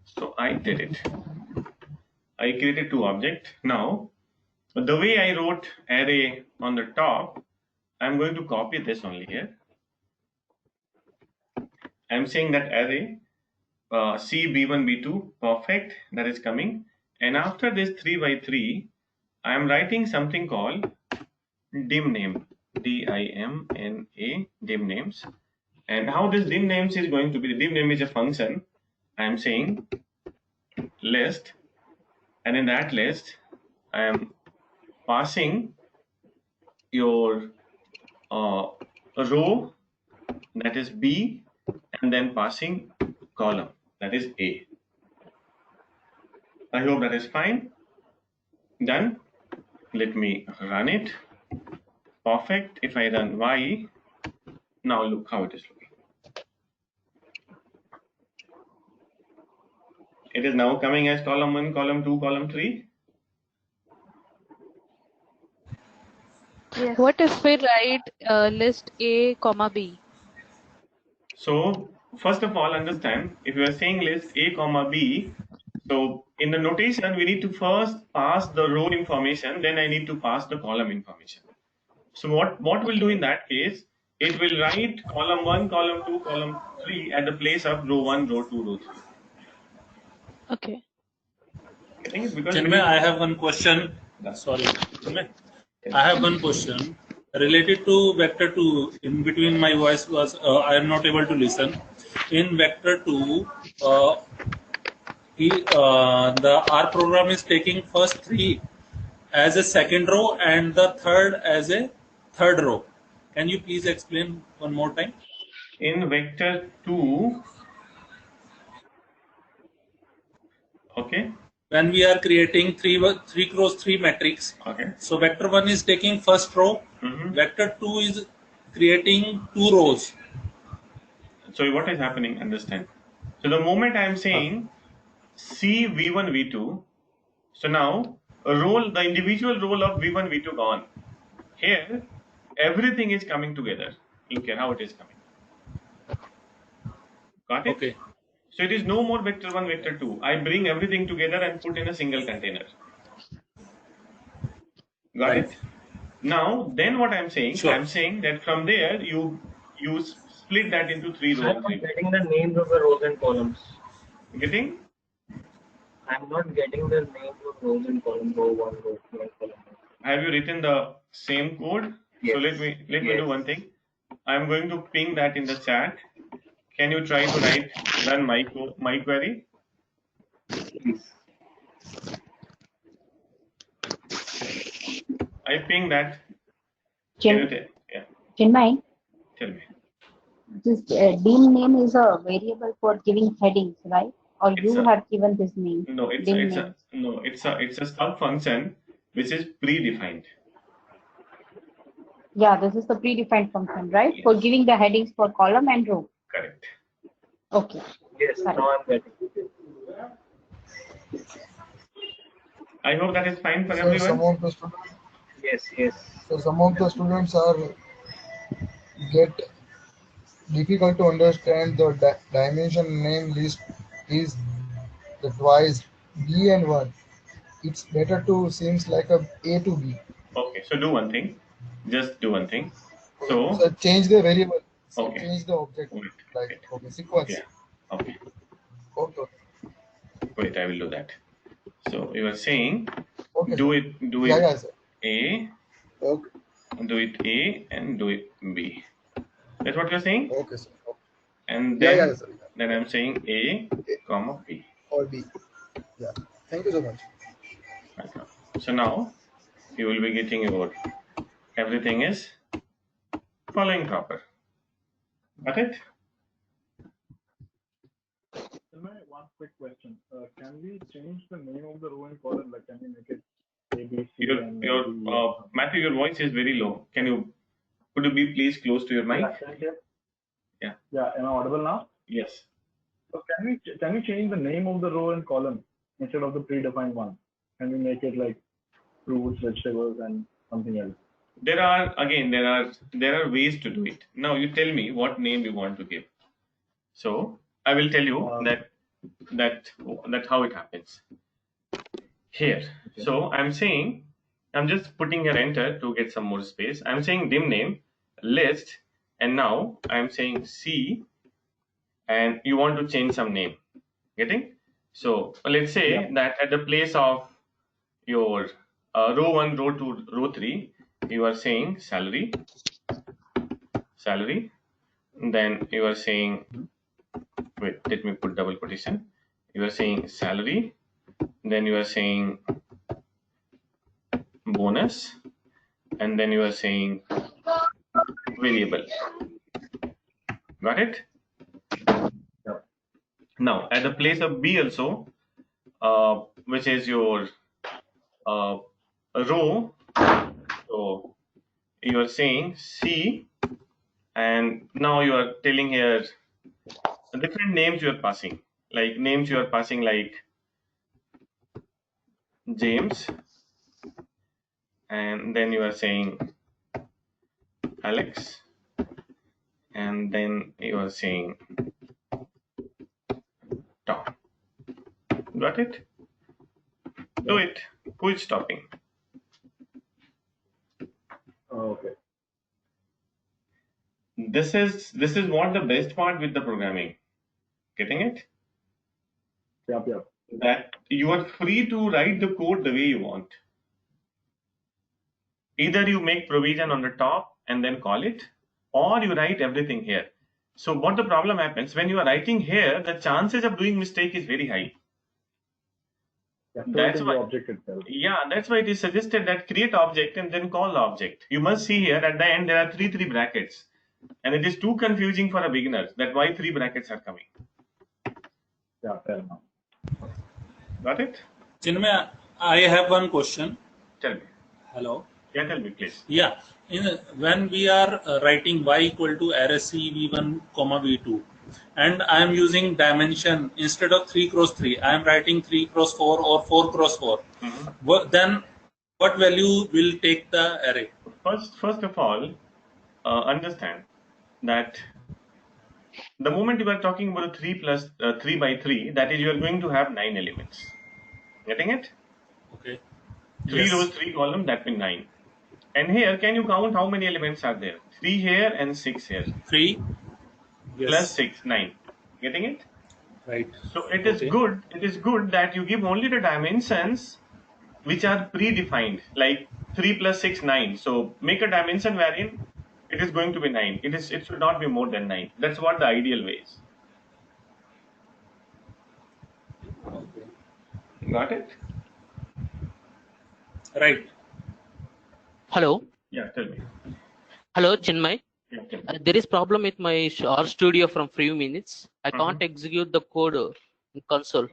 So I did it. I created 2 objects. Now, the way I wrote array on the top, I'm going to copy this only here. I'm saying that array C B1 B2 perfect, that is coming, and after this 3 by 3 I am writing something called dim name, DIMNA, dim names. And how this dim names is going to be, the dim name is a function. I am saying list, and in that list I am passing your row, that is B, and then passing column, that is A. I hope that is fine. Done. Let me run it. Perfect. If I run Y, now look how it is looking. It is now coming as column 1, column 2, column 3. Yes. What if we write list A, comma B? So first of all, understand, if you are saying list A, comma B, so in the notation, we need to first pass the row information, then I need to pass the column information. So what we'll do in that case, it will write column 1, column 2, column 3 at the place of row 1, row 2, row 3. Okay. Getting it? Because Chinmay, I have one question. Sorry, Chinmay. I have one question related to vector 2. In between, my voice was I am not able to listen. In vector 2, our program is taking first 3 as a second row and the third as a third row. Can you please explain one more time? In vector 2, okay, when we are creating 3 cross 3 matrix, okay, so vector 1 is taking first row, vector 2 is creating 2 rows. So what is happening? Understand. So the moment I am saying C V1 V2, so now the individual role of V1 V2 gone. Here everything is coming together. Look here how it is coming. Got it? Okay. So it is no more vector 1, vector 2. I bring everything together and put in a single container. Got it? Now, then what I'm saying, sure. I'm saying that from there you split that into 3 rows. I'm not getting the names of the rows and columns. Getting? I'm not getting the names of rows and columns. Row 1, row 2, and column 1. Have you written the same code? Yes. So let me do one thing. I'm going to ping that in the chat. Can you try to run my query? Please. I ping that. Can you tell? Yeah. Chinmay, Tell me. this dim name is a variable for giving headings, right? Or you have given this name? No, it's a sub function which is predefined. Yeah, this is the predefined function, right? Yes. For giving the headings for column and row. Correct. Okay. Yes, correct. now I'm getting it. I hope that is fine for So everyone. some of the students, yes. So some of the students are get difficult to understand the dimension name list is the twice B and 1. It's better to seems like a to B. Okay, so do one thing. Just do one thing. So change the variable. Okay. Change the object. Like okay, sequence. Yeah. Okay. Okay. Wait, I will do that. So you are saying do it A. Okay. Do it A and do it B. That's what you're saying? Okay, sir. Okay. And then then I'm saying A, comma B. Or B. Yeah. Thank you so much. So now you will be getting your everything is following proper. Got it? One quick question. Can we change the name of the row and column? Like, can we make it ABC? Matthew, your voice is very low. Could you be please close to your mic? Yeah. Yeah. Am I audible now? Yes. So can we change the name of the row and column instead of the predefined one? Can we make it like fruits, vegetables, and something else? There are ways to do it. Now you tell me what name you want to give. So I will tell you that how it happens here. Okay. So I'm just putting here enter to get some more space. I'm saying dim name list, and now I'm saying C, and you want to change some name. Getting? So let's say that at the place of your row 1, row 2, row 3, you are saying salary, then you are saying, wait, let me put double quotation. You are saying salary, then you are saying bonus, and then you are saying variable. Got it? Now at the place of B also, which is your row, so you are saying C, and now you are telling here different names you are passing, like names you are passing like James, and then you are saying Alex, and then you are saying Tom. Got it? Do it. Who is stopping? Okay. This is what the best part with the programming. Getting it? Yep. That you are free to write the code the way you want. Either you make provision on the top and then call it, or you write everything here. So what the problem happens when you are writing here, the chances of doing mistake is very high. That's why object itself. Yeah, that's why it is suggested that create object and then call the object. You must see here at the end there are three brackets, and it is too confusing for a beginner. That why 3 brackets are coming. Yeah, fair enough. Got it? Chinmay, I have one question. Tell me. Hello. Yeah, tell me please. Yeah, when we are writing y equal to array C v1 comma v2, and I am using dimension instead of 3 cross 3, I am writing 3 cross 4 or 4 cross 4. Then what value will take the array? First of all, understand that the moment you are talking about a 3 plus 3 by 3, that is you are going to have 9 elements. Getting it? Okay. 3 Yes. rows, 3 columns, that means 9. And here, can you count how many elements are there? 3 here and 6 here. 3 plus 6, 9. Getting it? Right. So it is good. It is good that you give only the dimensions which are predefined, like 3 plus 6, 9. So make a dimension wherein it is going to be 9. It should not be more than 9. That's what the ideal way is. Got it? Right. Hello. Yeah, tell me. Hello, Chinmay. Yeah, tell me. There is problem with my R Studio from few minutes. I can't execute the code in console.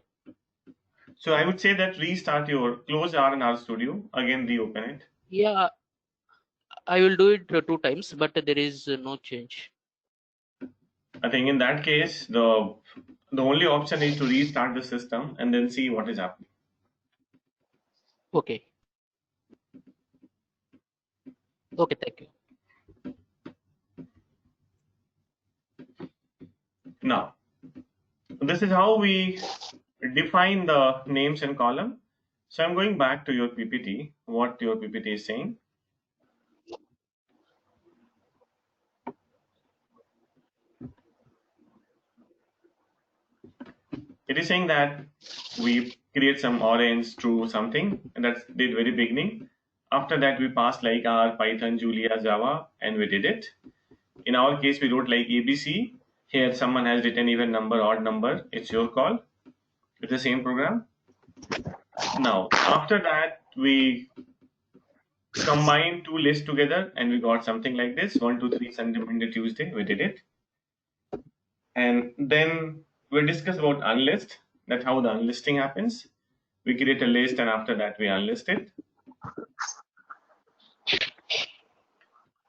So I would say that restart your close R and R Studio, again reopen it. Yeah, I will do it 2 times, but there is no change. I think in that case, the only option is to restart the system and then see what is happening. Okay. Okay, thank you. Now, this is how we define the names in column. So I'm going back to your PPT, what your PPT is saying. It is saying that we create some orange, true, something, and that's the very beginning. After that, we passed like R, Python, Julia, Java, and we did it. In our case, we wrote like ABC. Here, someone has written even number, odd number. It's your call. It's the same program. Now, after that, we combined 2 lists together and we got something like this: 1, 2, 3, Sunday, Monday, Tuesday. We did it. And then we discuss about unlist, that's how the unlisting happens. We create a list and after that we unlist it.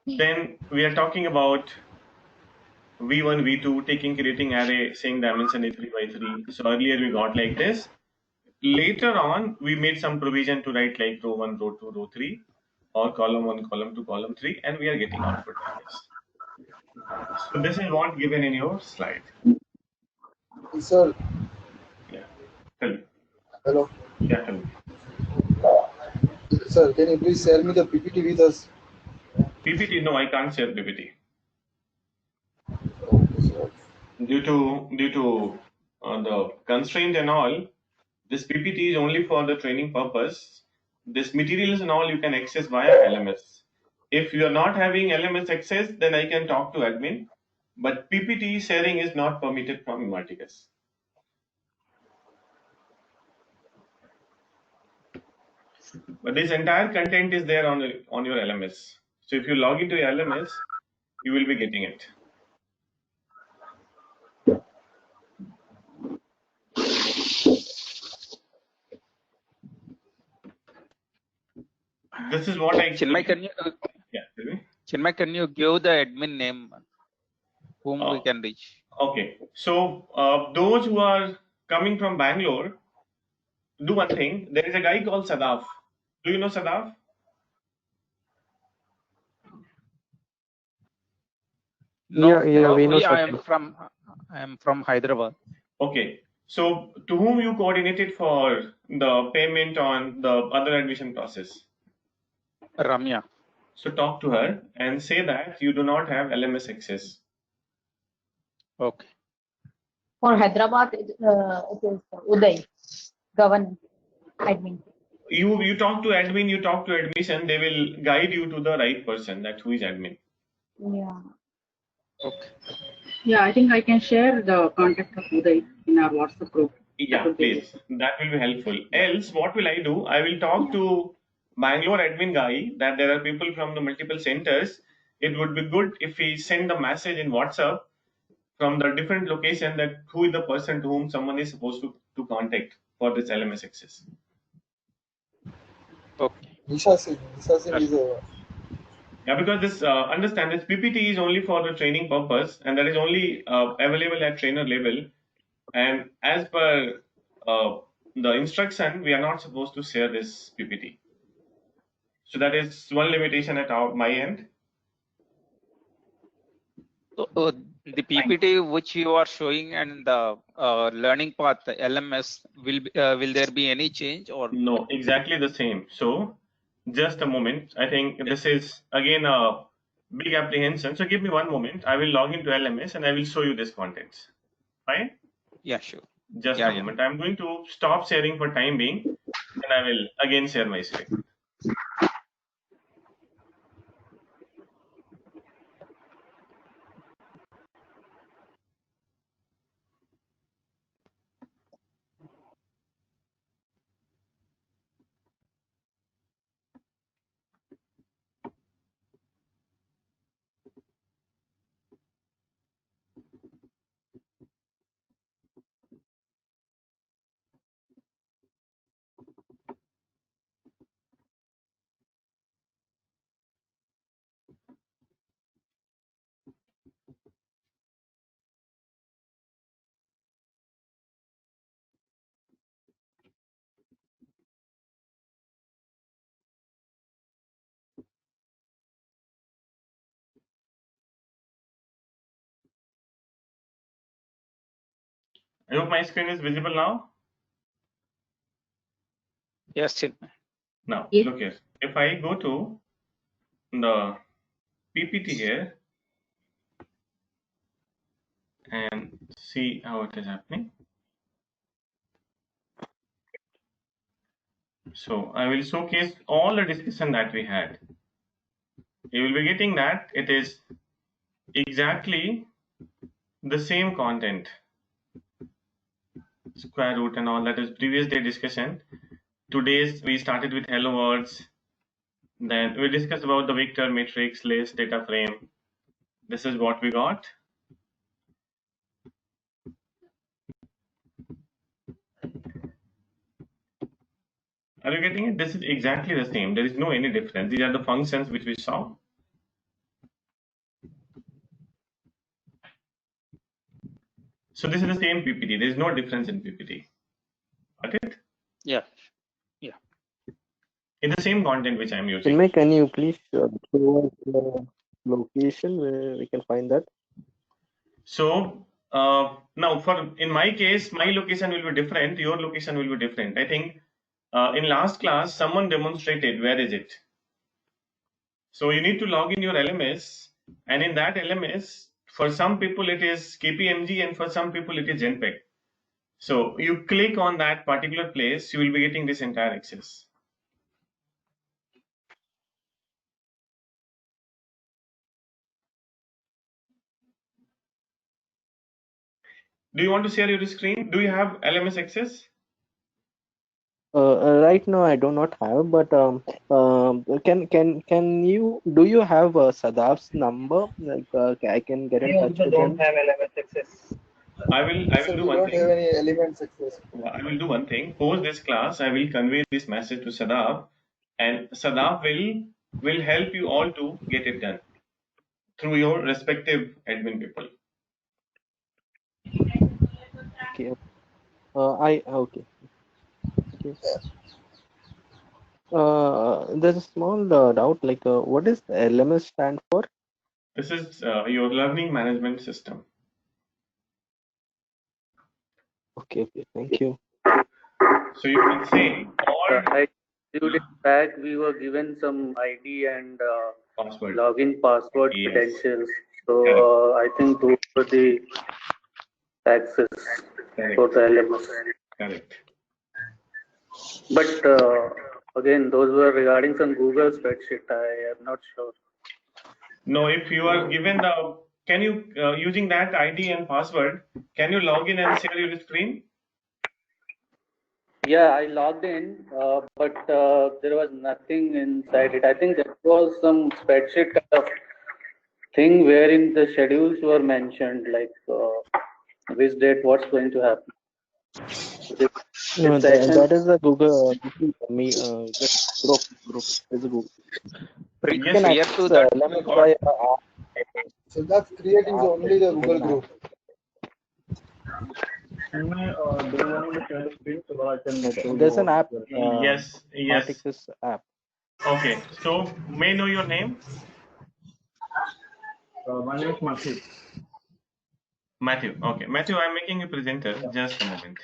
Then we are talking about V1, V2, creating array, saying dimension is 3 by 3. So earlier we got like this. Later on, we made some provision to write like row 1, row 2, row 3, or column 1, column 2, column 3, and we are getting output like this. So this is what given in your slide. Sir. Yeah. Tell me. Hello. Yeah, tell me. Sir, can you please share me the PPT with us? PPT? No, I can't share PPT. Okay, sir. due to the constraint and all, this PPT is only for the training purpose. This materials and all you can access via LMS. If you are not having LMS access, then I can talk to admin. But PPT sharing is not permitted from Imaticus. But this entire content is there on your LMS. So if you log into your LMS, you will be getting it. This is what I Chinmay, can you Chinmay, can you give the admin name whom we can reach? Okay. So those who are coming from Bangalore, do one thing. There is a guy called Sadaf. Do you know Sadaf? No, we know I something. am from Hyderabad. Okay. So to whom you coordinated for the payment on the other admission process? Ramya. So talk to her and say that you do not have LMS access. Okay. For Hyderabad, it is Uday, government admin. You talk to admin, you talk to admission, they will guide you to the right person, that who is admin. Yeah. Okay. Yeah, I think I can share the contact of Uday in our WhatsApp group. Yeah, please. That will be helpful. Else, what will I do? I will talk to Bangalore admin guy that there are people from the multiple centers. It would be good if we send a message in WhatsApp from the different location that who is the person to whom someone is supposed to contact for this LMS access. Okay. Nisha Singh is a. Yeah, because this understand this PPT is only for the training purpose, and that is only available at trainer level. And as per the instruction, we are not supposed to share this PPT. So that is one limitation at my end. So the PPT which you are showing and the learning path, the LMS, will there be any change or no? Exactly the same. So just a moment. I think this is again a big apprehension. So give me one moment. I will log into LMS and I will show you this contents. Fine? Yeah, sure. Just a moment. I'm going to stop sharing for time being. Then I will again share my screen. I hope my screen is visible now. Yes, Chinmay. Now, look here. If I go to the PPT here and see how it is happening. So I will showcase all the discussion that we had. You will be getting that it is exactly the same content. Square root and all that is previous day discussion. Today's we started with hello words. Then we discussed about the vector, matrix, list, data frame. This is what we got. Are you getting it? This is exactly the same. There is no any difference. These are the functions which we saw. So this is the same PPT. There is no difference in PPT. Got it? Yeah. Yeah. It's the same content which I'm using. Chinmay, can you please show us the location where we can find that? So now for in my case, my location will be different. Your location will be different. I think in last class, someone demonstrated where is it. So you need to log in your LMS, and in that LMS, For some people it is KPMG and for some people it is JPEG. So you click on that particular place, you will be getting this entire access. Do you want to share your screen? Do you have LMS access? Right now I do not have, but can you do you have Sadaf's number? Like I can get in We touch also with don't him. have LMS access. I will So do we one don't have thing. any elements access. I will do one thing. Post this class, I will convey this message to Sadaf, and Sadaf will help you all to get it done through your respective admin people. Okay. Okay. There's a small doubt. Like, what does LMS stand for? This is your learning management system. Okay. Thank you. So you can say all Like 2 days back, we were given some ID and password. login password Yes. credentials. So I think those were the access for the LMS. Correct. But again, those were regarding some Google spreadsheet. I am not sure. No, if you are given the, can you using that ID and password, can you log in and share your screen? Yeah, I logged in, but there was nothing inside it. I think there was some spreadsheet kind of thing wherein the schedules were mentioned, like which date, what's going to happen. No, that is a Google just group. It's a Google. You Yes, can Prior access to that, LMS God, by So that's creating only the Google group. Do you want me to share the screen so that I can show There's you an app. Yes. Articus app. Okay. So may I know your name? My name is Matthew. Matthew. Okay. Matthew, I'm making a presenter. Just a moment.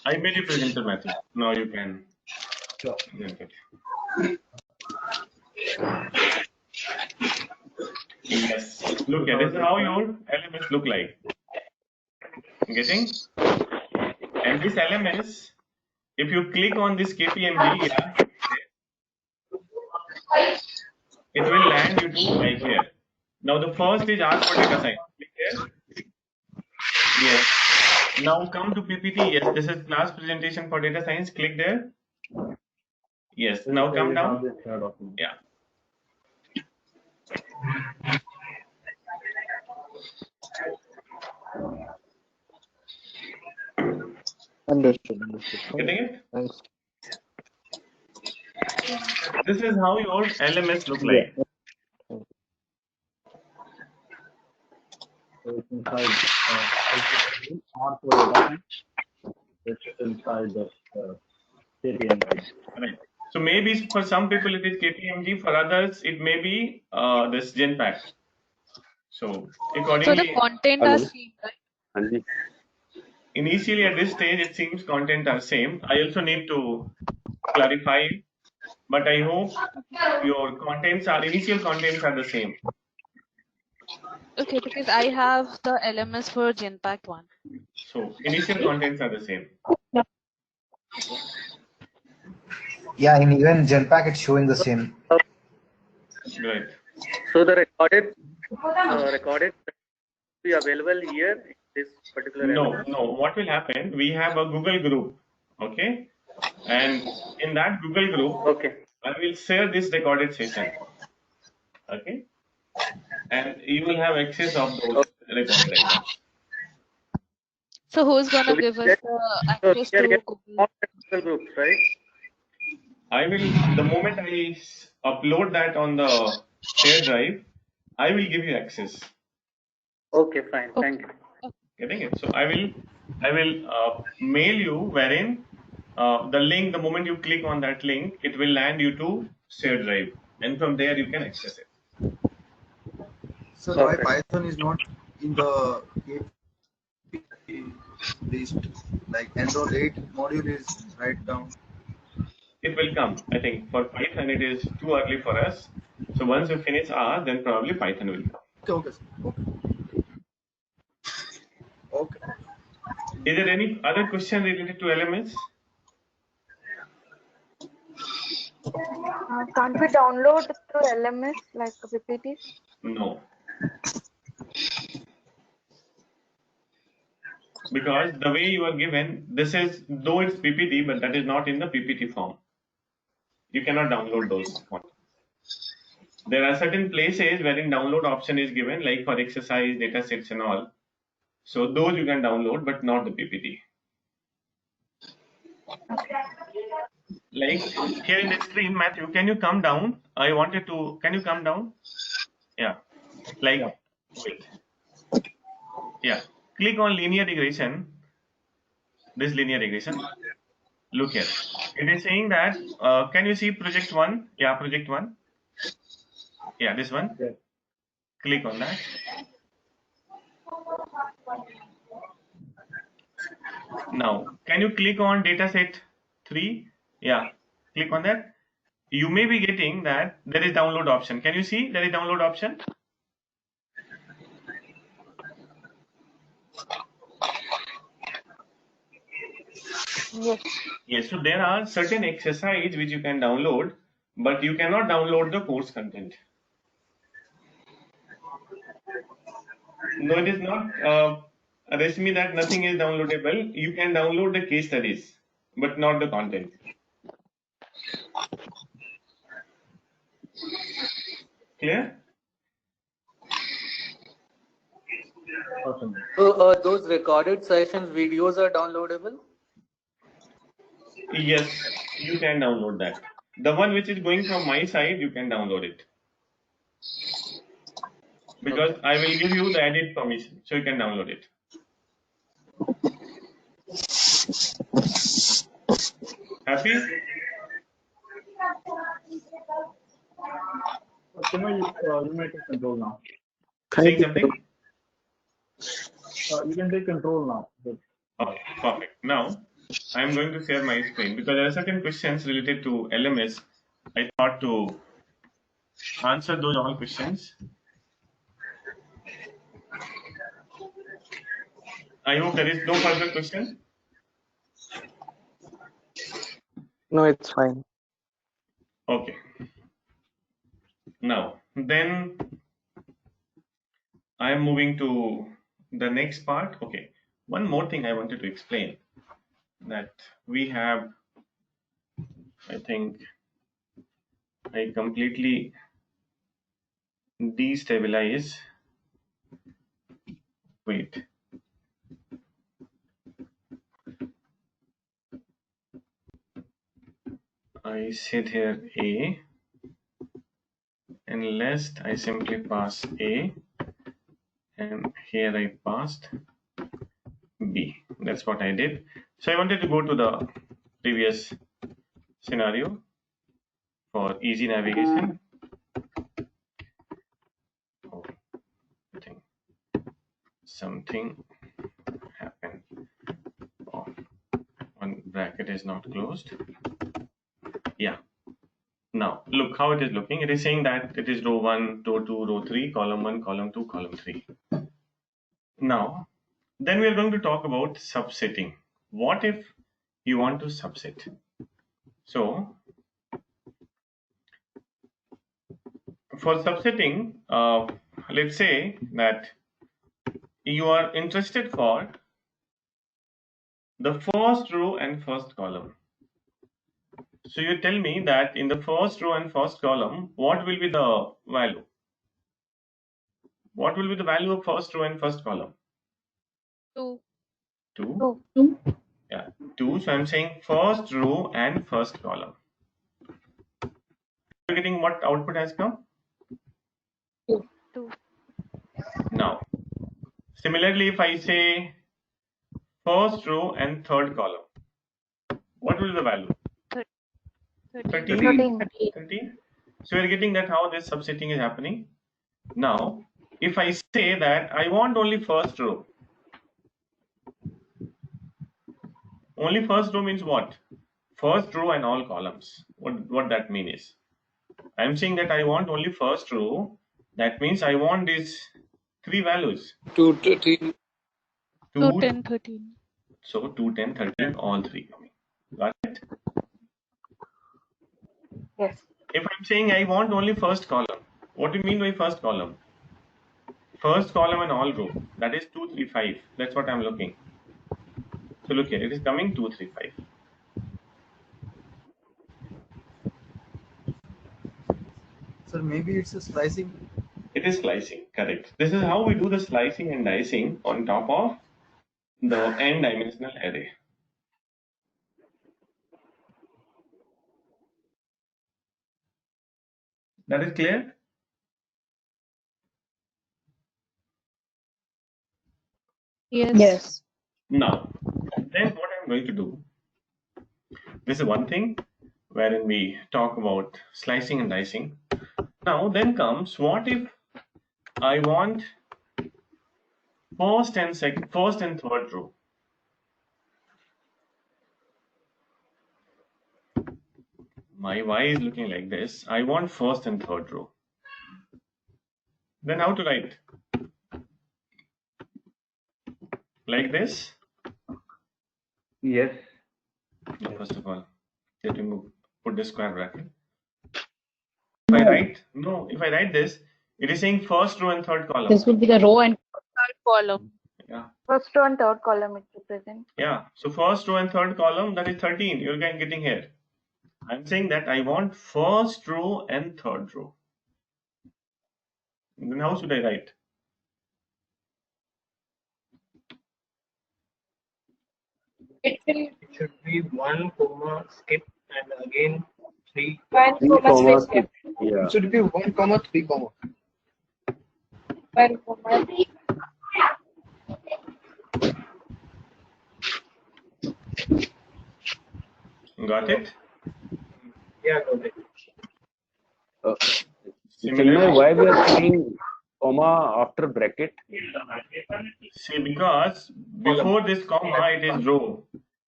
I made you presenter, Matthew. Now you can present it. Yes. Look at this is how your LMS look like. Getting? And this LMS, if you click on this KPMG, it will land you to right here. Now the first is ask for data science. Click here. Yes. Now come to PPT. Yes, this is class presentation for data science. Click there. Yes. Now come down. Yeah. Understood. Getting it? Thanks. This is how your LMS look like. So it's inside R4 it's inside the KPMG. Right. So maybe for some people it is KPMG, for others it may be this Genpact. So accordingly, So the content are same, right? Initially at this stage it seems content are same. I also need to clarify, but I hope your initial contents are the same. Okay, because I have the LMS for Genpact one. So initial contents are the same. Yeah, in even Genpack it's showing the same. Right. So the recorded be available here in this particular LMS? No. What will happen? We have a Google group, okay, and in that Google group, I will share this recorded session, okay, and you will have access of those recorded items. So who's gonna give us the access to Google? Groups, right? I will, the moment I upload that on the shared drive, I will give you access. Okay, fine. Thank you. Getting it? So I will mail you wherein the link. The moment you click on that link, it will land you to shared drive, and from there you can access it. So why Python is not in the list, like enroll 8 module is right down. It will come. I think for Python it is too early for us. So once you finish R, then probably Python will come. Okay, sir. Okay. Is there any other question related to LMS? Can't we download through LMS like PPTs? No. Because the way you are given, this is, though it's PPT, but that is not in the PPT form. You cannot download those ones. There are certain places wherein download option is given, like for exercise, data sets and all. So those you can download, but not the PPT. Like here in the screen, Matthew, can you come down? I wanted to, can you come down? Yeah. Like, wait. Yeah. Click on linear regression. This linear regression. Look here. It is saying that, can you see project 1? Yeah, project 1. Yeah, this one. Yes. Click on that. Now, can you click on dataset 3? Yeah, click on that. You may be getting that there is download option. Can you see there is download option? Yes. Yes, so there are certain exercise which you can download, but you cannot download the course content. No, it is not. Rashmi, that nothing is downloadable. You can download the case studies, but not the content. Clear? Awesome. So those recorded sessions videos are downloadable? Yes, you can download that. The one which is going from my side, you can download it. Because I will give you the edit permission, so you can download it. Happy? You may take control now. Saying something? You can take control now. Okay, perfect. Now, I am going to share my screen because there are certain questions related to LMS. I thought to answer those all questions. I hope there is no further question. No, it's fine. Okay. Now, then I am moving to the next part. Okay. One more thing I wanted to explain, that we have, I think, I completely destabilize. Wait. I said here A, and last I simply pass A, and here I passed B. That's what I did. So I wanted to go to the previous scenario for easy navigation. Oh, I think something happened. Oh, one bracket is not closed. Yeah. Now look how it is looking. It is saying that it is row 1, row 2, row 3, column 1, column 2, column 3. Now, then we are going to talk about subsetting. What if you want to subset? So, for subsetting, let's say that you are interested for the first row and first column. So you tell me that in the first row and first column, what will be the value? What will be the value of first row and first column? 2. 2. Yeah, 2. So I'm saying first row and first column. You're getting what output has come? 2. Now, similarly, if I say first row and third column, what will be the value? 13. 13. So we're getting that how this subsetting is happening. Now, if I say that I want only first row, Only first row means what? First row and all columns. What that mean is, I'm saying that I want only first row. That means I want these three values. 2 to 3. 2, 10, 13. So 2, 10, 13, all three coming. Got it? Yes. If I'm saying I want only first column, what do you mean by first column? First column and all row. That is 2, 3, 5. That's what I'm looking. So look here, it is coming 2, 3, 5. Sir, maybe it's a slicing. It is slicing, correct. This is how we do the slicing and dicing on top of the n-dimensional array. That is clear? Yes. Now, then what I'm going to do, this is one thing wherein we talk about slicing and dicing. Now, then comes, what if I want first and third row? My y is looking like this. I want first and third row. Then how to write? Like this? Yes. No, first of all, let me put the square bracket. If I write this, it is saying first row and third column. This will be the row and Third column. Yeah. First row and third column it represents. Yeah. So first row and third column, that is 13. You're getting here. I'm saying that I want first row and third row. Then how should I write? It should be 1 comma skip and again 3. 1 3 comma comma skip. skip. Yeah. It should be 1 comma 3 comma. 1 comma 3. Got it? Yeah, got it. Chinmay, why we are saying comma after bracket? See, because before this comma it is row,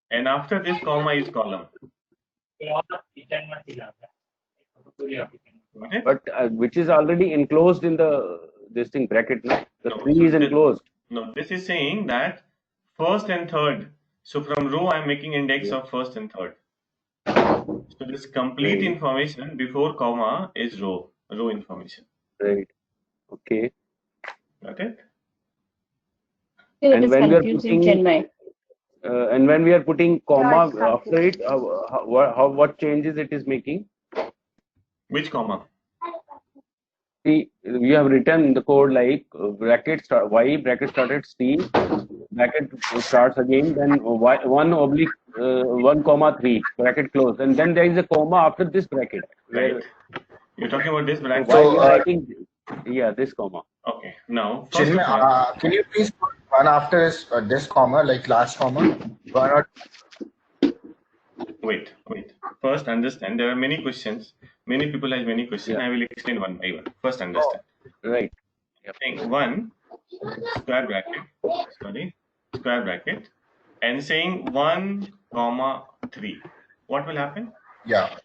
and after this comma is column. Okay? But which is already enclosed in the this thing bracket, no? The 3 is enclosed. No, this is saying that first and third. So from row I'm making index of first and third. So this complete information before comma is row information. Right. Okay. Got it? It is when we are confusing, putting Chinmay. and when we are putting comma it's after it, what changes it is making? Which comma? See, we have written the code like bracket start y bracket started C bracket starts again, then y 1 oblique 1 comma 3 bracket close, and then there is a comma after this bracket. Right. You're talking about this bracket. Why we are writing? Yeah, this comma. Okay. Now, first Chinmay, of all, can you please put one after this comma, like last comma? One or wait. First, understand there are many questions. Many people have many questions. Yeah. I will explain one by one. First, understand. Right. Saying 1 square bracket, and saying 1 comma 3. What will happen? yeah.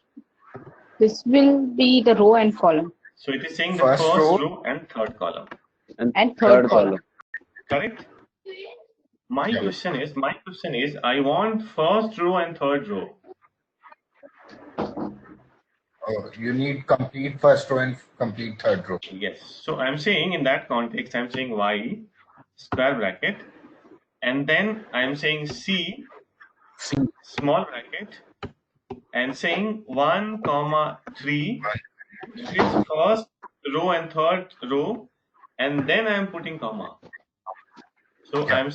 This will be the row and column. So it is saying First the first row. row and third column. And third column. Correct? My question is, I want first row and third row. Oh, you need complete first row and complete third row. Yes. So I'm saying in that context, I'm saying y square bracket, and then I'm saying c small bracket, and saying 1 comma 3, which is first row and third row, and then I'm putting comma. So I'm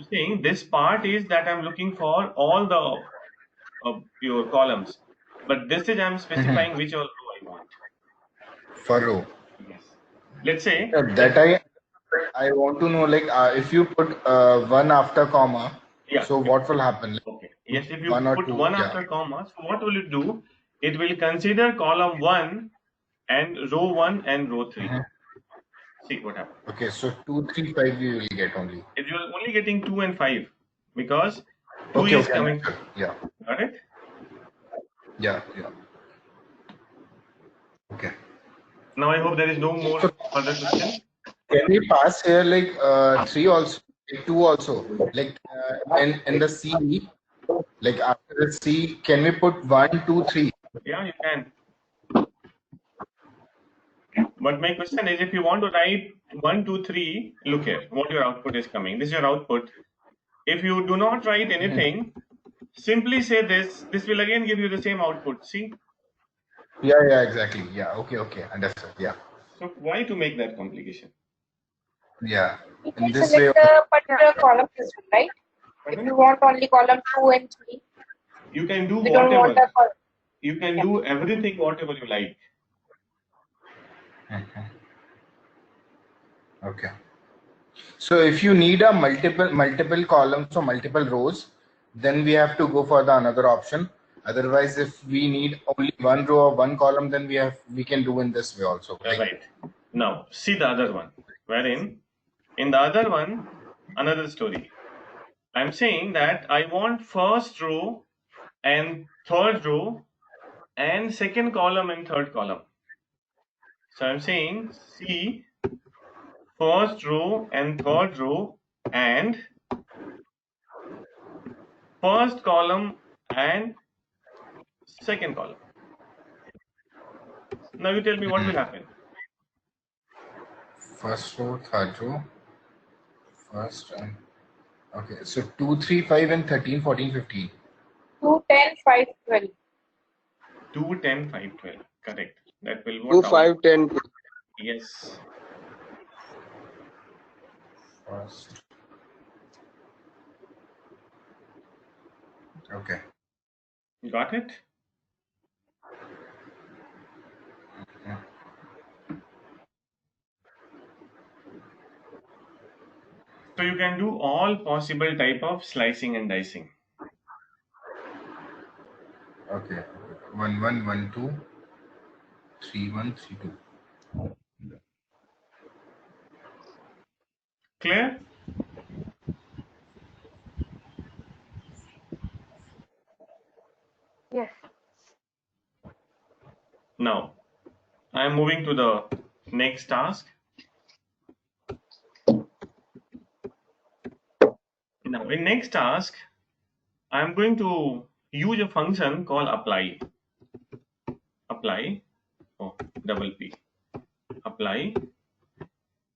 saying this part is that I'm looking for all the your columns, but this is I'm specifying which row I want. For row. Yes. Let's say That I want to know, like, if you put 1 after comma, so what will happen? Okay. Yes, if you One or put two, 1 after comma, so what will it do? It will consider column 1 and row 1 and row 3. See what happens. Okay, so 2, 3, 5 you will get only. If you are only getting 2 and 5, because 2 Okay, is okay, coming. understood. Yeah, Got it? yeah, yeah. Okay. Now I hope there is no more further question. Can we pass here like 3 also, like 2 also, like in the C, like after the C, can we put 1, 2, 3? Yeah, you can. But my question is, if you want to write 1, 2, 3, look here, what your output is coming. This is your output. If you do not write anything, simply say this. This will again give you the same output. See? Yeah, yeah, exactly. Yeah, okay, okay, understood. Yeah, So why to make that complication? yeah. We In can this way, select the particular column as well, right? If Pardon? you want only column 2 and 3, You can do we don't want whatever. the column. You can do everything whatever you like. okay. So if you need a multiple columns or multiple rows, then we have to go for the another option. Otherwise, if we need only one row or one column, then we can do in this way also. Like, Right. Now, see the other one. Wherein, in the other one, another story. I'm saying that I want first row and third row and second column and third column. So I'm saying C, first row and third row and first column and second column. Now you tell me what will happen. first row, third row, first and okay. So 2, 3, 5, and 13, 14, 15. 2, 10, 5, 12. 2, 10, 5, 12. Correct. That will 2, what 5, 10. Yes. First. Okay. Got it? Yeah. So you can do all possible type of slicing and dicing. Okay. 1, 1, 1, 2, 3, 1, 3, 2. Clear? Yes. Now, I am moving to the next task. Now, in next task, I am going to use a function called apply. Apply, oh, double P. Apply.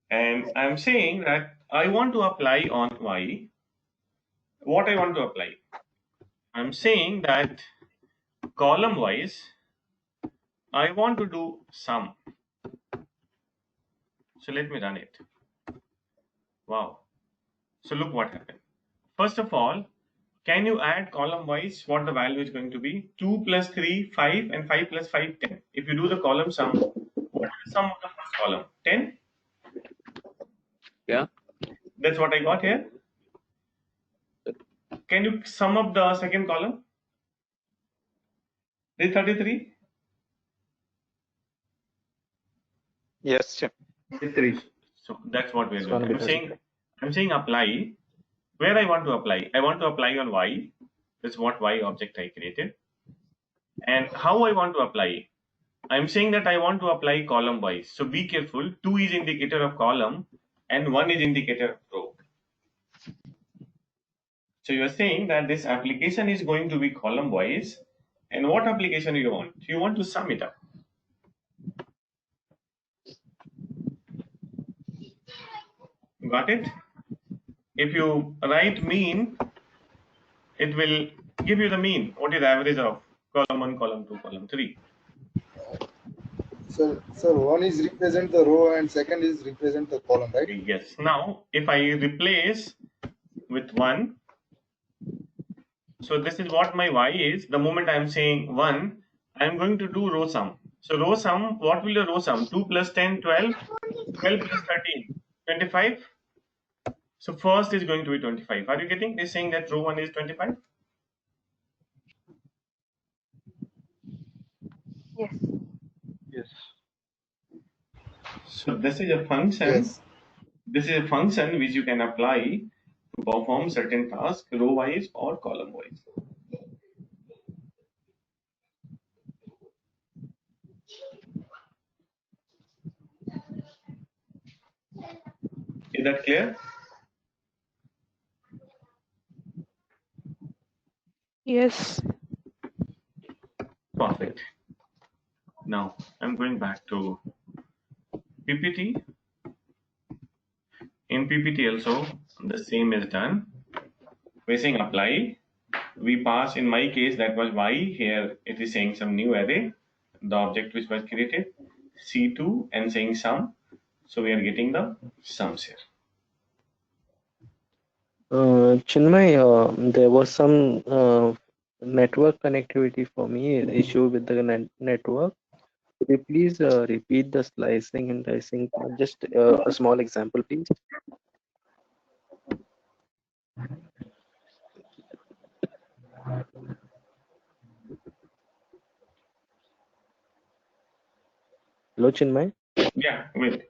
And I am saying that I want to apply on Y. What I want to apply? I'm saying that column wise, I want to do sum. So let me run it. Wow. So look what happened. First of all, can you add column wise what the value is going to be? 2 plus 3, 5, and 5 plus 5, 10. If you do the column sum, what is the sum of the first column? 10? Yeah. That's what I got here. Can you sum up the second column? Is 33? Yes, sir. 3. So that's what we're It's doing. gonna be I'm saying apply. Where I want to apply? I want to apply on Y. That's what Y object I created. And how I want to apply? I'm saying that I want to apply column wise. So be careful. 2 is indicator of column and 1 is indicator of row. So you're saying that this application is going to be column wise. And what application do you want? You want to sum it up. Got it? If you write mean, it will give you the mean. What is the average of column 1, column 2, column 3? So one is represent the row and second is represent the column, right? Yes. Now, if I replace with 1, so this is what my Y is. The moment I am saying 1, I am going to do row sum. So row sum, what will the row sum? 2 plus 10, 12, 12 plus 13, 25. So first is going to be 25. Are you getting? It's saying that row 1 is 25. Yes. Yes. So this is a function. Yes. This is a function which you can apply to perform certain tasks row wise or column wise. Is that clear? Yes. Perfect. Now I'm going back to PPT. In PPT also the same is done. We're saying apply. We pass, in my case that was y. Here it is saying some new array, the object which was created, C2 and saying sum. So we are getting the sums here. Chinmay, there was some network connectivity for me, issue with the network. Could you please repeat the slicing and dicing? Just a small example, please. Hello, Chinmay. Yeah, wait.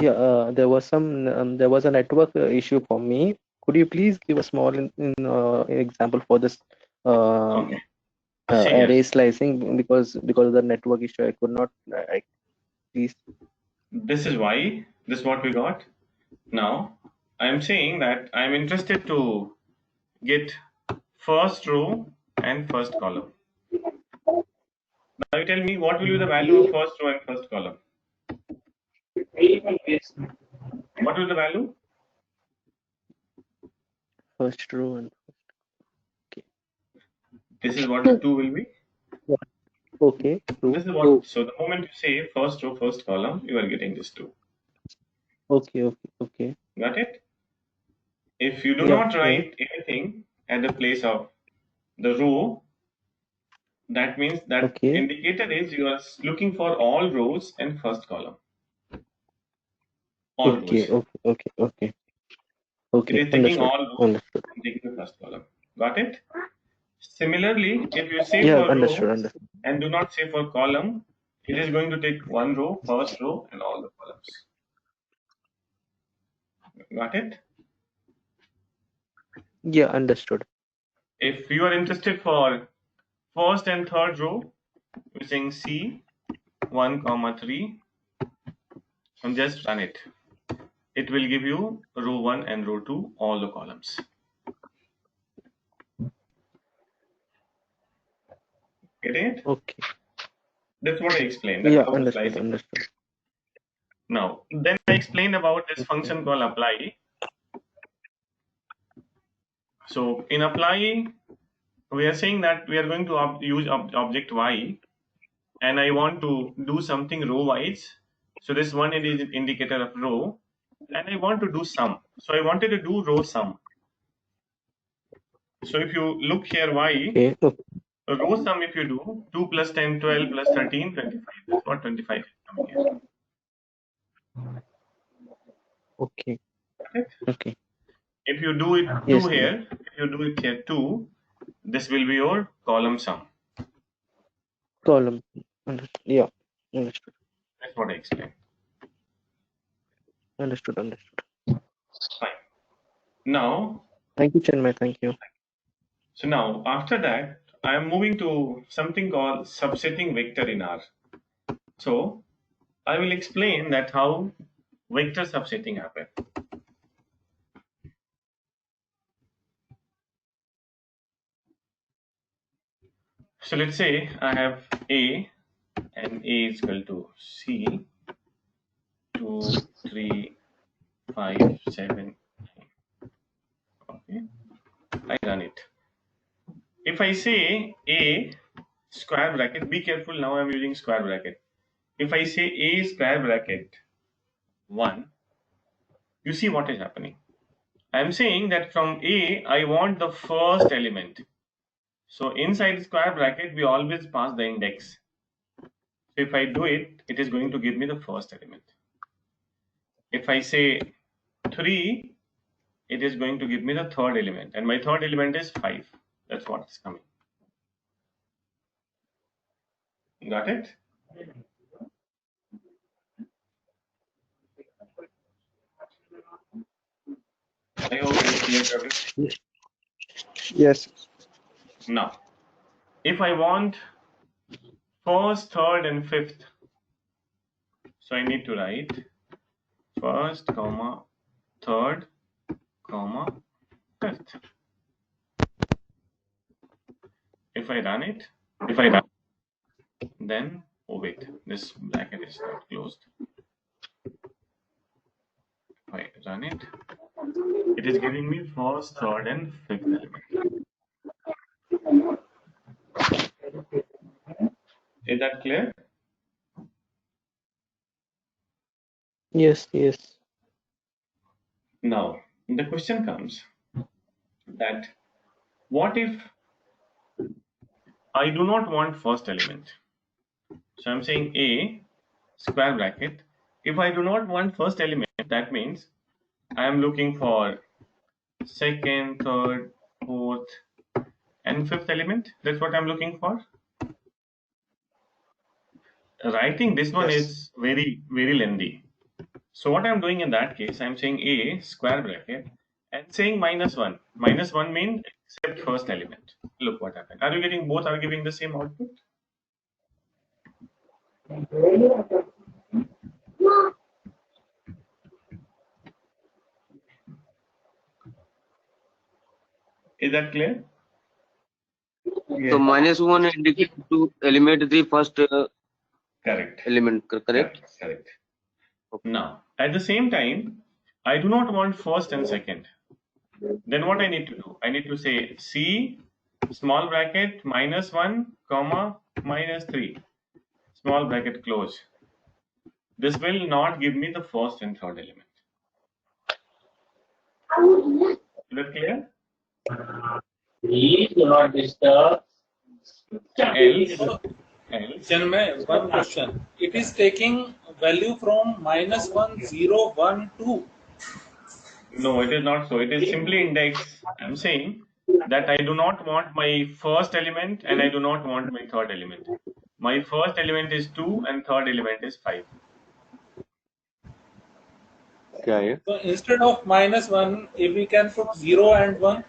Yeah, there was a network issue for me. Could you please give a small example for this Okay. See here. array slicing because of the network issue I could not please. This is why this is what we got. Now I am saying that I am interested to get first row and first column. Now you tell me what will be the value of first row and first column. What will the value? First row and This is what the 2 will be. okay. This is what. So the moment you say first row, first column, you are getting this 2. Okay. Got it? If you do Yeah, not write anything at the place of the row, that means that indicator is you are looking for all rows and first column. All rows. Okay. It is taking all rows and taking the first column. Got it? Similarly, if you say Yeah, for understood. row and do not say for column, it is going to take one row, first row, and all the columns. Got it? Yeah, understood. If you are interested for first and third row, using C 1, 3, and just run it. It will give you row 1 and row 2, all the columns. Getting it? Okay. That's what I explained. That's Yeah, how the understood. slicing. Now, then I explained about this function called apply. So in apply, we are saying that we are going to use object y, and I want to do something row wise. So this one is indicator of row, and I want to do sum. So I wanted to do row sum. So if you look here, y, row sum, if you do 2 plus 10, 12 plus 13, 25. That's what 25 is coming here. Okay. If you do it 2 Yes, here, if you do it here 2, this will be your column sum. Column. Yeah, understood. That's what I explained. Understood. Fine. Now, Thank you, Chinmay. Thank you. So now after that, I am moving to something called subsetting vector in R. So I will explain that how vector subsetting happens. So let's say I have A and A is equal to C 2, 3, 5, 7. Okay, I run it. If I say A square bracket, be careful, now I'm using square bracket. If I say A square bracket 1, you see what is happening. I'm saying that from A, I want the first element. So inside square bracket, we always pass the index. So if I do it, it is going to give me the first element. If I say 3, it is going to give me the third element. And my third element is 5. That's what is coming. Got it? I hope it is clear to everyone. Yes. Now, if I want first, third, and fifth, so I need to write first, comma, third, comma, fifth. If I run it, then, oh wait, this bracket is not closed. If I run it, it is giving me first, third, and fifth element. Is that clear? Yes, yes. Now, the question comes that what if I do not want first element? So I'm saying A square bracket. If I do not want first element, that means I am looking for second, third, fourth, and fifth element. That's what I'm looking for. Writing this one is very, very lengthy. So what I'm doing in that case, I'm saying A square bracket and saying -1. -1 means except first element. Look what happened. Are you getting both are giving the same output? Is that clear? So -1 indicates to eliminate the first correct element, correct? Correct. Now, at the same time, I do not want first and second. Then what I need to do? I need to say C small bracket -1 comma -3 small bracket close. This will not give me the first and third element. Is that clear? Please do not disturb. Else, Chinmay, one question. It is taking value from -1, 0, 1, 2. No, it is not so. It is simply index. I'm saying that I do not want my first element and I do not want my third element. My first element is 2 and third element is 5. Yeah. So instead of -1, if we can put 0 and 1.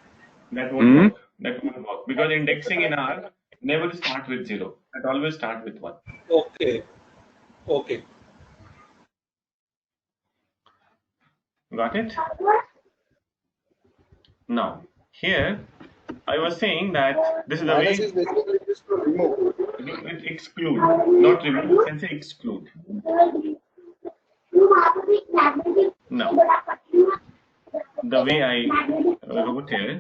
That won't work. That won't work because indexing in R never start with 0. It always start with 1. Okay. Okay. Got it? Now, here I was saying that this is the way Minus is basically used to remove. Exclude, not remove, you can say exclude. Now, the way I wrote here,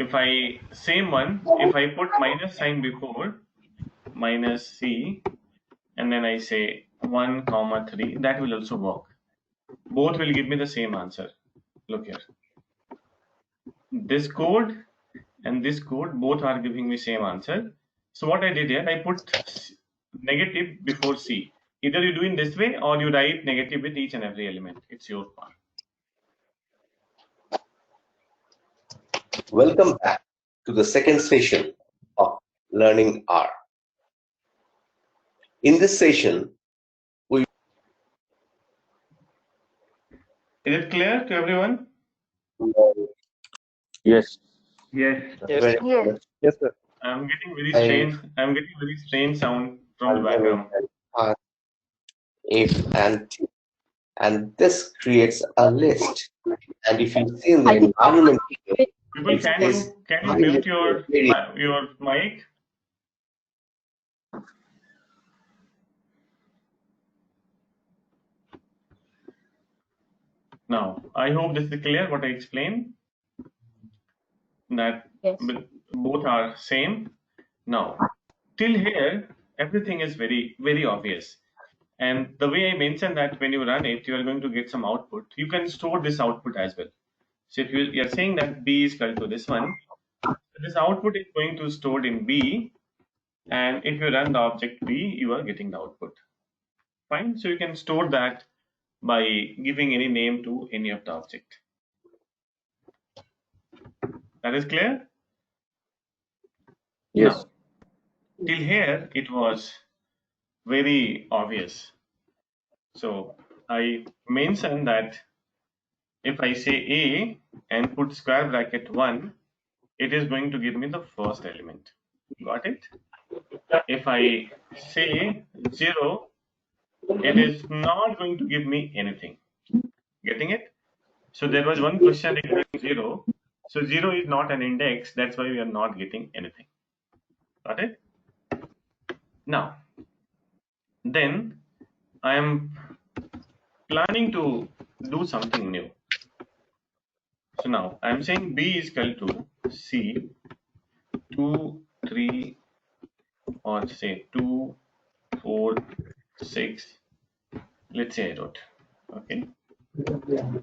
if I same one, if I put minus sign before minus C and then I say 1 comma 3, that will also work. Both will give me the same answer. Look here. This code and this code both are giving me same answer. So what I did here, I put negative before C. Either you do in this way or you write negative with each and every element. It's your part. Welcome back to the second session of Learning R. In this session, we... Is it clear to everyone? Yes. Yes. Yes. Yes, sir. I'm getting very strange sound from the background. If and this creates a list. And if you see in the environment, People, can you mute your mic? Now, I hope this is clear what I explained. That both are same. Now, till here, everything is very, very obvious. And the way I mentioned that when you run it, you are going to get some output. You can store this output as well. So if you are saying that B is equal to this one, this output is going to stored in B. And if you run the object B, you are getting the output. Fine. So you can store that by giving any name to any of the object. That is clear? Yes. Now, till here it was very obvious. So I mention that if I say A and put square bracket 1, it is going to give me the first element. Got it? If I say 0, it is not going to give me anything. Getting it? So there was one question regarding 0. So 0 is not an index. That's why we are not getting anything. Got it? Now, then I am planning to do something new. So now I am saying B is equal to C 2, 3, or say 2, 4, 6. Let's say I wrote. Okay.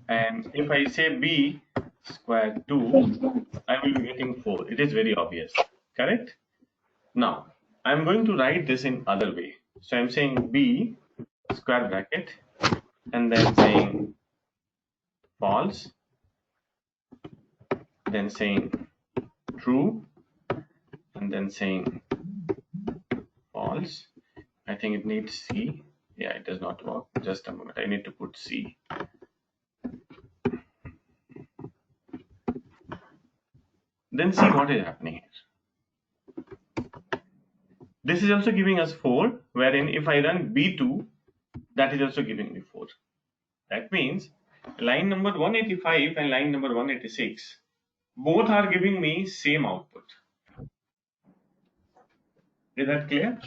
And if I say B square 2, I will be getting 4. It is very obvious. Correct? Now, I'm going to write this in other way. So I'm saying B square bracket and then saying false, then saying true, and then saying false. I think it needs C. Yeah, it does not work. Just a moment. I need to put C. Then see what is happening here. This is also giving us 4, wherein if I run B2, that is also giving me 4. That means line number 185 and line number 186, both are giving me same output. Is that clear?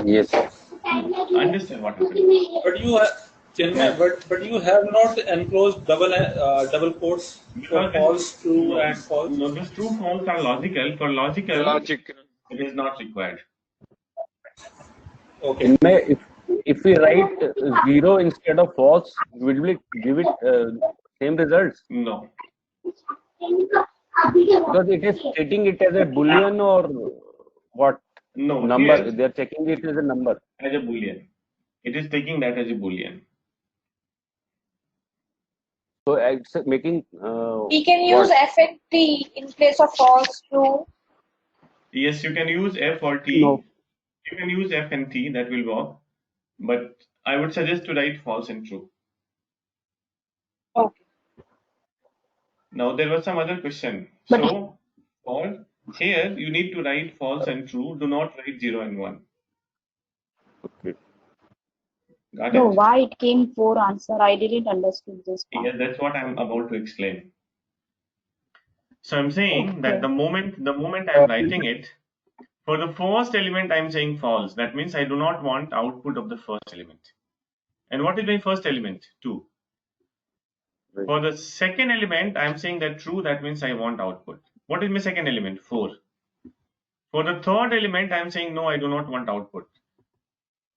Yes. Understand what happened? But you have, but you have not enclosed double quotes for Because false, true, no, and false. no, these true false are logical. For logical, it is not required. Okay. If we write 0 instead of false, will we give it same results? No. Because it is stating it as a boolean or what? No. Number. Here, They are checking it as a number. As a boolean. It is taking that as a boolean. So it's making. We can use F and T in place of false, true. Yes, you can use F or T. No. You can use F and T, that will work. But I would suggest to write false and true. Okay. Now there was some other question. So for here you need to write false and true. Do not write 0 and 1. Okay. Got No, it? why it came 4 answer? I didn't understand this part. Yeah, that's what I'm about to explain. So I'm saying that the moment I'm writing it, for the first element I'm saying false. That means I do not want output of the first element. And what is my first element? 2. Right. For the second element, I'm saying that true. That means I want output. What is my second element? 4. For the third element, I'm saying no, I do not want output.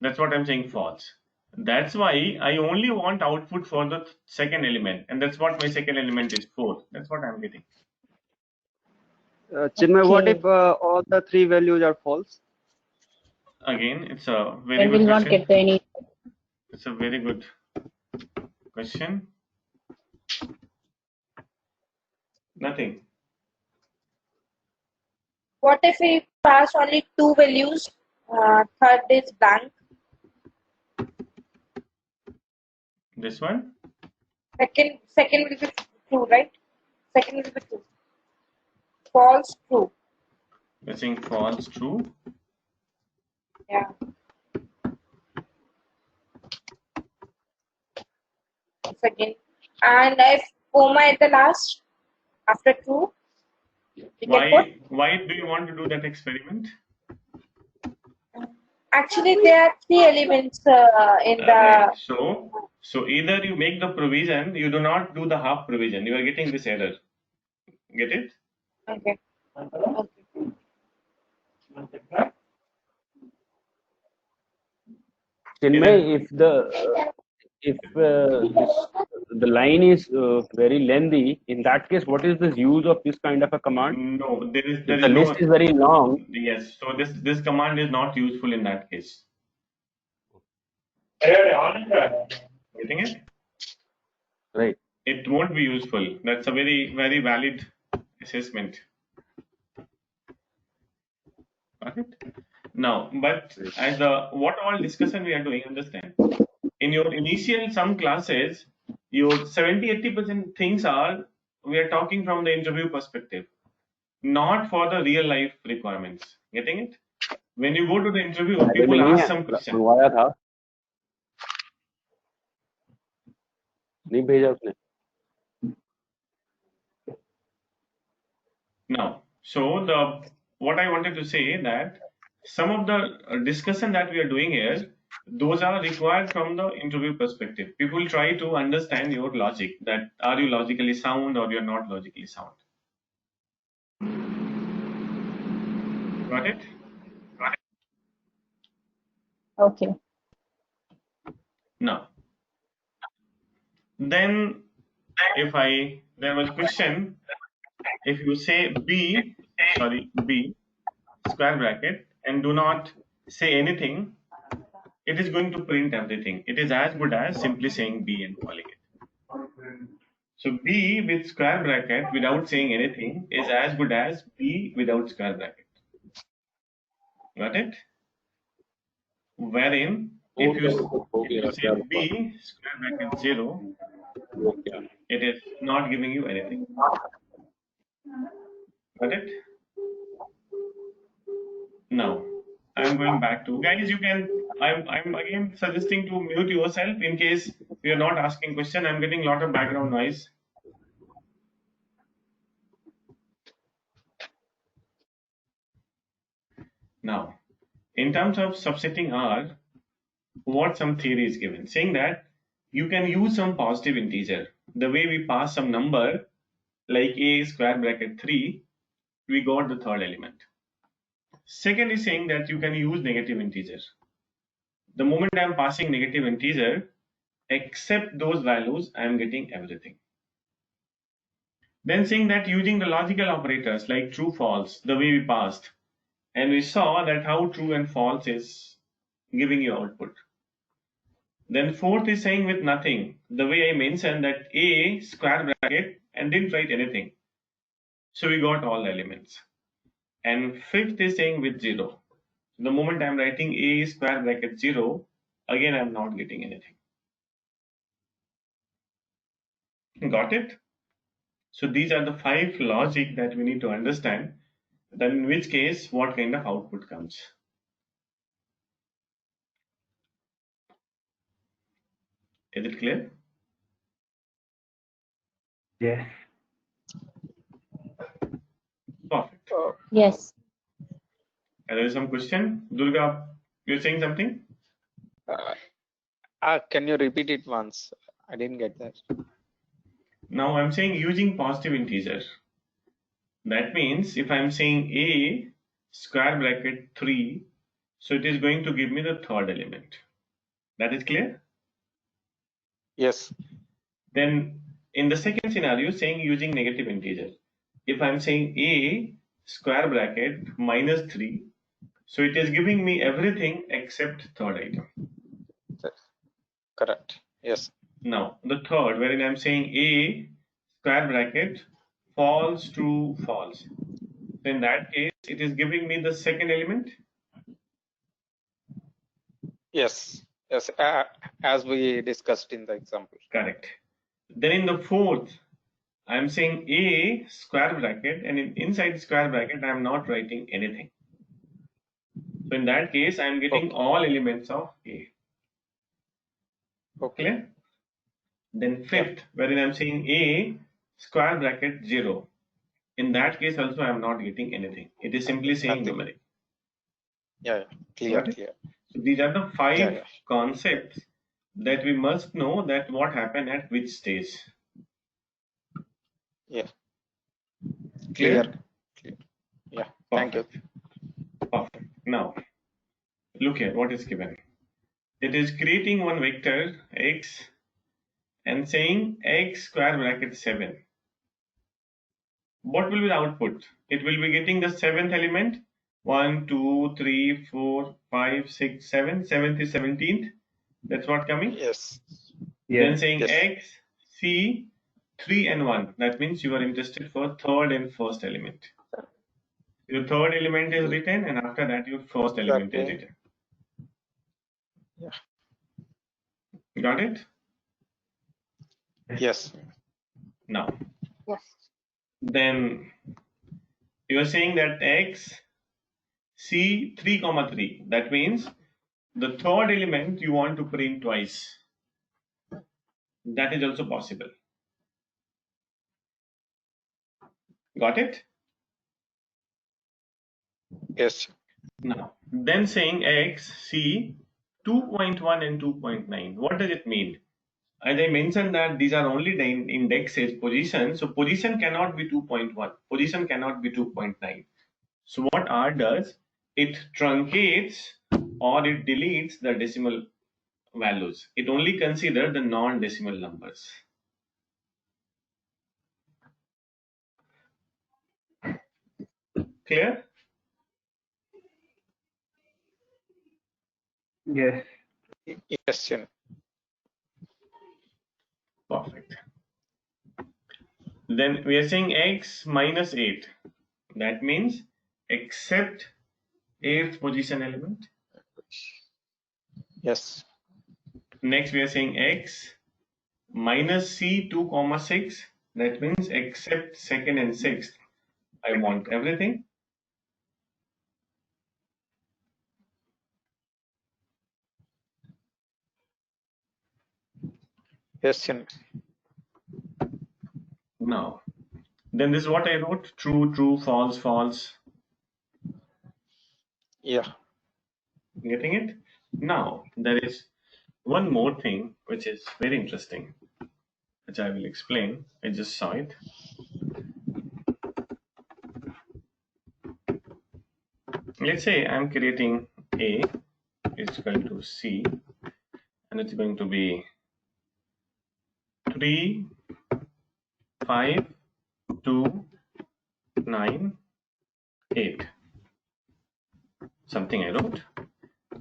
That's what I'm saying false. That's why I only want output for the second element. And that's what my second element is 4. That's what I'm getting. Chinmay, what if all the 3 values are false? Again, it's a very Then good will question. not get any. It's a very good question. Nothing. What if we pass only 2 values? Third is blank. This one? Second will be true, right? Second will be true. False, true. We're saying false, true. Yeah. Second. And if comma at the last, after true, we can put. Why do you want to do that experiment? Actually, there are 3 elements in the. Right. So either you make the provision, you do not do the half provision. You are getting this error. Get it? Okay. Chinmay, if the line is very lengthy, in that case, what is the use of this kind of a command? No, there is The no. list is very long. Yes. So this command is not useful in that case. Getting it? Right. It won't be useful. That's a very valid assessment. Got it? Now, but as what all discussion we are doing, understand? in your initial some classes, your 70-80% things are, we are talking from the interview perspective, not for the real life requirements. Getting it? When you go to the interview, पहले में people नहीं ask है, some question. मंगवाया था, नहीं भेजा उसने. Now, so what I wanted to say that some of the discussion that we are doing here, those are required from the interview perspective. People try to understand your logic, that are you logically sound or you're not logically sound. Got it? Okay. Now, then if there was question, if you say B square bracket and do not say anything, it is going to print everything. It is as good as simply saying B and calling it. So B with square bracket without saying anything is as good as B without square bracket. Got it? Wherein if you say B square bracket 0, it is not giving you anything. Got it? Now I'm going back to, guys, you can, I'm again suggesting to mute yourself in case we are not asking question. I'm getting a lot of background noise. Now, in terms of subsetting R, what some theory is given, saying that you can use some positive integer. The way we pass some number like a square bracket 3, we got the third element. Second is saying that you can use negative integer. The moment I am passing negative integer, except those values, I am getting everything. Then saying that using the logical operators like true, false, the way we passed, and we saw that how true and false is giving you output. Then fourth is saying with nothing, the way I mentioned that a square bracket and didn't write anything. So we got all the elements. And fifth is saying with 0. The moment I'm writing a square bracket 0, again I'm not getting anything. Got it? So these are the 5 logic that we need to understand. Then in which case, what kind of output comes. Is it clear? Yes. Perfect. Yes. There is some question. Durga, you're saying something? Can you repeat it once? I didn't get that. Now I'm saying using positive integer. That means if I'm saying a square bracket 3, so it is going to give me the third element. That is clear? Yes. Then in the second scenario, saying using negative integer. If I'm saying a square bracket minus 3, so it is giving me everything except third item. Correct. Yes. Now the third, wherein I'm saying a square bracket false, true, false. So in that case, it is giving me the second element. Yes. Yes. As we discussed in the example. Correct. Then in the fourth, I'm saying a square bracket, and inside square bracket, I'm not writing anything. So in that case, I'm getting all elements of a. Okay. Clear? Then fifth, wherein I'm saying a square bracket 0. In that case, also I'm not getting anything. It is simply saying Nothing. memory. Yeah. Clear. Got it? Clear. So these are the 5 concepts that we must know that what happened at which stage. Yeah. Clear? Clear. Yeah. Perfect. Thank you. Perfect. Now, look here, what is given. It is creating one vector x and saying x square bracket 7. What will be the output? It will be getting the 7th element. 1, 2, 3, 4, 5, 6, 7. 7th is 17th. That's what coming? Yes. Then saying x, c, 3 and 1. That means you are interested for third and first element. Your third element is written, and after that your first element is written. Yeah. Got it? Yes. Now, Yes. then you are saying that x c 3 comma 3. That means the third element you want to print twice. That is also possible. Got it? Yes. Now, then saying x c 2.1 and 2.9. What does it mean? As I mentioned that these are only the indexes position. So position cannot be 2.1. Position cannot be 2.9. So what R does, it truncates or it deletes the decimal values. It only considers the non-decimal numbers. Clear? Yes. Yes. Perfect. Then we are saying x minus 8. That means except 8th position element. Yes. Next we are saying x minus c 2 comma 6. That means except 2nd and 6th. I want everything. Yes. Now, then this is what I wrote: true, true, false, false. Yeah. Getting it? Now, there is one more thing which is very interesting, which I will explain. I just saw it. Let's say I'm creating A is equal to C, and it's going to be 3, 5, 2, 9, 8. Something I wrote.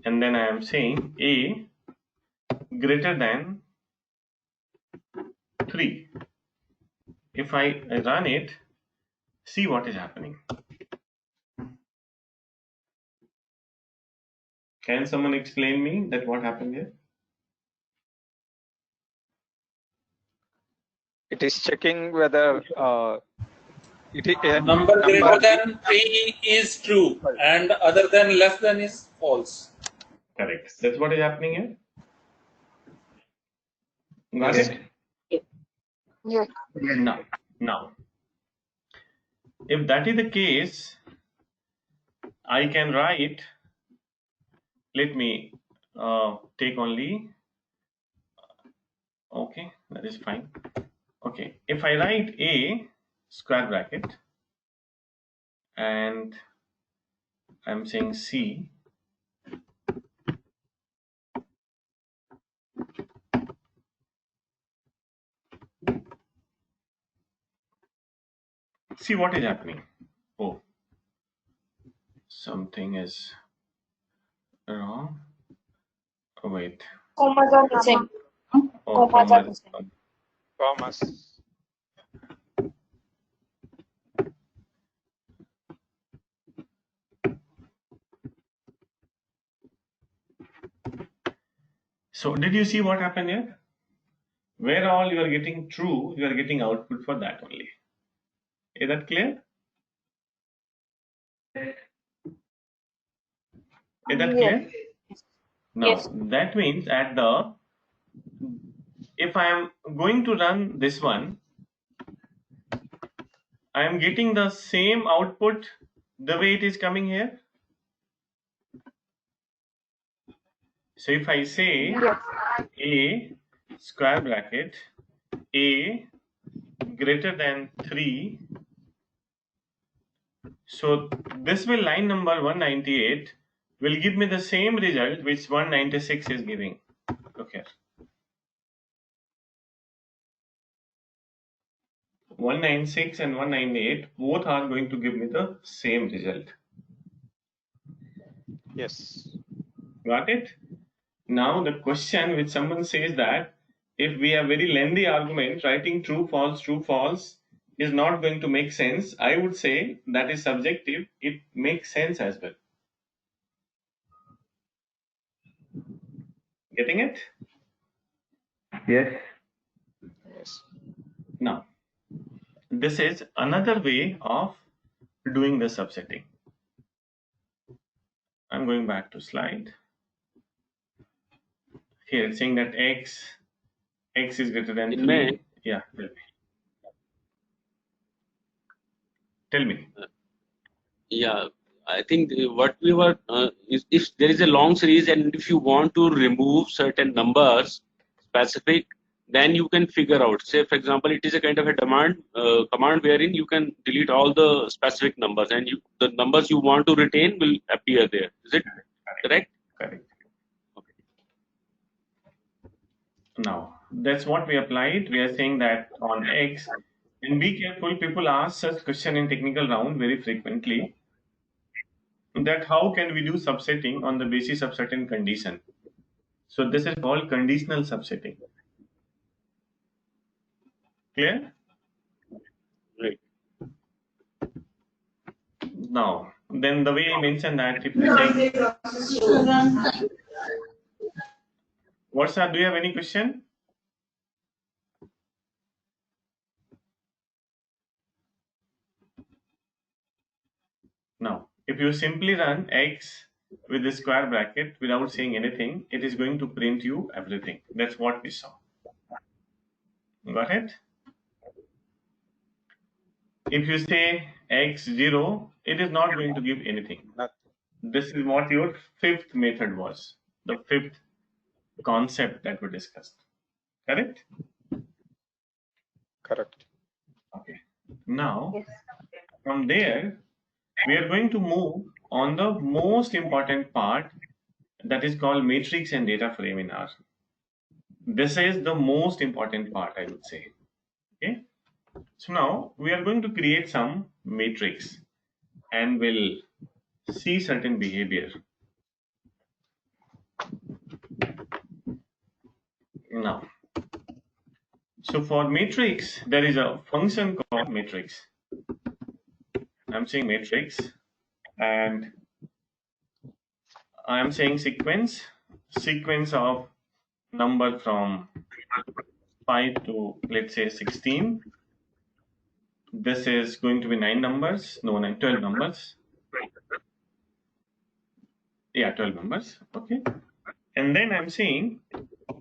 And then I am saying A greater than 3. If I run it, see what is happening. Can someone explain me that what happened here? It is checking whether Number greater than 3 is true and other than less than is false. Correct. That's what is happening here. Got Yes. it? Yes. Now, if that is the case, I can write, let me take only, okay, that is fine. Okay, if I write A square bracket and I'm saying C, see what is happening. Oh, something is wrong. Oh, wait. Commas are missing. Oh, Commas are commas. missing. Commas. So did you see what happened here? Where all you are getting true, you are getting output for that only. Is that clear? Is that clear? Now, Yes. that means at the, if I am going to run this one, I am getting the same output the way it is coming here. So if I say A square bracket A greater than 3, so this will line number 198 will give me the same result which 196 is giving. Look here. 196 and 198 both are going to give me the same result. Yes. Got it? Now the question which someone says that if we have very lengthy argument, writing true, false is not going to make sense. I would say that is subjective. It makes sense as well. Getting it? Yes. Yes. Now, this is another way of doing the subsetting. I'm going back to slide. Here it's saying that x is greater than 3. Yeah, tell me. Yeah, I think what we were is if there is a long series and if you want to remove certain numbers specific, then you can figure out. Say, for example, it is a kind of a command wherein you can delete all the specific numbers and the numbers you want to retain will appear there. Is it correct? Correct. Okay. Now, that's what we applied. We are saying that on x, and be careful, people ask such question in technical round very frequently, that how can we do subsetting on the basis of certain condition. So this is called conditional subsetting. Clear? Right. Now, then the way I mentioned that if you say, what's that? Do you have any question? Now, if you simply run x with the square bracket without saying anything, it is going to print you everything. That's what we saw. Got it? If you say x0, it is not going to give anything. This is what your fifth method was, the fifth concept that we discussed. Correct? Correct. Okay. Now, from there, we are going to move on the most important part, that is called matrix and data frame in R. This is the most important part, I would say. Okay. So now we are going to create some matrix and we'll see certain behavior. Now, so for matrix, there is a function called matrix. I'm saying matrix and I'm saying sequence of number from 5 to, let's say, 16. This is going to be 9 numbers, no, 12 numbers. Yeah, 12 numbers. Okay. And then I'm saying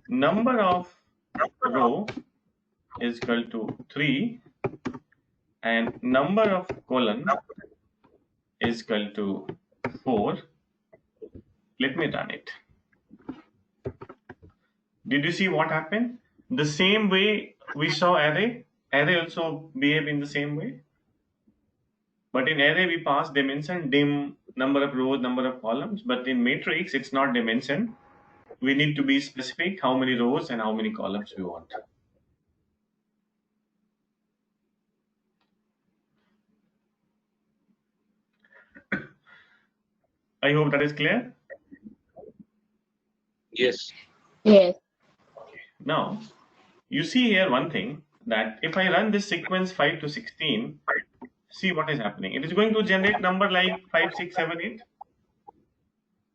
number of row is equal to 3 and number of column is equal to 4. Let me run it. Did you see what happened? The same way we saw array also behave in the same way. But in array we pass dimension, dim, number of rows, number of columns. But in matrix, it's not dimension. We need to be specific how many rows and how many columns we want. I hope that is clear. Yes. Yes. Okay. Now, you see here one thing, that if I run this sequence 5 to 16, see what is happening. It is going to generate number like 5, 6, 7, 8.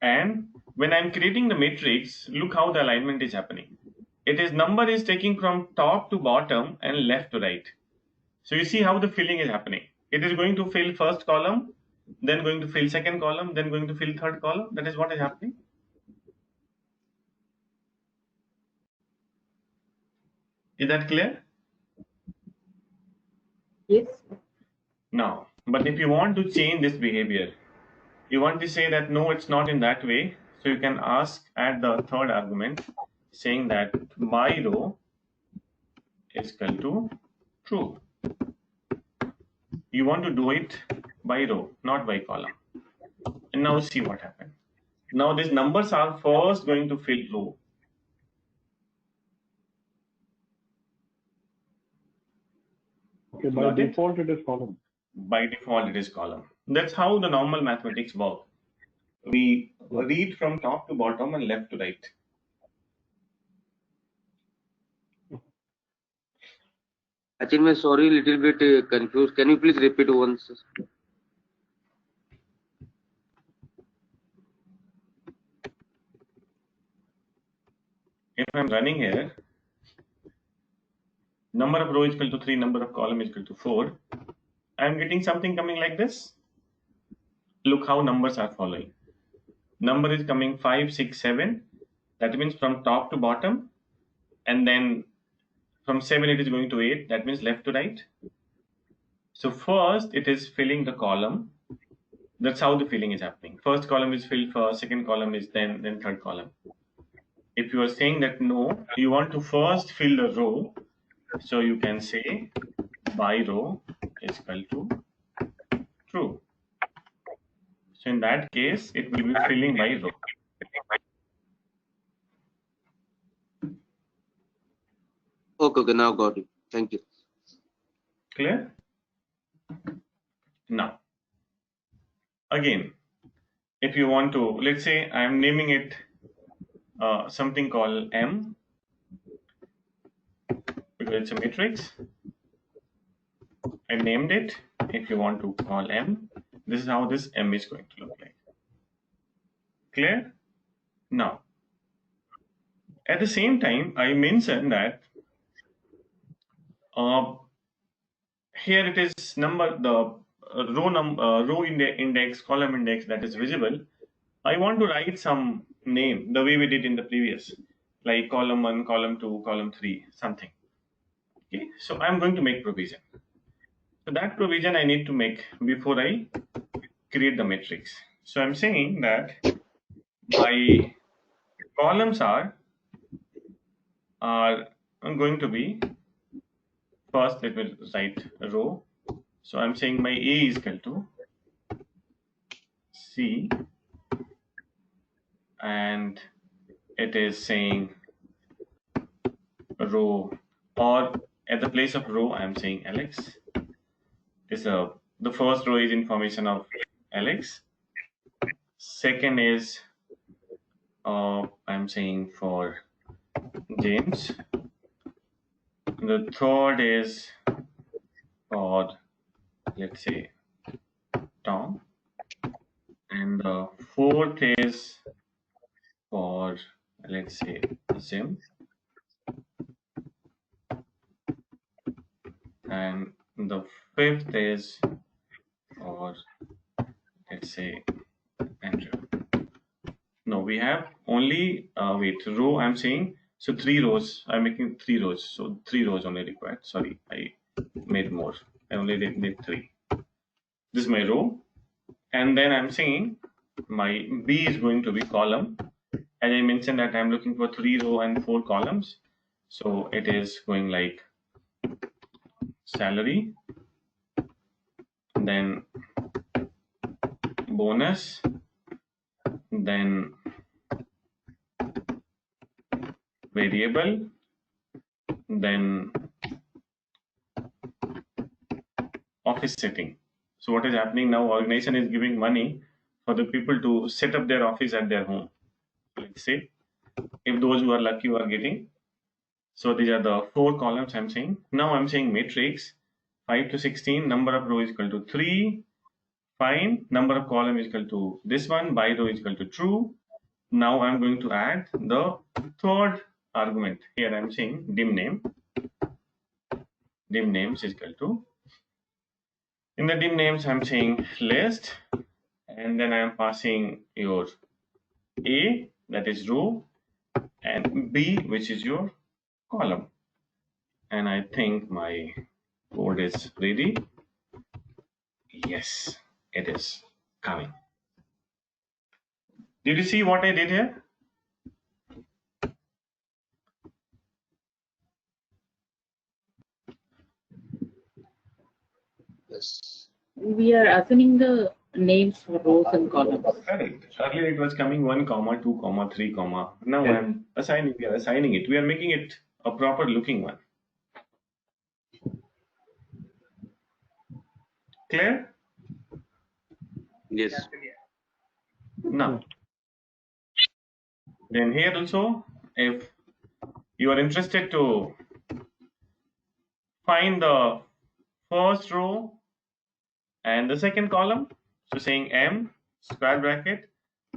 And when I'm creating the matrix, look how the alignment is happening. It is number is taking from top to bottom and left to right. So you see how the filling is happening. It is going to fill first column, then going to fill second column, then going to fill third column. That is what is happening. Is that clear? Yes. Now, but if you want to change this behavior, you want to say that no, it's not in that way. So you can add the third argument saying that my row is equal to true. You want to do it by row, not by column. And now see what happened. Now these numbers are first going to fill row. Okay, by default it is column. By default it is column. That's how the normal mathematics work. We read from top to bottom and left to right. Actually, sorry, little bit confused. Can you please repeat once? If I'm running here, number of row is equal to 3, number of column is equal to 4, I am getting something coming like this. Look how numbers are following. Number is coming 5, 6, 7. That means from top to bottom, and then from 7 it is going to 8. That means left to right. So first it is filling the column. That's how the filling is happening. First column is filled first, second column is then third column. If you are saying that no, you want to first fill the row, so you can say by row is equal to true. So in that case, it will be filling by row. Okay, now got it. Thank you. Clear? Now, again, if you want to, let's say I am naming it something called M, because it's a matrix. I named it. If you want to call M, this is how this M is going to look like. Clear? Now, at the same time, I mentioned that here it is number, the row index, column index that is visible. I want to write some name the way we did in the previous, like column 1, column 2, column 3, something. Okay, so I'm going to make provision. So that provision I need to make before I create the matrix. So I'm saying that my columns are going to be, first let me write a row. So I'm saying my A is equal to C, and it is saying row, or at the place of row I'm saying Alex. Is the first row is information of Alex. Second is I'm saying for James. The third is for, let's say, Tom, and the fourth is for, let's say, Zim, and the fifth is for, let's say, Andrew. No, we have only row I'm saying, so 3 rows. I'm making 3 rows, so 3 rows only required. Sorry, I made more. I only did 3. This is my row, and then I'm saying my B is going to be column. As I mentioned that I'm looking for 3 row and 4 columns, so it is going like salary, then bonus, then variable, then office setting. So what is happening now, organization is giving money for the people to set up their office at their home. Let's say if those who are lucky who are getting. So these are the 4 columns I'm saying. Now I'm saying matrix 5 to 16, number of row is equal to 3. Fine, number of column is equal to this one, by row is equal to true. Now I'm going to add the third argument. Here I'm saying dim name. Dim names is equal to, in the dim names I'm saying list, and then I am passing your A, that is row, and B, which is your column. And I think my code is ready. Yes, it is coming. Did you see what I did here? Yes. We are assigning the names for rows and columns. Correct. Earlier it was coming 1 comma 2 comma 3 comma. Now we are assigning it. We are making it a proper looking one. Clear? Yes. Now, then here also, if you are interested to find the first row and the second column, so saying M square bracket,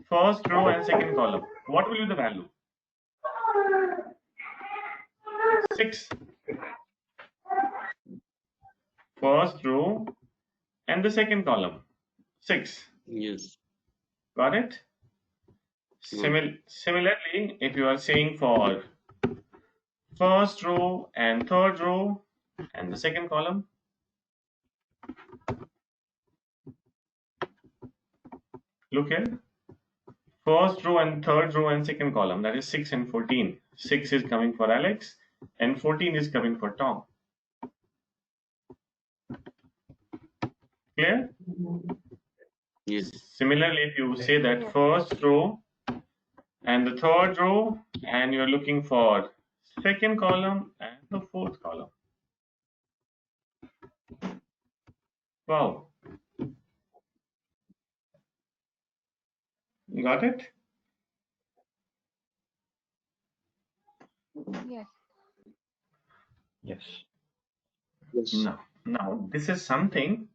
first row and second column, what will be the value? 6. first row and the second column. 6. Yes. Got it? Similarly, if you are saying for first row and third row and the second column, look here. First row and third row and second column, that is 6 and 14. 6 is coming for Alex and 14 is coming for Tom. Clear? Yes. Similarly, if you say that first row and the third row and you're looking for second column and the fourth column. Wow. Got it? Yes. Yes. Now this is something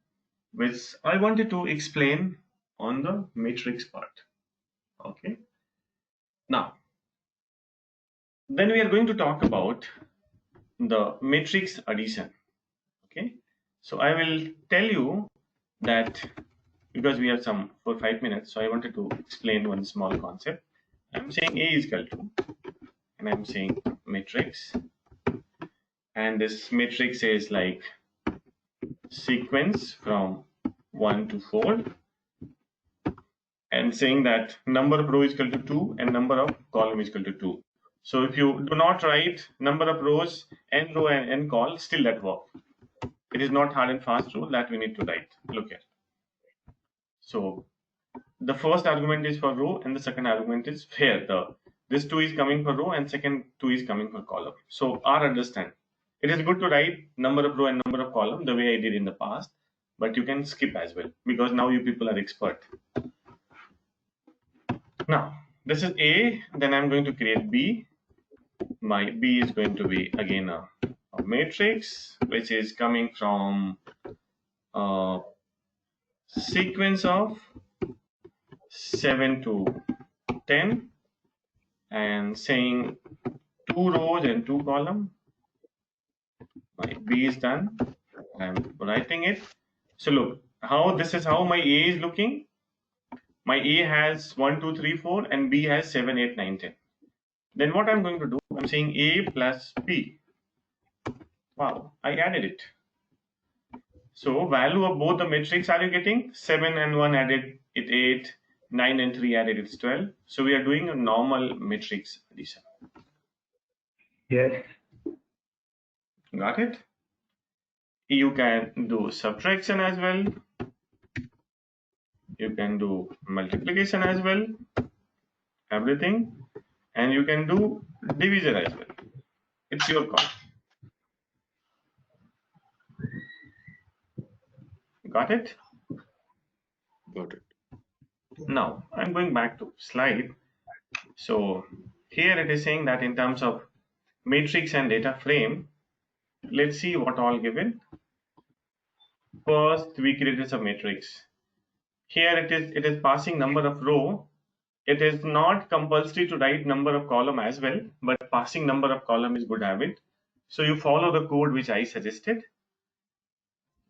which I wanted to explain on the matrix part. Okay. Now, then we are going to talk about the matrix addition. Okay. So I will tell you that because we have some 4 or 5 minutes, so I wanted to explain one small concept. I'm saying A is equal to, and I'm saying matrix, and this matrix is like sequence from 1 to 4, and saying that number of row is equal to 2 and number of column is equal to 2. So if you do not write number of rows, n row and n col, still that work. It is not hard and fast rule that we need to write. Look at. So the first argument is for row and the second argument is here. This 2 is coming for row and second 2 is coming for column. So understand. It is good to write number of row and number of column the way I did in the past, but you can skip as well because now you people are expert. Now this is A, then I'm going to create B. My B is going to be again a matrix which is coming from a sequence of 7 to 10 and saying 2 rows and 2 column. My B is done. I'm writing it. So look, this is how my A is looking. My A has 1, 2, 3, 4 and B has 7, 8, 9, 10. Then what I'm going to do, I'm saying A plus B. Wow, I added it. So value of both the matrix are you getting? 7 and 1 added it 8, 9 and 3 added it's 12. So we are doing a normal matrix addition. Yes. Got it? You can do subtraction as well. You can do multiplication as well. Everything. And you can do division as well. It's your call. Got it? Got it. Now I'm going back to slide. So here it is saying that in terms of matrix and data frame, let's see what all given. First we created a matrix. Here it is passing number of row. It is not compulsory to write number of column as well, but passing number of column is good habit. So you follow the code which I suggested.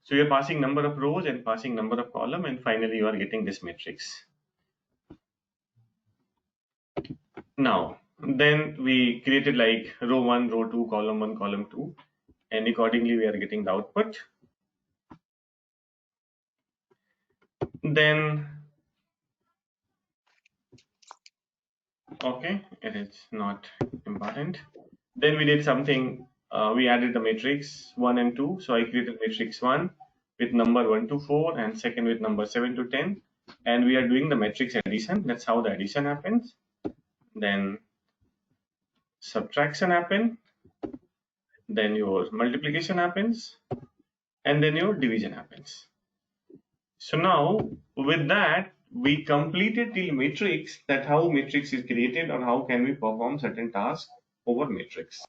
So you're passing number of rows and passing number of column, and finally you are getting this matrix. Now, then we created like row 1, row 2, column 1, column 2, and accordingly we are getting the output. Then, okay, it is not important. Then we did something, we added the matrix 1 and 2. So I created matrix 1 with number 1 to 4 and second with number 7 to 10. And we are doing the matrix addition. That's how the addition happens. Then subtraction happens. Then your multiplication happens. And then your division happens. So now with that, we completed till matrix, that how matrix is created or how can we perform certain tasks over matrix.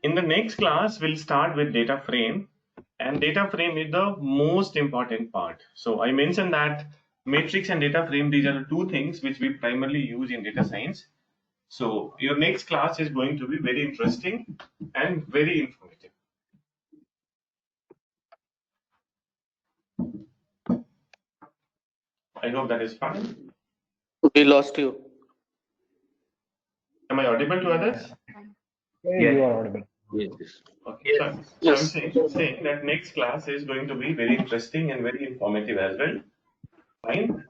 In the next class, we'll start with data frame, and data frame is the most important part. So I mentioned that matrix and data frame, these are the two things which we primarily use in data science. So your next class is going to be very interesting and very informative. I hope that is fine. We lost you. Am I audible to others? Yes. You are audible. Yes. Okay, so I'm saying that next class is going to be very interesting and very informative as well. Fine.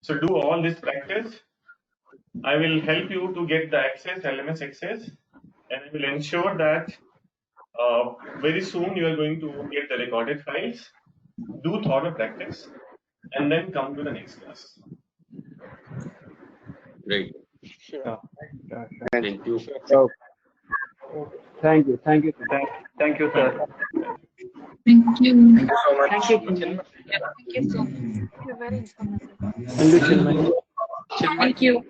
So do all this practice. I will help you to get the access, LMS access, and I will ensure that very soon you are going to get the recorded files. Do thorough practice, and then come to the next class. Right. Sure. Thank you. Thank you. Thank you. Thank you, sir. Thank you. Thank you so much. Thank you. Thank you so much. You're very informative. Thank you, Chinmay. Thank you.